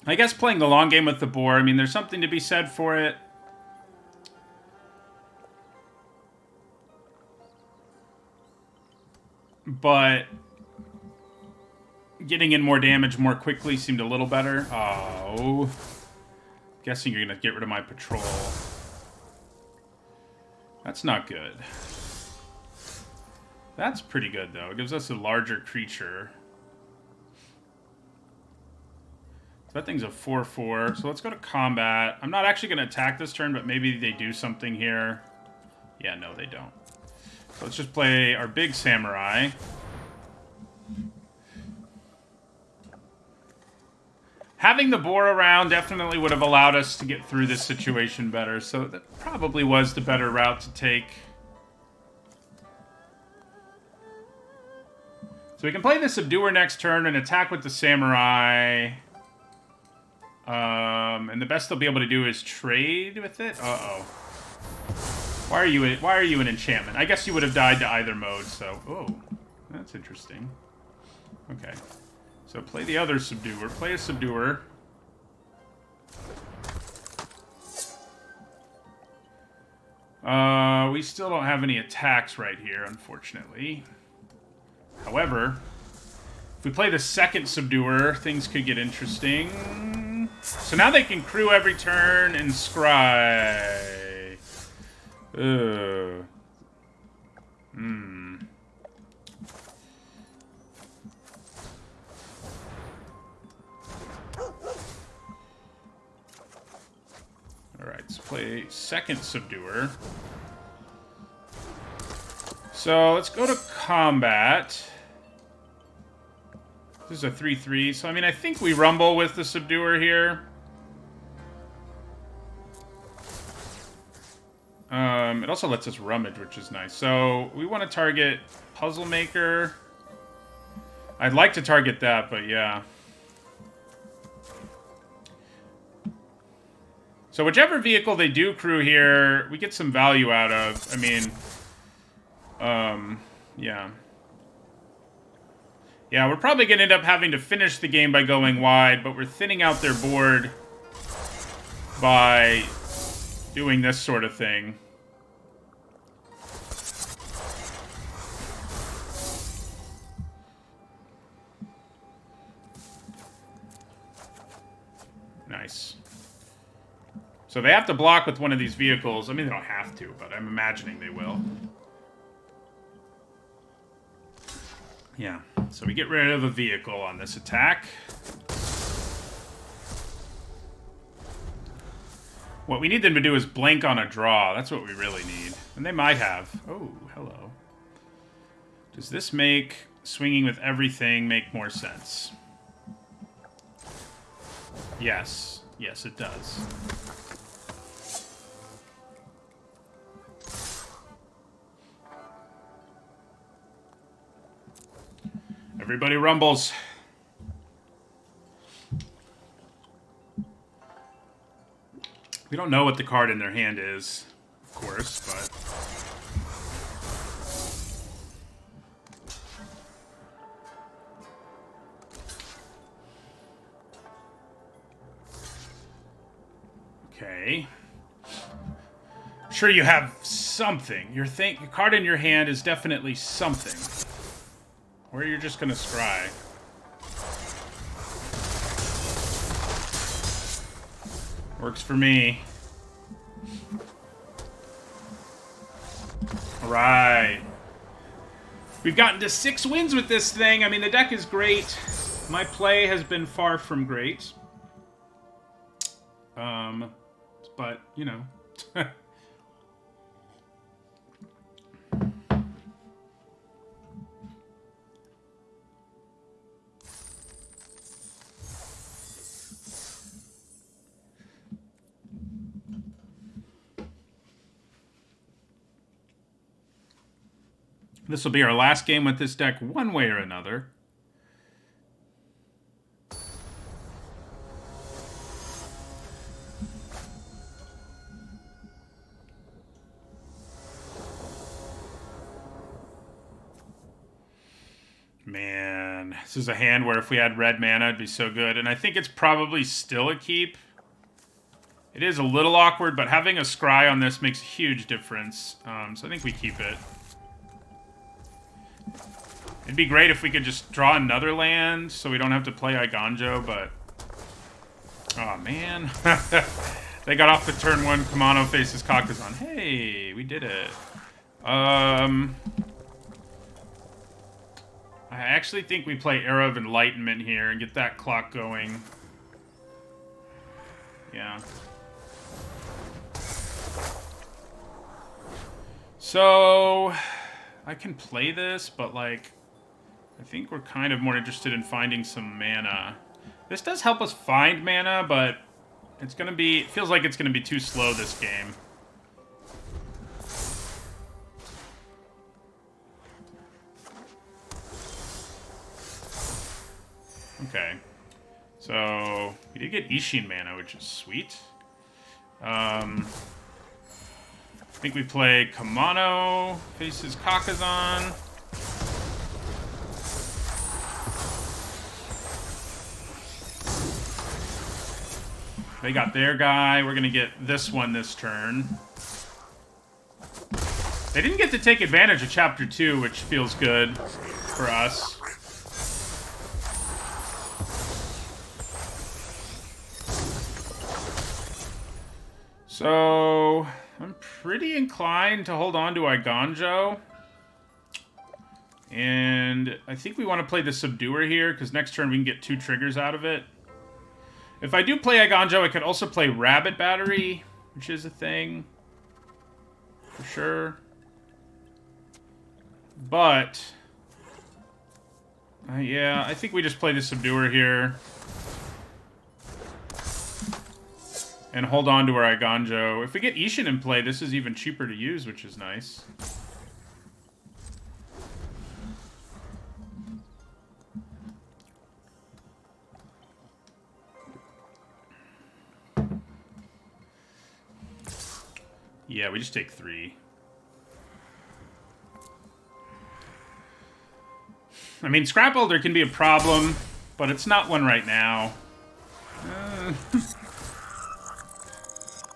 I guess playing the long game with the boar, I mean, there's something to be said for it. But getting in more damage more quickly seemed a little better. Oh. Guessing you're going to get rid of my patrol. That's not good. That's pretty good, though. It gives us a larger creature. So that thing's a 4/4. So let's go to combat. I'm not actually going to attack this turn, but maybe they do something here. Yeah, no, they don't. So let's just play our big samurai. Having the boar around definitely would have allowed us to get through this situation better, so that probably was the better route to take. So we can play the Subduer next turn and attack with the samurai. And the best they'll be able to do is trade with it. Uh-oh. Why are you an enchantment? I guess you would have died to either mode, so... oh, that's interesting. Okay. So play the other Subduer. Play a Subduer. We still don't have any attacks right here, unfortunately. However, if we play the second Subduer, things could get interesting. So now they can crew every turn and scry. Alright, let's play second Subduer. So let's go to combat. This is a 3/3, so I mean I think we rumble with the Subduer here. It also lets us rummage, which is nice. So we want to target Puzzle Maker. I'd like to target that, but yeah. So whichever vehicle they do crew here, we get some value out of. I mean, yeah. Yeah, we're probably going to end up having to finish the game by going wide, but we're thinning out their board by doing this sort of thing. Nice. So they have to block with one of these vehicles. I mean, they don't have to, but I'm imagining they will. Yeah. So we get rid of a vehicle on this attack. What we need them to do is blank on a draw. That's what we really need. And they might have. Oh, hello. Does this make swinging with everything make more sense? Yes. Yes, it does. Everybody rumbles. We don't know what the card in their hand is, of course, but... Okay. Sure you have something. Your card in your hand is definitely something. Or you're just gonna scry. Works for me. Alright. We've gotten to 6 wins with this thing. I mean, the deck is great. My play has been far from great. But, you know. This will be our last game with this deck one way or another. Man, this is a hand where if we had red mana, it'd be so good. And I think it's probably still a keep. It is a little awkward, but having a scry on this makes a huge difference. So I think we keep it. It'd be great if we could just draw another land so we don't have to play Iganjo, but... Oh, man. They got off the turn 1, Kamano faces Kakazan. Hey, we did it. I actually think we play Era of Enlightenment here and get that clock going. Yeah. So... I can play this, but, like... I think we're kind of more interested in finding some mana. This does help us find mana, but it's gonna be... It feels like it's gonna be too slow this game. Okay. So, we did get Ishin mana, which is sweet. I think we play Kamano, faces Kakazan. They got their guy. We're going to get this one this turn. They didn't get to take advantage of Chapter 2, which feels good for us. So, I'm pretty inclined to hold on to Iganjo. And I think we want to play the Subduer here, because next turn we can get 2 triggers out of it. If I do play Iganjo, I could also play Rabbit Battery, which is a thing. For sure. But... yeah, I think we just play the Subduer here. And hold on to our Iganjo. If we get Ishin in play, this is even cheaper to use, which is nice. Yeah, we just take 3. I mean, Scrap Builder can be a problem, but it's not one right now.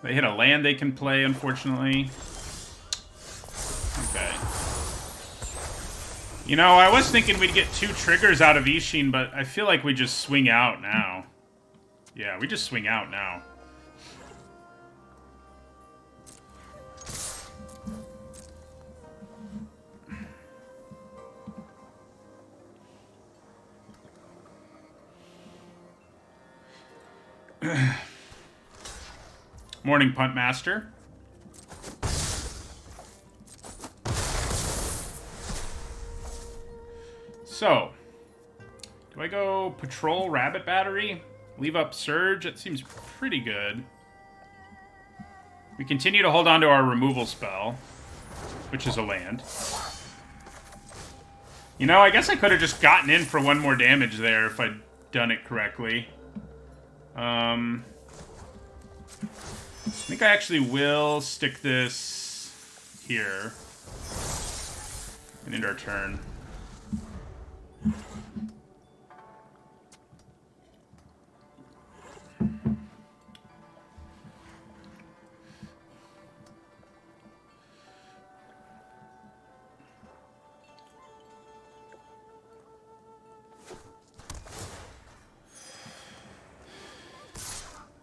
They hit a land they can play, unfortunately. Okay. You know, I was thinking we'd get 2 triggers out of Ishin, but I feel like we just swing out now. Yeah, we just swing out now. Morning, Punt Master. So, do I go Patrol Rabbit Battery? Leave up Surge? That seems pretty good. We continue to hold on to our removal spell, which is a land. You know, I guess I could have just gotten in for one more damage there if I'd done it correctly. I think I actually will stick this here and end our turn.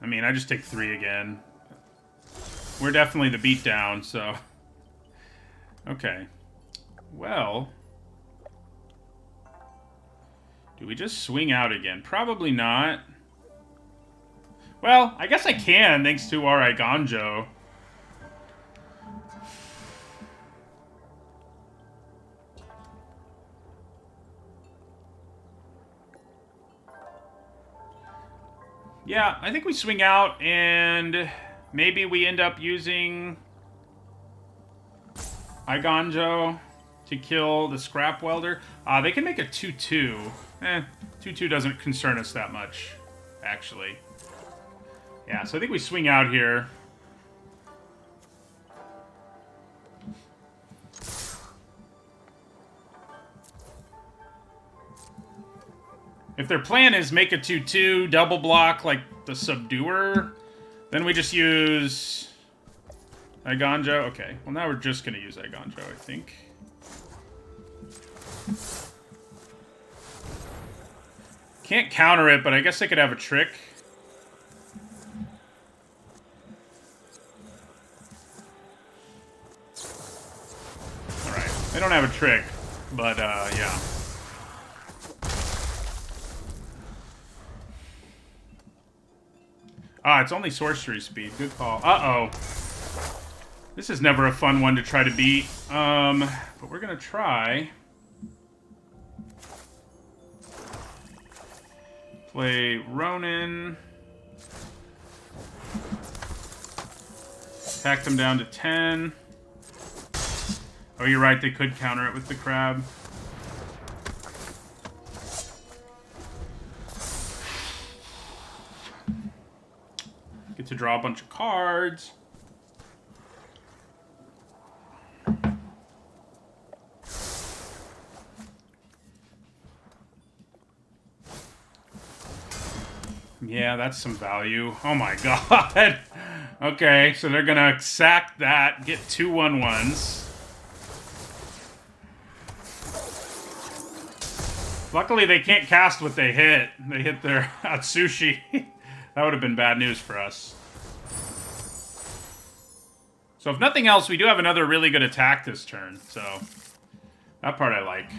I mean, I just take 3 again. We're definitely the beatdown, so... Okay. Well... Do we just swing out again? Probably not. Well, I guess I can, thanks to our Iganjo. Yeah, I think we swing out, and maybe we end up using Iganjo to kill the Scrap Welder. They can make a 2-2. 2-2 doesn't concern us that much, actually. Yeah, so I think we swing out here. If their plan is make a 2-2, double block like the Subduer, then we just use Iganjo. Okay, well now we're just going to use Iganjo, I think. Can't counter it, but I guess I could have a trick. Alright, I don't have a trick, but yeah. Ah, it's only sorcery speed. Good call. Uh-oh. This is never a fun one to try to beat. But we're gonna try. Play Ronin. Attack them down to 10. Oh, you're right. They could counter it with the crab. Get to draw a bunch of cards. Yeah, that's some value. Oh my god. Okay, so they're gonna sack that, get 2 1/1s. Luckily, they can't cast what they hit. They hit their Atsushi. That would have been bad news for us. So if nothing else, we do have another really good attack this turn. So that part I like.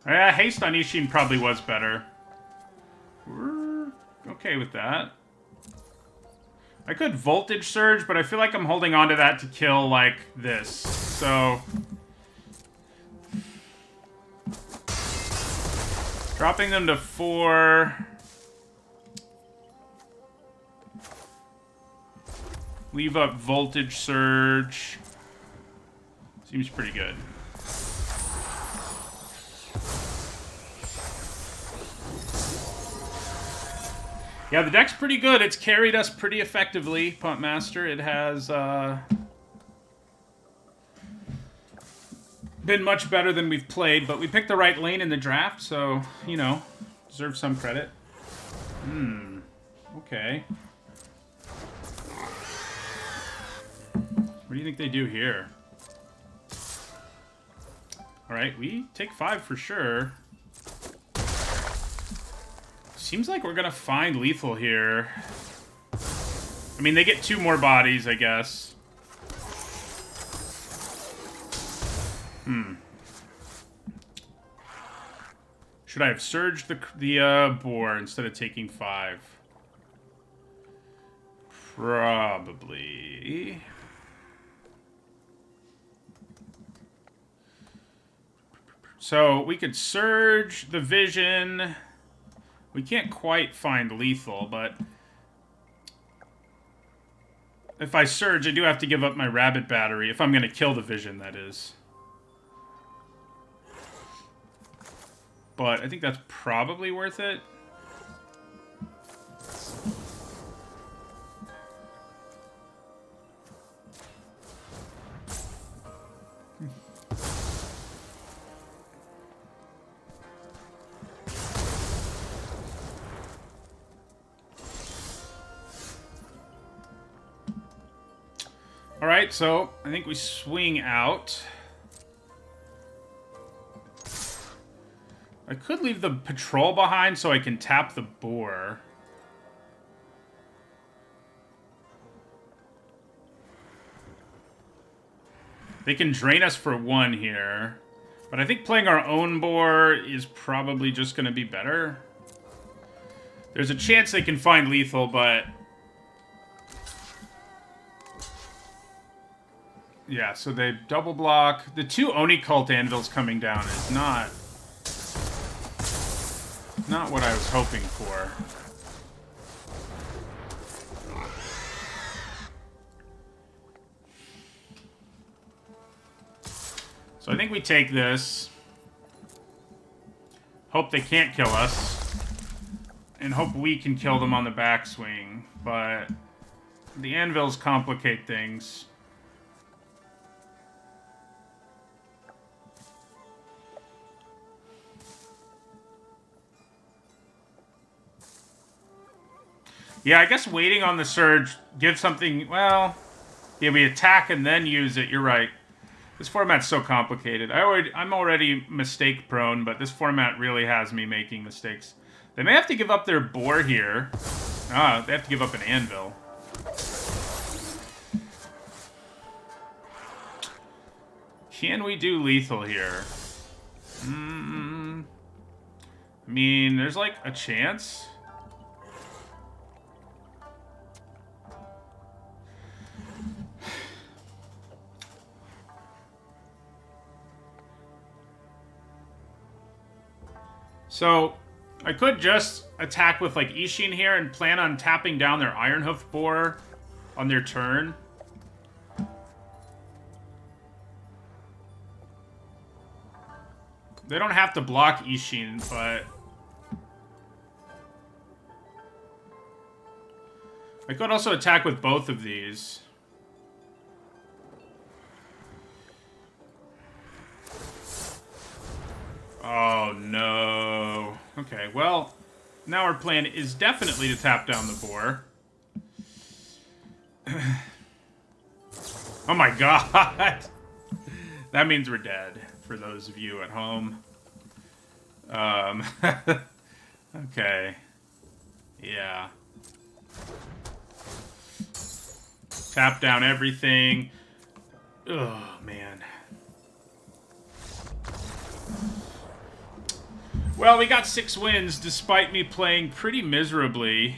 Yeah, haste on Ishin probably was better. We're okay with that. I could Voltage Surge, but I feel like I'm holding on to that to kill, like, this. So... dropping them to 4... leave up Voltage Surge. Seems pretty good. Yeah, the deck's pretty good. It's carried us pretty effectively, Punt Master. It has been much better than we've played, but we picked the right lane in the draft, so, you know, deserve some credit. Okay. What do you think they do here? Alright, we take 5 for sure. Seems like we're gonna find lethal here. I mean, they get 2 more bodies, I guess. Should I have surged the boar instead of taking 5? Probably. So we could surge the vision. We can't quite find lethal, but if I surge, I do have to give up my rabbit battery if I'm going to kill the vision, that is. But I think that's probably worth it. Alright, so I think we swing out. I could leave the patrol behind so I can tap the boar. They can drain us for 1 here. But I think playing our own boar is probably just going to be better. There's a chance they can find lethal, but... yeah, so they double block. The 2 Oni Cult Anvils coming down is not what I was hoping for. So I think we take this. Hope they can't kill us. And hope we can kill them on the backswing. But the anvils complicate things. Yeah, I guess waiting on the surge gives something... well, yeah, we attack and then use it. You're right. This format's so complicated. I'm already mistake-prone, but this format really has me making mistakes. They may have to give up their boar here. Ah, they have to give up an anvil. Can we do lethal here? I mean, there's like a chance... so, I could just attack with, like, Ishin here and plan on tapping down their Ironhoof boar on their turn. They don't have to block Ishin, but... I could also attack with both of these. Oh, no. Okay, well, now our plan is definitely to tap down the boar. Oh my god! That means we're dead, for those of you at home. Okay. Yeah. Tap down everything. Oh, man. Well, we got 6 wins, despite me playing pretty miserably.